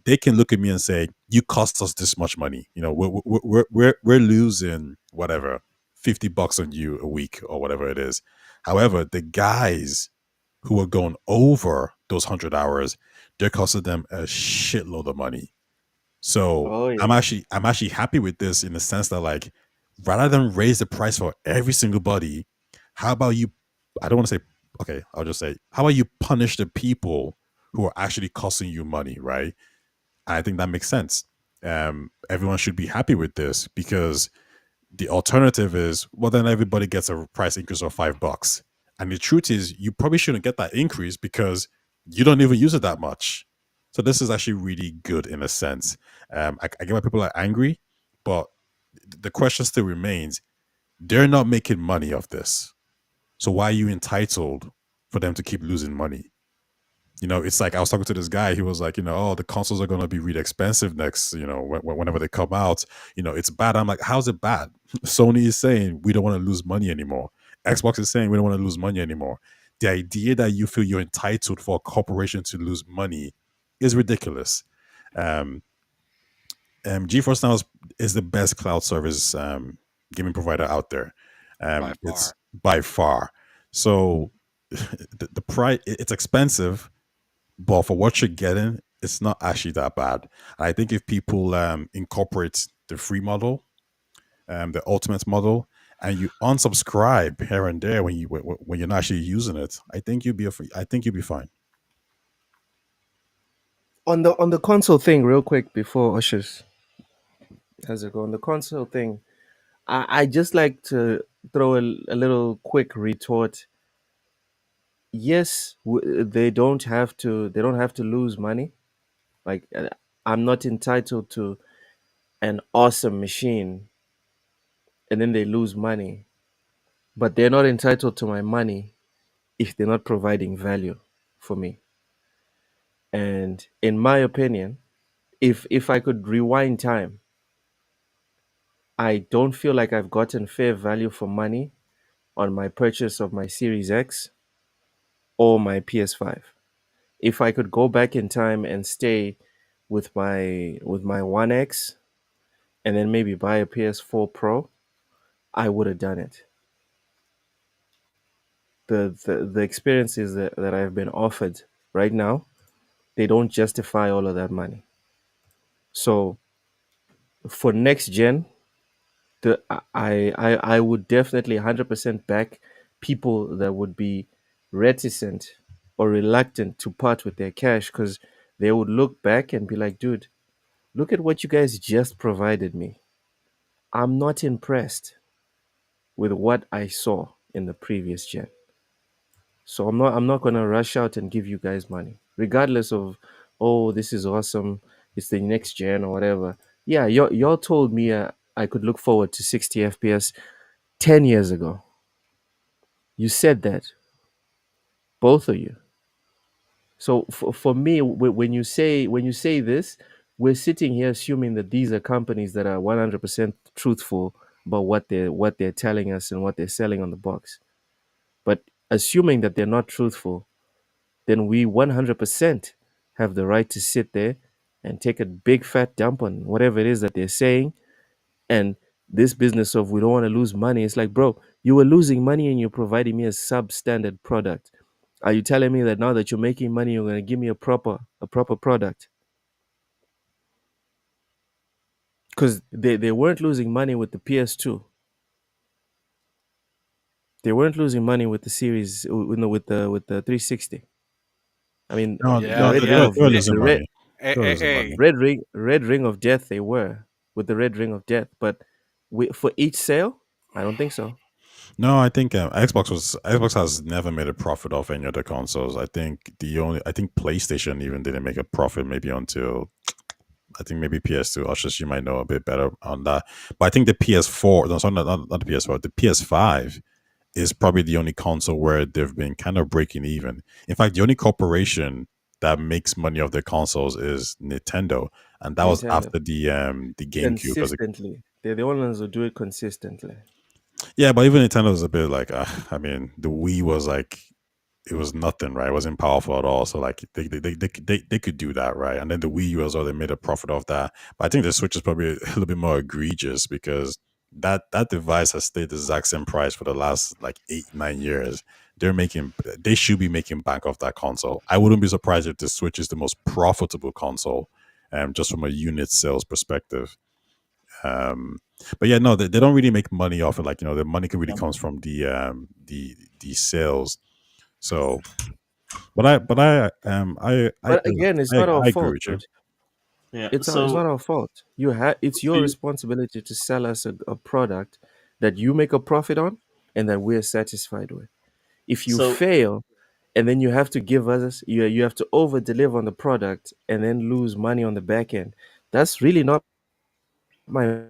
they can look at me and say, "You cost us this much money. We're losing whatever $50 on you a week or whatever it is." However, the guys who are going over those 100 hours, they're costing them a shitload of money. So Oh I'm yeah. actually I'm actually happy with this in the sense that, like, rather than raise the price for every single body, how about you? I don't want to say okay. I'll just say, how about you punish the people who are actually costing you money, right? I think that makes sense. Everyone should be happy with this because the alternative is, well, then everybody gets a price increase of $5. And the truth is, you probably shouldn't get that increase because you don't even use it that much. So this is actually really good in a sense. I get why people are angry, but the question still remains: they're not making money off this, so why are you entitled for them to keep losing money? It's like I was talking to this guy. He was like, oh, the consoles are going to be really expensive next, whenever they come out. It's bad. I'm like, how's it bad? Sony is saying we don't want to lose money anymore. Xbox is saying we don't want to lose money anymore. The idea that you feel you're entitled for a corporation to lose money is ridiculous. Um, GeForce Now is the best cloud service gaming provider out there. By It's far. by far. So the price, it's expensive, but for what you're getting, it's not actually that bad. I think if people incorporate the free model, the ultimate model, and you unsubscribe here and there when you're not actually using it, I think you'll be fine. On the console thing, real quick before Ushers has it go on the console thing, I just like to throw a little quick retort. Yes, they don't have to lose money. Like I'm not entitled to an awesome machine and then they lose money, but they're not entitled to my money if they're not providing value for me. And in my opinion, if I could rewind time, I don't feel like I've gotten fair value for money on my purchase of my Series X or my PS5. If I could go back in time and stay with my One X and then maybe buy a PS4 Pro, I would have done it. The experiences that I've been offered right now, they don't justify all of that money. So for next gen, I would definitely 100% back people that would be reticent or reluctant to part with their cash because they would look back and be like, dude, look at what you guys just provided me. I'm not impressed with what I saw in the previous gen. So I'm not gonna rush out and give you guys money, regardless of, oh, this is awesome, it's the next gen or whatever. Yeah, y'all told me I could look forward to 60 FPS 10 years ago. You said that, both of you. So for me, when you say this, we're sitting here assuming that these are companies that are 100% truthful about what they're telling us and what they're selling on the box. But assuming that they're not truthful, then we 100% have the right to sit there and take a big fat dump on whatever it is that they're saying. And this business of we don't want to lose money, it's like, bro, you were losing money and you're providing me a substandard product. Are you telling me that now that you're making money, you're going to give me a proper product? Because they weren't losing money with the PS2. They weren't losing money with the series, with the 360. I mean, No, Yeah, no, Red they, Ring yeah. they, of they were the, losing the red money. Hey, They were hey, losing hey. money. Red Ring of Death. They were with the Red Ring of Death, but for each sale, I don't think so. No, I think Xbox has never made a profit off any other consoles. I think PlayStation even didn't make a profit maybe until I think maybe PS2. Ushers, you might know a bit better on that. But I think the PS4, no, sorry, not the PS4, the PS5 is probably the only console where they've been kind of breaking even. In fact, the only corporation that makes money off their consoles is Nintendo, and that was Nintendo after the GameCube. consistently. They're the only ones who do it consistently. Yeah, but even Nintendo was a bit like, I mean, the Wii was like, it was nothing, right? It wasn't powerful at all. So like they could do that, right? And then the Wii U as well, they made a profit off that. But I think the Switch is probably a little bit more egregious because that device has stayed the exact same price for the last like 8 9 years. They should be making bank off that console. I wouldn't be surprised if the Switch is the most profitable console, just from a unit sales perspective. Um, but yeah, no, they don't really make money off it. Like the money really comes from the sales. So, But again, it's not our I agree fault, with you. dude. Yeah. It's not So our fault. It's for your you, responsibility to sell us a product that you make a profit on and that we're satisfied with. If you so fail, and then you have to give us you have to over deliver on the product and then lose money on the back end, that's really not my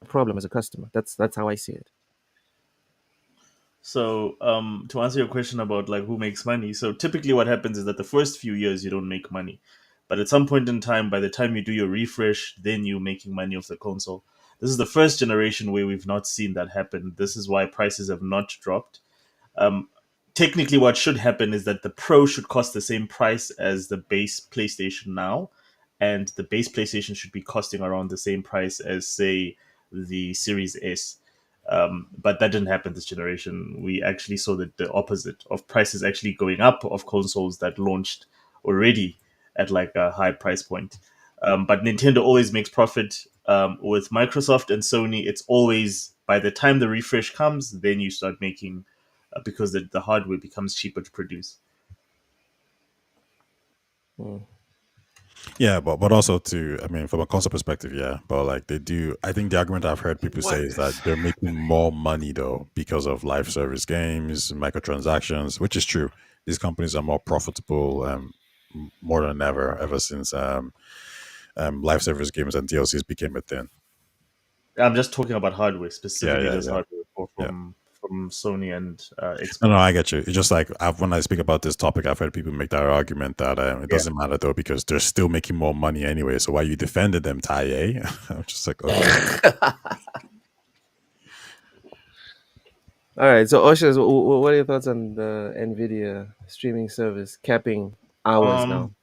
problem as a customer. That's how I see it. to answer your question about like who makes money, so typically what happens is that the first few years you don't make money, but at some point in time, by the time you do your refresh, then you're making money off the console. This is the first generation where we've not seen that happen. This is why prices have not dropped. Um, Technically, what should happen is that the Pro should cost the same price as the base PlayStation now, and the base PlayStation should be costing around the same price as, say, the Series S. But that didn't happen this generation. We actually saw the opposite of prices actually going up of consoles that launched already at like a high price point. But Nintendo always makes profit. With Microsoft and Sony, it's always by the time the refresh comes, then you start making because the hardware becomes cheaper to produce. Mm. Yeah, but also to, I mean, from a console perspective, yeah. But like they do, I think the argument I've heard people What? say is that they're making more money though because of live service games, microtransactions, which is true. These companies are more profitable, more than ever since live service games and DLCs became a thing. I'm just talking about hardware, Yeah, specifically yeah, just yeah, hardware yeah. from Sony and No, Xbox. I get you. It's just like when I speak about this topic, I've heard people make that argument that it Yeah. doesn't matter though because they're still making more money anyway. So why you defended them, Taye? I'm just like, okay. All right, so Oshas, what are your thoughts on the Nvidia streaming service capping hours now. Um,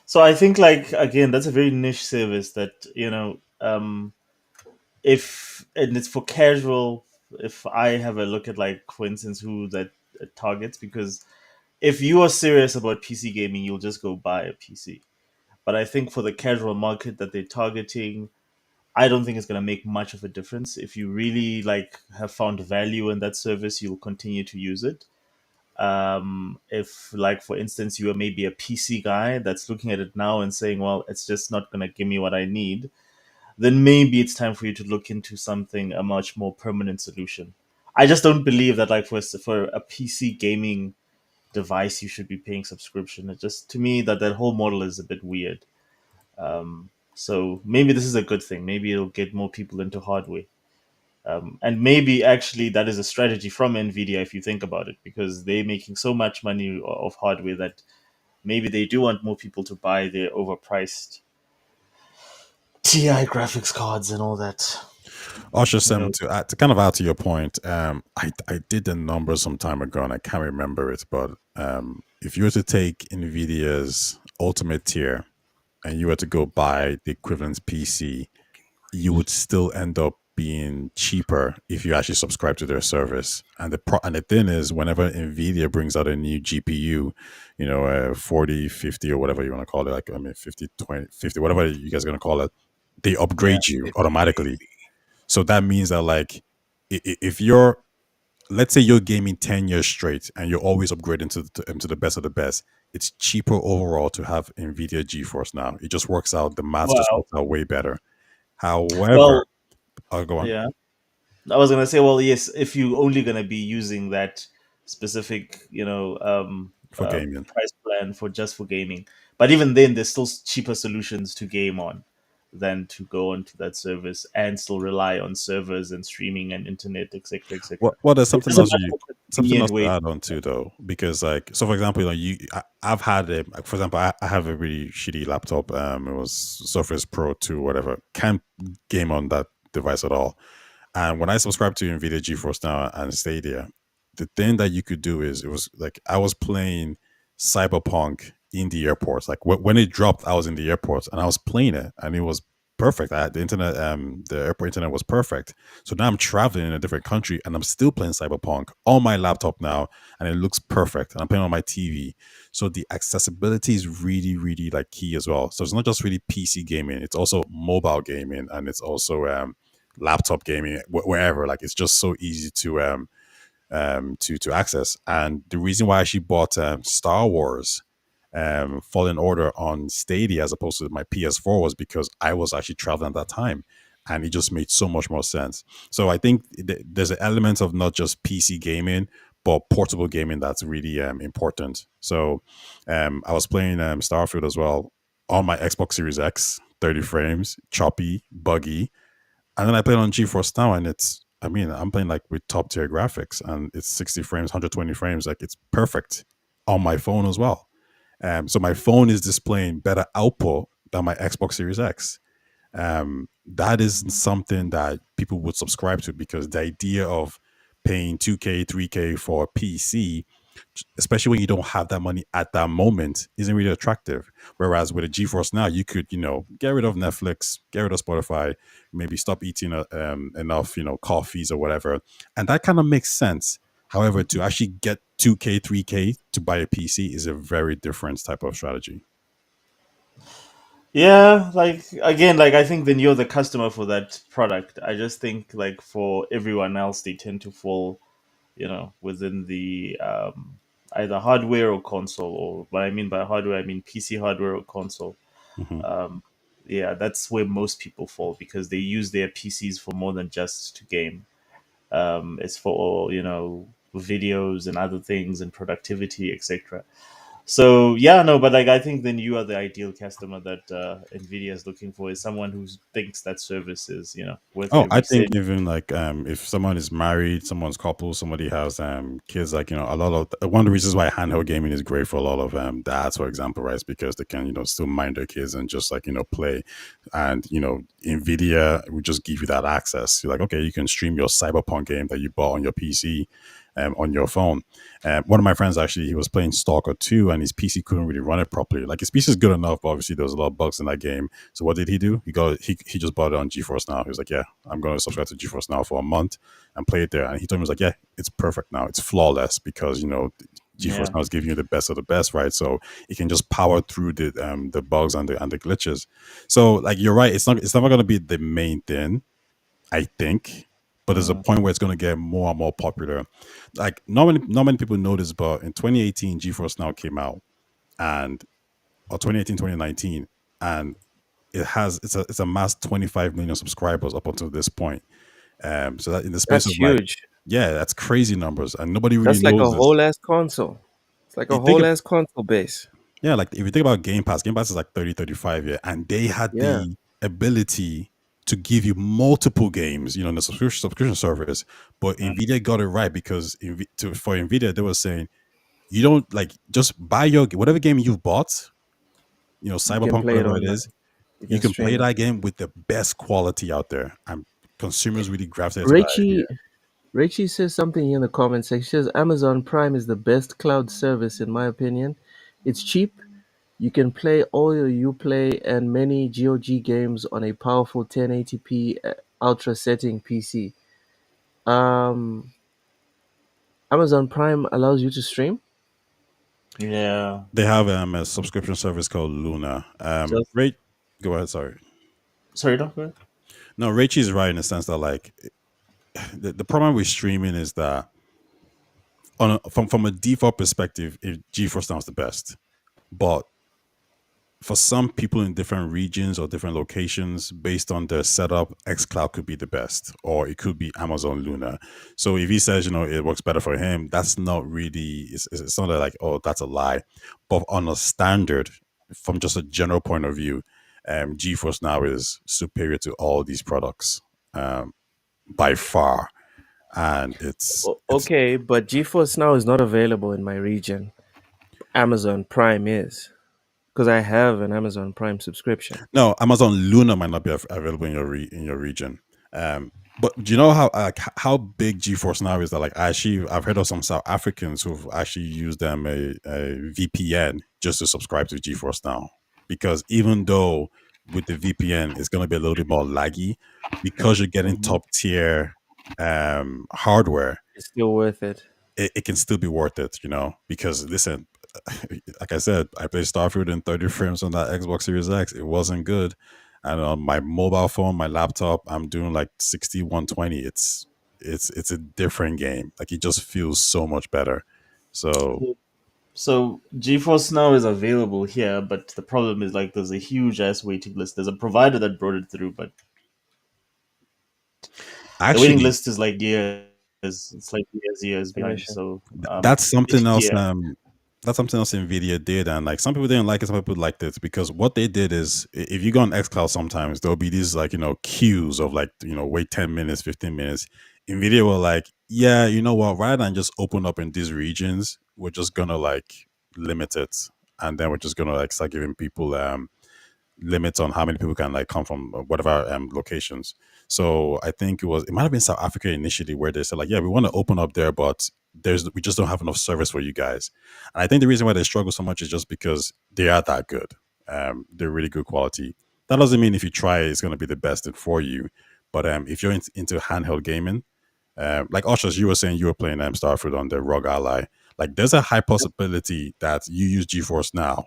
so I think, like, again, that's a very niche service that, if and it's for casual. If I have a look at, like, for instance, who that targets, because if you are serious about PC gaming, you'll just go buy a PC. But I think for the casual market that they're targeting, I don't think it's going to make much of a difference. If you really, like, have found value in that service, you'll continue to use it. If, like, for instance, you are maybe a PC guy that's looking at it now and saying, well, it's just not going to give me what I need, then maybe it's time for you to look into something, a much more permanent solution. I just don't believe that, like, for a PC gaming device you should be paying subscription. It just, to me, that whole model is a bit weird. So maybe this is a good thing. Maybe it'll get more people into hardware. And maybe actually that is a strategy from Nvidia if you think about it, because they're making so much money of hardware that maybe they do want more people to buy their overpriced TI graphics cards and all that. Osher, You know, to kind of add to your point, I did the numbers some time ago and I can't remember it, but if you were to take Nvidia's ultimate tier and you were to go buy the equivalent PC, you would still end up being cheaper if you actually subscribe to their service. And the thing is, whenever Nvidia brings out a new GPU, 40, 50 or whatever you want to call it, like, I mean, 50, 20, 50, whatever you guys are going to call it, they yeah. upgrade you 50, automatically. 80. So that means that, like, if you're, let's say you're gaming 10 years straight and you're always upgrading to the best of the best, it's cheaper overall to have NVIDIA GeForce now. It just works out, the math just Well, works out way better. However, well, I'll go on yeah. I was gonna say, well, yes, if you're only gonna be using that specific, for gaming. price plan for just for gaming, but even then, there's still cheaper solutions to game on than to go onto that service and still rely on servers and streaming and internet, etc., etc. Well, there's It's something just a else much more something else convenient to way. add on too, though, because, like, so for example, I've had a, for example, I have a really shitty laptop. It was Surface Pro 2, whatever. Can't game on that device at all. And when I subscribed to NVIDIA GeForce Now and Stadia, the thing that you could do is, it was like I was playing Cyberpunk in the airport. Like, when it dropped, I was in the airport and I was playing it, and it was perfect. The internet, the airport internet was perfect. So now I'm traveling in a different country and I'm still playing Cyberpunk on my laptop now, and it looks perfect. And I'm playing on my TV. So the accessibility is really, really, like, key as well. So it's not just really PC gaming; it's also mobile gaming, and it's also laptop gaming, wherever. Like, it's just so easy to access. And the reason why I actually bought Star Wars Fallen Order on Stadia as opposed to my PS4 was because I was actually traveling at that time, and it just made so much more sense. So I think there's an element of not just PC gaming but portable gaming that's really important. So I was playing Starfield as well on my Xbox Series X, 30 frames, choppy, buggy, and then I played on GeForce Now, and I mean, I'm playing, like, with top tier graphics, and it's 60 frames, 120 frames. Like, it's perfect on my phone as well. So my phone is displaying better output than my Xbox Series X. That is something that people would subscribe to, because the idea of paying 2K, 3K for a PC, especially when you don't have that money at that moment, isn't really attractive. Whereas with a GeForce Now, you could, get rid of Netflix, get rid of Spotify, maybe stop eating enough, coffees or whatever. And that kind of makes sense. However, to actually get 2K, 3K to buy a PC is a very different type of strategy. Yeah, like, again, like, I think then you're the customer for that product. I just think, like, for everyone else, they tend to fall, within the either hardware or console. Or what I mean by hardware, I mean PC hardware or console. Hmm. Um, yeah, that's where most people fall, because they use their PCs for more than just to game. It's for, videos and other things and productivity, etc. So yeah, no, but, like, I think then you are the ideal customer that Nvidia is looking for, is someone who thinks that service is, worth Oh, I every think cent. even, like, if someone is married, someone's couple, somebody has kids, like, a lot of one of the reasons why handheld gaming is great for a lot of dads, for example, right, is because they can, still mind their kids and just, like, play. And Nvidia will just give you that access. You're like, okay, you can stream your Cyberpunk game that you bought on your PC, on your phone. One of my friends actually, he was playing Stalker 2 and his PC couldn't really run it properly. Like his PC is good enough, but obviously there was a lot of bugs in that game. So what did he do? He just bought it on GeForce Now. He was like, yeah, I'm going to subscribe to GeForce Now for a month and play it there. And he told me, he was like, yeah, it's perfect now. It's flawless because, GeForce Yeah. Now is giving you the best of the best, right? So it can just power through the bugs and the glitches. So like you're right, it's never going to be the main thing, I think, but there's a Mm. point where it's going to get more and more popular. Like not many people know this, but in 2018, GeForce Now came out, and or 2018, 2019, and it's amassed 25 million subscribers up until this point. So that in the space That's of like, huge. yeah, that's crazy numbers, and nobody really That's like a knows this. whole ass console. It's like a You think whole ass console base. Yeah, like if you think about Game Pass is like 30, 35, yeah, and they had Yeah. the ability to give you multiple games, in the subscription service. But Mm. Nvidia got it right because for Nvidia, they were saying you don't like just buy whatever game you've bought, You can Cyberpunk, play it whatever it online. is, You you can can play stream it. that game with the best quality out there, and consumers really gravitated to that idea. Rachie says something here in the comments section. She says Amazon Prime is the best cloud service in my opinion. It's cheap. You can play all your Uplay and many GOG games on a powerful 1080p ultra setting PC. Um, Amazon Prime allows you to stream. Yeah. They have a subscription service called Luna. Just Rate, go ahead. Sorry, sorry, don't go ahead. no, Rachie is right in the sense that like the problem with streaming is that from a default perspective, if GeForce Now is the best, but for some people in different regions or different locations, based on their setup, xCloud could be the best, or it could be Amazon Luna. So if he says it works better for him, that's not really it's not like, oh, that's a lie. But on a standard, from just a general point of view, GeForce Now is superior to all these products by far, and it's Okay, but GeForce Now is not available in my region. Amazon Prime is because I have an Amazon Prime subscription. No, Amazon Luna might not be available in in your region. But do you know how big GeForce Now is? That like I've heard of some South Africans who've actually used a VPN just to subscribe to GeForce Now, because even though with the VPN it's going to be a little bit more laggy, because you're getting Mhm. top tier hardware, It's still worth it. it can still be worth it, because listen, like I said, I played Starfield in 30 frames on that Xbox Series X. It wasn't good. And on my mobile phone, my laptop, I'm doing like 60, 120. It's a different game. Like it just feels so much better. So So GeForce Now is available here, but the problem is like there's a huge ass waiting list. There's a provider that brought it through, but the waiting actually, list is like years. It's like years behind. Connection. So that's something else. yeah. That's something else Nvidia did, and like some people didn't like it, some people liked it, because what they did is, if you go on XCloud, sometimes there'll be these like queues of like wait 10 minutes, 15 minutes. Nvidia were like, yeah, you know what? Rather than just open up in these regions, we're just gonna like limit it, and then we're just gonna like start giving people limits on how many people can like come from whatever locations. So I think it might have been South Africa initially where they said like, yeah, we want to open up there, but we just don't have enough service for you guys. And I think the reason why they struggle so much is just because they are that good. They're really good quality. That doesn't mean if you try it's going to be the best for you. But if you're into handheld gaming, like Oshas, you were saying you were playing Starfield on the ROG Ally. Like, there's a high possibility that you use GeForce Now,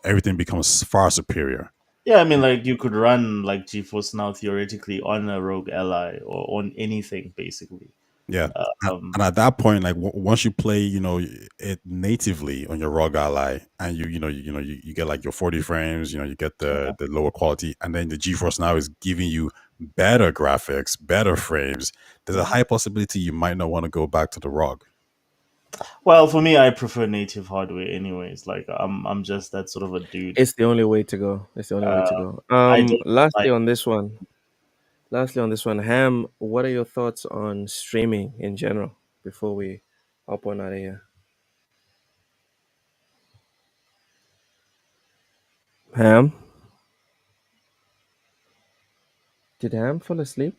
everything becomes far superior. Yeah, I mean, like you could run like GeForce Now theoretically on a Rogue Ally or on anything basically. Yeah. And Um, at that point, like once you play, it natively on your ROG Ally, and you get like your 40 frames, you get yeah. the lower quality, and then the GeForce Now is giving you better graphics, better frames. There's a Mhm. high possibility you might not want to go back to the ROG. Well, for me, I prefer native hardware, anyways. Like I'm just that sort of a dude. It's the only way to go. It's the only way to Uh, go. I don't Lastly like. on this one. Lastly on this one, Ham, what are your thoughts on streaming in general before we hop on out of here? Ham? Did Ham fall asleep?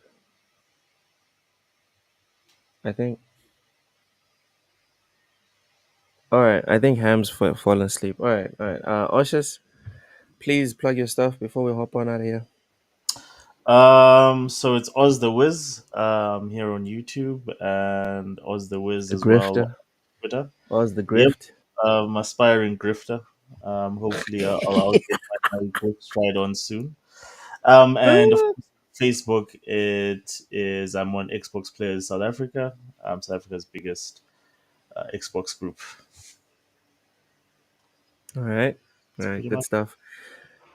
I think. All right, I think Ham's fallen asleep. All right. Oshus, please plug your stuff before we hop on out of here. So it's Oz the Wiz here on YouTube and Oz the Wiz The as well on grifter. Twitter. Oz the Yep, grift. aspiring grifter. Hopefully, I'll get my books tried on soon. And of Ah. course, Facebook, it is I'm on Xbox Players South Africa. South Africa's biggest Xbox group. All right. All That's right. pretty Good much. stuff.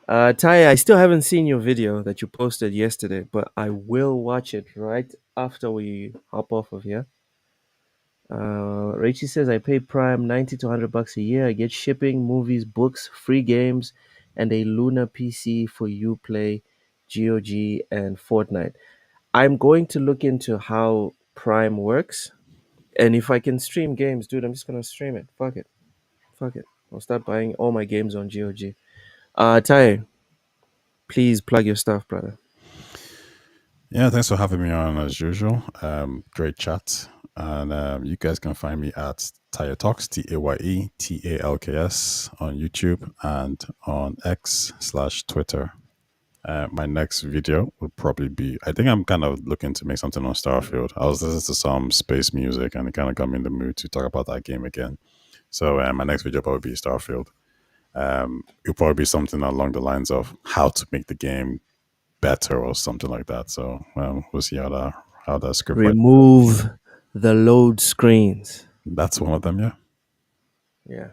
Ty, I still haven't seen your video that you posted yesterday, but I will watch it right after we hop off of here. Rachie says I pay Prime 90 to $100 a year. I get shipping, movies, books, free games, and a Luna PC for Uplay, GOG, and Fortnite. I'm going to look into how Prime works, and if I can stream games, dude, I'm just gonna stream it. Fuck it, fuck it. I'll start buying all my games on GOG. Ty, please plug your stuff, brother. Yeah, thanks for having me on as usual. Great chat. And you guys can find me at Taya Talks, TAYETALKS on YouTube and on X/Twitter. My next video would probably be, I think I'm kind of looking to make something on Starfield. I was listening to some space music and it kind of got me in the mood to talk about that game again. So my next video will probably be Starfield. It'll probably be something along the lines of how to make the game better or something like that. So we'll see how that script writes. Remove the load screens. That's one of them, yeah. Yeah.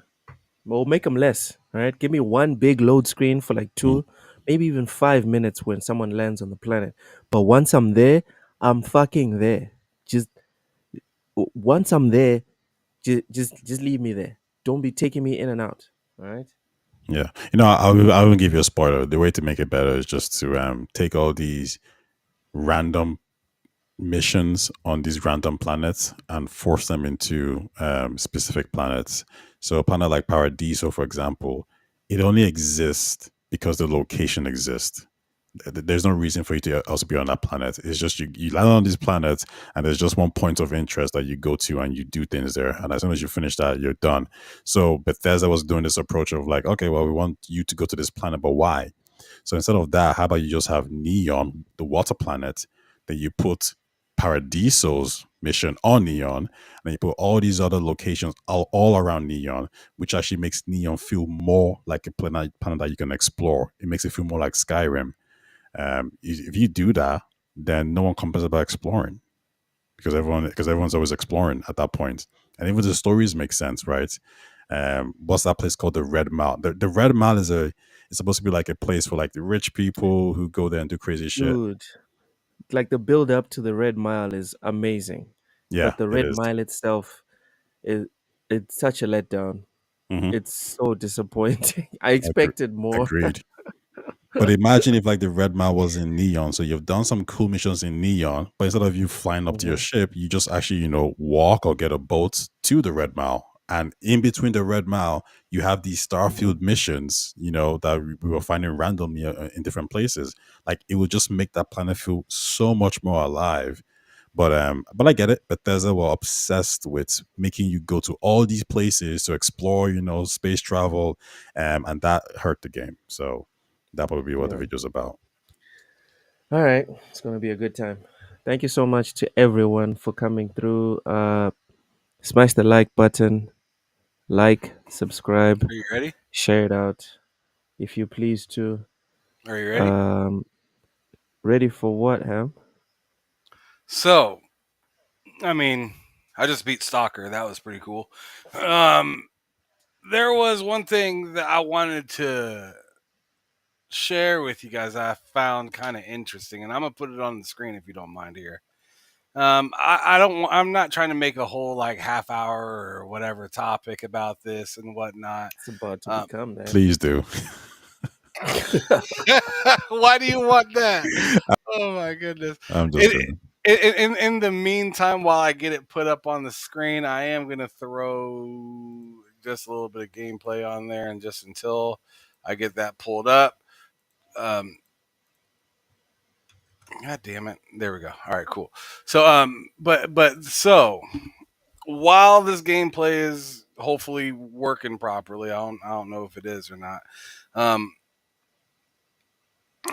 Well, make them less. All right. Give me one big load screen for like Mm, 2, maybe even 5 minutes when someone lands on the planet. But once I'm there, I'm fucking there. Just once I'm there, just leave me there. Don't be taking me in and out. All right. yeah, I will give you a spoiler. The way to make it better is just to take all these random missions on these random planets and force them into specific planets. So a planet like Paradiso, for example, it only exists because the location exists. There's no reason for you to also be on that planet. It's just you land on these planets and there's just one point of interest that you go to and you do things there. And as soon as you finish that, you're done. So Bethesda was doing this approach of like, okay, well, we want you to go to this planet, but why? So instead of that, how about you just have Neon, the water planet, that you put Paradiso's mission on Neon, and you put all these other locations all around Neon, which actually makes Neon feel more like a planet that you can explore. It makes it feel more like Skyrim. If you do that, then no one complains about exploring because everyone's always exploring at that point, and even the stories make sense, right? What's that place called? The Red Mile. The Red Mile is it's supposed to be like a place for like the rich people who go there and do crazy shit. Dude, like the build up to the Red Mile is amazing, Yeah, but the it Red is. Mile itself is it's such a letdown. Mm-hmm. It's so disappointing. I Agre- expected more. Agreed. But imagine if like the Red Mile was in Neon. So you've done some cool missions in Neon, but instead of you flying up to your Mhm. ship, you just actually, walk or get a boat to the Red Mile. And in between the Red Mile, you have these Starfield missions, that we were finding randomly in different places. Like it would just make that planet feel so much more alive. But I get it. Bethesda were obsessed with making you go to all these places to explore, space travel, and that hurt the game. So that would be what the Yeah. video's about. All right. It's going to be a good time. Thank you so much to everyone for coming through. Smash the like button, like, subscribe, Are you ready? share it out if you please to. Are you ready? Um, ready for what, Ham? So, I mean, I just beat Stalker. That was pretty cool. Um, there was one thing that I wanted to share with you guys that I found kind of interesting, and I'm gonna put it on the screen if you don't mind here. I don't. I'm not trying to make a whole like half hour or whatever topic about this and whatnot. It's about to Um, become that. Please do. why do you want that? Oh my goodness! I'm just It, kidding. in the meantime, while I get it put up on the screen, I am gonna throw just a little bit of gameplay on there, and just until I get that pulled up. Um, God damn it! There we go. All right, cool. So, but so while this gameplay is hopefully working properly. I don't know if it is or not.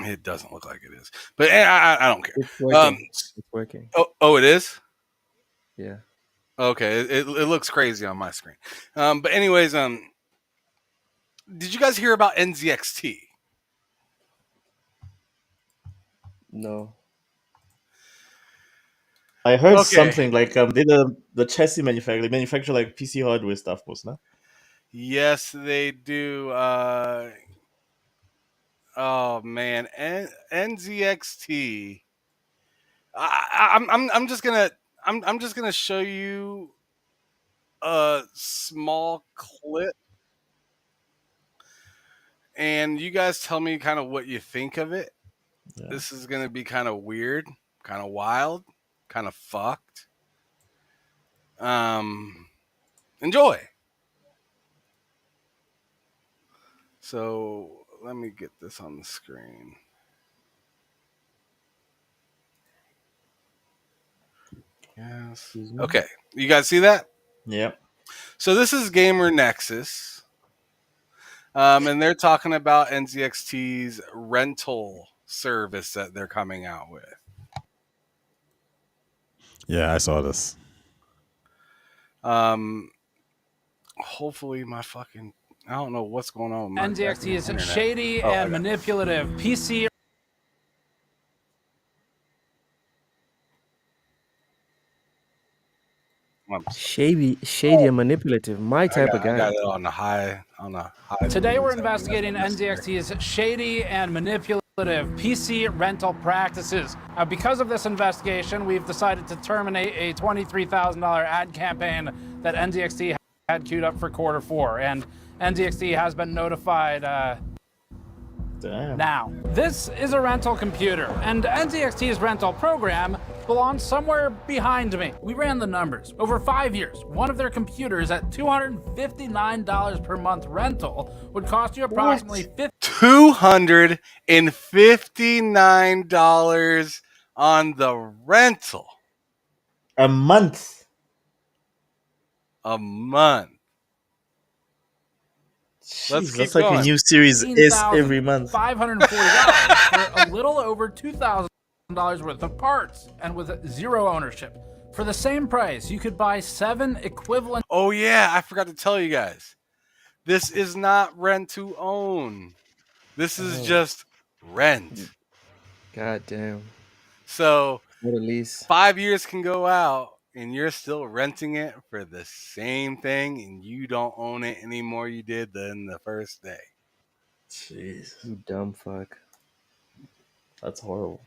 It doesn't look like it is, but I don't care. It's working. It's working. Oh, it is. Yeah. Okay, it looks crazy on my screen. But anyways, did you guys hear about NZXT? No. I heard Okay. something like they the chassis manufacturer, they manufacture like PC hardware stuff, most no? Yes, they do. Oh man, NZXT. I'm just gonna show you a small clip, and you guys tell me kind of what you think of it. Yeah. This is gonna be kind of weird, kind of wild, kind of fucked. Enjoy. So let me get this on the screen. Yes. Okay. You guys see that? Yep. So this is Gamer Nexus. And they're talking about NZXT's rental service that they're coming out with. Yeah, I saw this. Hopefully my fucking, I don't know what's going on with my NZXT is internet. shady and manipulative. PC Shady and manipulative. My type of guy. I got it on the high. Today we're investigating NZXT's shady and manipulative PC rental practices. Because of this investigation, we've decided to terminate a $23,000 ad campaign that NZXT had queued up for Q4, and NZXT has been notified now. This is a rental computer, and NZXT's rental program belongs somewhere behind me. We ran the numbers. Over 5 years, one of their computers at $259 per month rental would cost you approximately $259 on the rental. A month. A month. Jeez, that's like a new Series S every month. $540 for a little over $2,000 worth of parts, and with zero ownership. For the same price, you could buy 7 equivalent. Oh yeah, I forgot to tell you guys. This is not rent to own. This is just rent. God damn. So what a lease. 5 years can go out and you're still renting it for the same thing, and you don't own it anymore you did than the first day. Jeez. You dumb fuck. That's horrible.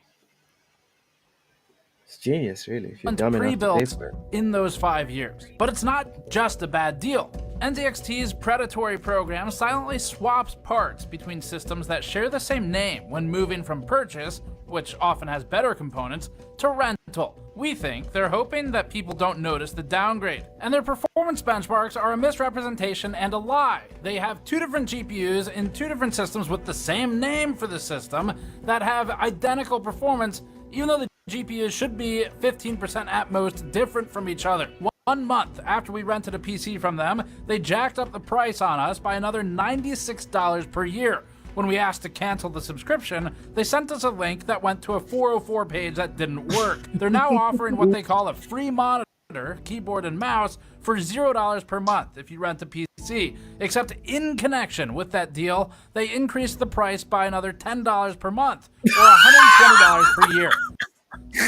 It's genius, really, if you're dumb enough to pay for it. In those 5 years. But it's not just a bad deal. NZXT's predatory program silently swaps parts between systems that share the same name when moving from purchase, which often has better components, to rental. We think they're hoping that people don't notice the downgrade. And their performance benchmarks are a misrepresentation and a lie. They have 2 different GPUs in 2 different systems with the same name for the system that have identical performance, even though the GPUs should be 15% at most different from each other. 1 month after we rented a PC from them, they jacked up the price on us by another $96 per year. When we asked to cancel the subscription, they sent us a link that went to a 404 page that didn't work. They're now offering what they call a free monitor, keyboard, and mouse for $0 per month if you rent a PC. Except in connection with that deal, they increased the price by another $10 per month, or $120 per year.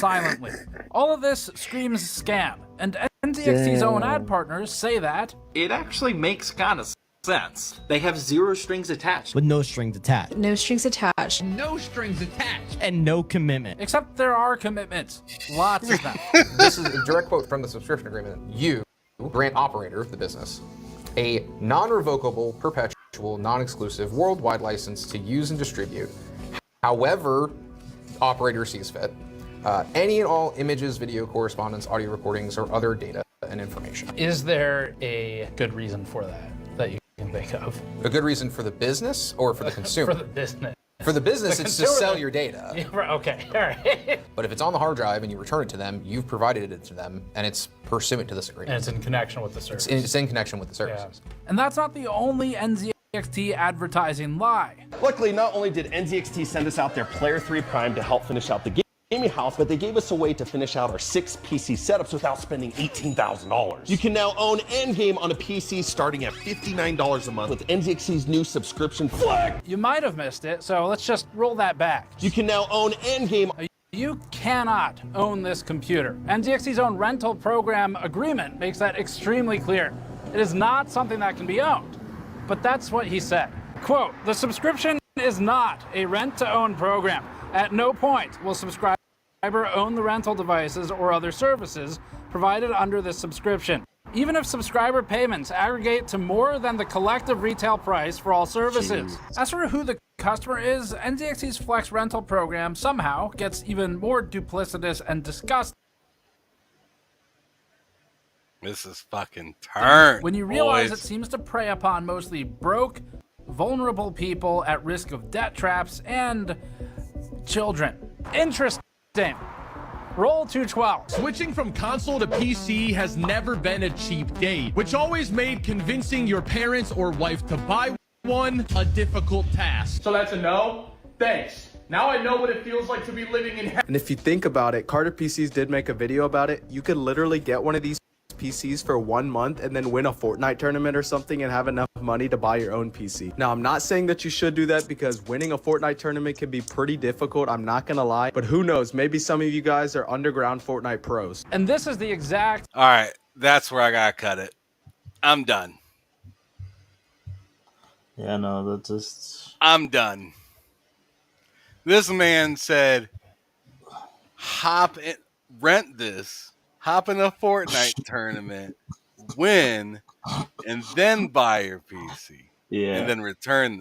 Silently. All of this screams scam, and NZXT's own ad partners say that it actually makes kind of sense. They have 0 strings attached. With no strings attached. No strings attached. No strings attached. And no commitment. Except there are commitments. Lots of them. This is a direct quote from the subscription agreement. You, grant operator of the business, a non-revocable, perpetual, non-exclusive, worldwide license to use and distribute, however operator sees fit, any and all images, video, correspondence, audio recordings, or other data and information. Is there a good reason for that you can think of? A good reason for the business or for the consumer? For the business. For the business, it's to sell your data. Yeah, right, okay, all right. But if it's on the hard drive and you return it to them, you've provided it to them, and it's pursuant to this agreement. And it's in connection with the service. It's in connection with the services. And that's not the only NZXT advertising lie. Luckily, not only did NZXT send us out their Player 3 Prime to help finish out the gaming house, but they gave us a way to finish out our 6 PC setups without spending $18,000. You can now own Endgame on a PC starting at $59 a month with NZXT's new subscription flag. You might have missed it, so let's just roll that back. You can now own Endgame. You cannot own this computer. NZXT's own rental program agreement makes that extremely clear. It is not something that can be owned. But that's what he said. Quote, the subscription is not a rent-to-own program. At no point will subscriber own the rental devices or other services provided under this subscription, even if subscriber payments aggregate to more than the collective retail price for all services. As for who the customer is, NZXT's Flex rental program somehow gets even more duplicitous and disgusting. This is fucking turn. When you realize it seems to prey upon mostly broke, vulnerable people at risk of debt traps and children. Interesting. Roll 212. Switching from console to PC has never been a cheap date, which always made convincing your parents or wife to buy one a difficult task. So that's a no? Thanks. Now I know what it feels like to be living in hell. And if you think about it, Carter PCs did make a video about it. You could literally get one of these PCs for 1 month and then win a Fortnite tournament or something and have enough money to buy your own PC. Now, I'm not saying that you should do that because winning a Fortnite tournament can be pretty difficult, I'm not gonna lie, but who knows, maybe some of you guys are underground Fortnite pros. And this is the exact... All right, that's where I gotta cut it. I'm done. Yeah, no, that's just... I'm done. This man said, hop in, rent this, hop in a Fortnite tournament, win, and then buy your PC. Yeah. And then return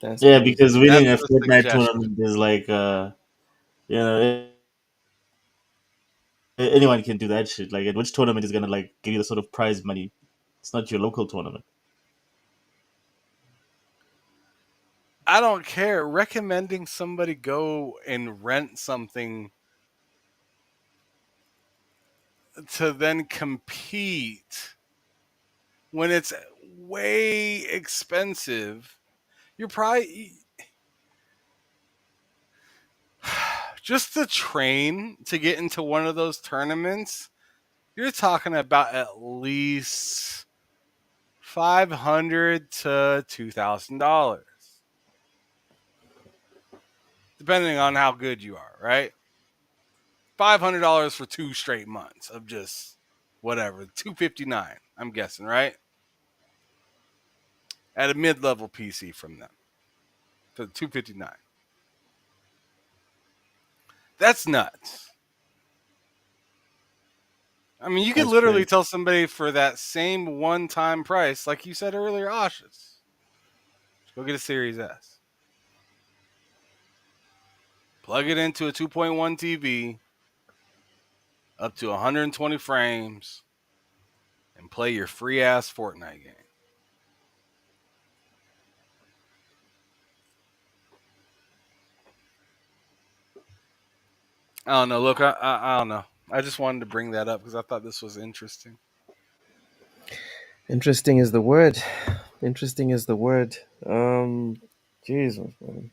this. Yeah, because winning a Fortnite tournament is like, you know, anyone can do that shit. Like, which tournament is gonna like give you the sort of prize money? It's not your local tournament. I don't care. Recommending somebody go and rent something to then compete when it's way expensive, you're probably just to train to get into one of those tournaments. You're talking about at least $500 to $2,000, depending on how good you are, right? $500 for 2 straight months of just whatever, $259, I'm guessing, right? At a mid-level PC from them for $259. That's nuts. I mean, you could literally tell somebody for that same one-time price, like you said earlier, Oshus, go get a Series S. Plug it into a 2.1 TV, up to 120 frames, and play your free-ass Fortnite game. I don't know. Look, I don't know. I just wanted to bring that up because I thought this was interesting. Interesting is the word. Interesting is the word. Jesus, man.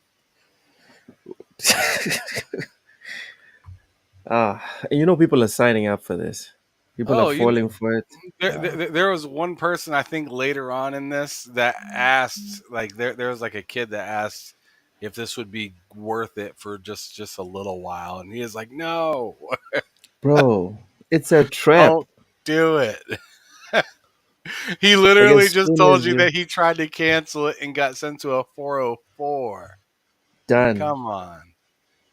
You know, people are signing up for this. People are falling for it. There was one person, I think, later on in this that asked, like, there was like a kid that asked if this would be worth it for just a little while, and he was like, "No, bro, it's a trap. Don't do it." He literally just told you that he tried to cancel it and got sent to a 404. Done. Come on.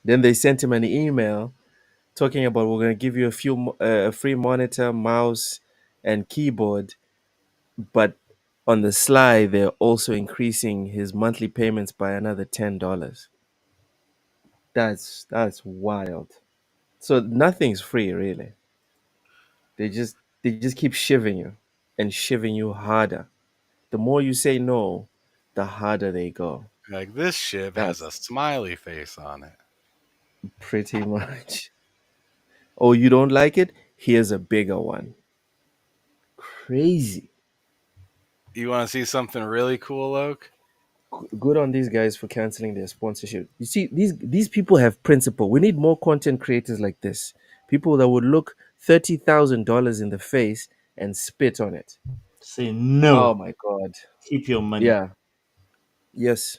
Then they sent him an email talking about, we're going to give you a free monitor, mouse, and keyboard. But on the sly, they're also increasing his monthly payments by another $10. That's wild. So nothing's free, really. They just keep shivving you and shivving you harder. The more you say no, the harder they go. Like this ship has That's a smiley face on it. pretty much. Oh, you don't like it? Here's a bigger one. Crazy. You want to see something really cool, Oak? Good on these guys for canceling their sponsorship. You see, these people have principle. We need more content creators like this. People that would look $30,000 in the face and spit on it. Say Oh no. my god. Keep your money. Yeah. Yes.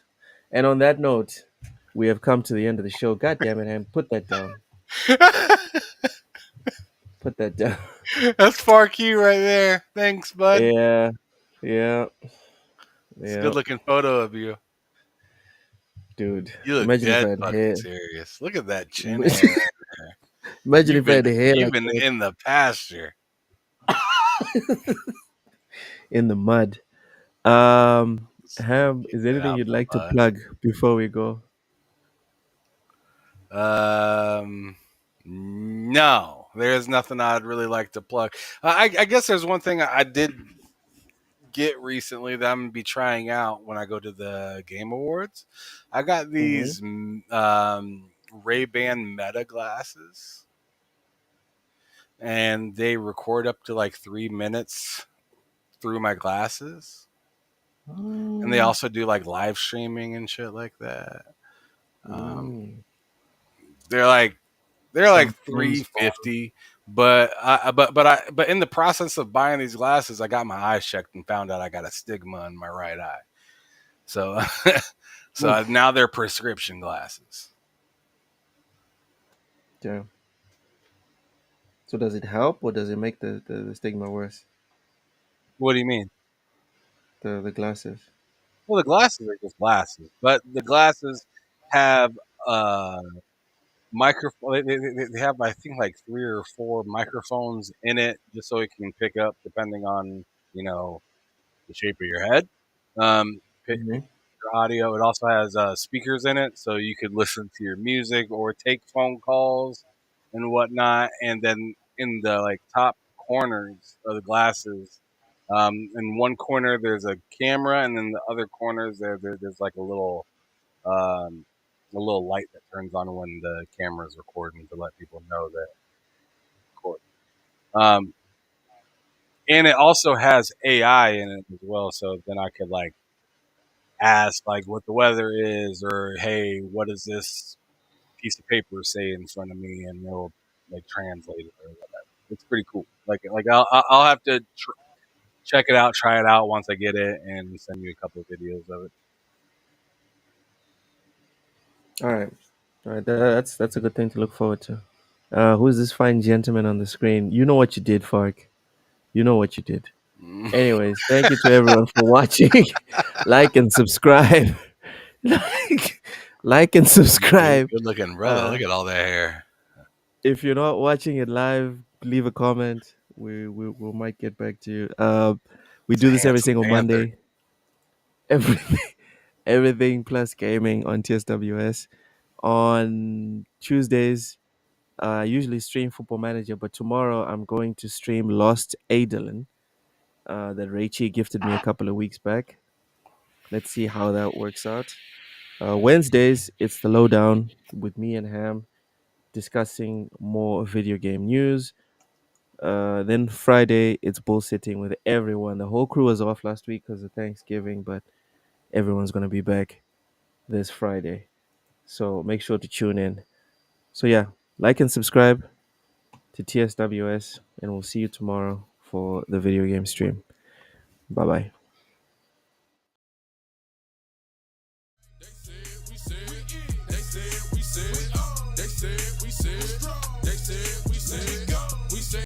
And on that note, we have come to the end of the show. God damn it, Ham. Put that down. Put that down. That's far Q right there. Thanks, bud. Yeah. Yeah. It's a Yeah. good looking photo of you. Dude. You look Imagine if I dead had fucking hair. serious. Look at that chin hair right there. Imagine if I had hair You've like been that in the pasture. in the mud. Ham, is there Get anything out you'd the like to mud. plug before we go? No, there's nothing I'd really like to plug. I guess there's one thing I did get recently that I'm gonna be trying out when I go to the Game Awards. I got Mm-hmm. these Ray-Ban Meta glasses, and they record up to like 3 minutes through my glasses, and they also do like live streaming and shit like that. Mm. They're like Some things fall. 350, but in the process of buying these glasses, I got my eyes checked and found out I got a stigma in my right eye. So so Oof. now they're prescription glasses. Yeah. So does it help or does it make the stigma worse? What do you mean? The glasses. Well, the glasses are just glasses, but the glasses have microphone. They have, I think, like 3 or 4 microphones in it, just so it can pick up depending on you know the shape of your head. Mm-hmm. Your audio. It also has speakers in it, so you could listen to your music or take phone calls and whatnot. And then in the like top corners of the glasses, in one corner there's a camera, and then the other corners there's like a little light that turns on when the camera is recording to let people know that it's recording. And it also has AI in it as well, so then I could like ask like what the weather is, or hey, what does this piece of paper say in front of me, and it'll like translate it or whatever. It's pretty cool. Like I'll have to check it out, try it out once I get it, and send you a couple of videos of it. All right. All right. That's a good thing to look forward to. Who's this fine gentleman on the screen? You know what you did, Fark. You know what you did. Anyways, thank you to everyone for watching. Like and subscribe. like, like and subscribe. Good looking brother. Uh, Look at all that hair. if you're not watching it live, leave a comment. We might get back to you. We It's a do this every handsome single panther. Monday. Everything, everything plus gaming on TSWS. On Tuesdays, I usually stream Football Manager, but tomorrow I'm going to stream Lost Adolin, that Raichi gifted me a couple of weeks back. Let's see how that works out. Wednesdays, it's the lowdown with me and Ham discussing more video game news. Then Friday, it's bullshitting with everyone. The whole crew was off last week because of Thanksgiving, but everyone's going to be back this Friday. So make sure to tune in. So, yeah, like and subscribe to TSWS, and we'll see you tomorrow for the video game stream. Bye bye.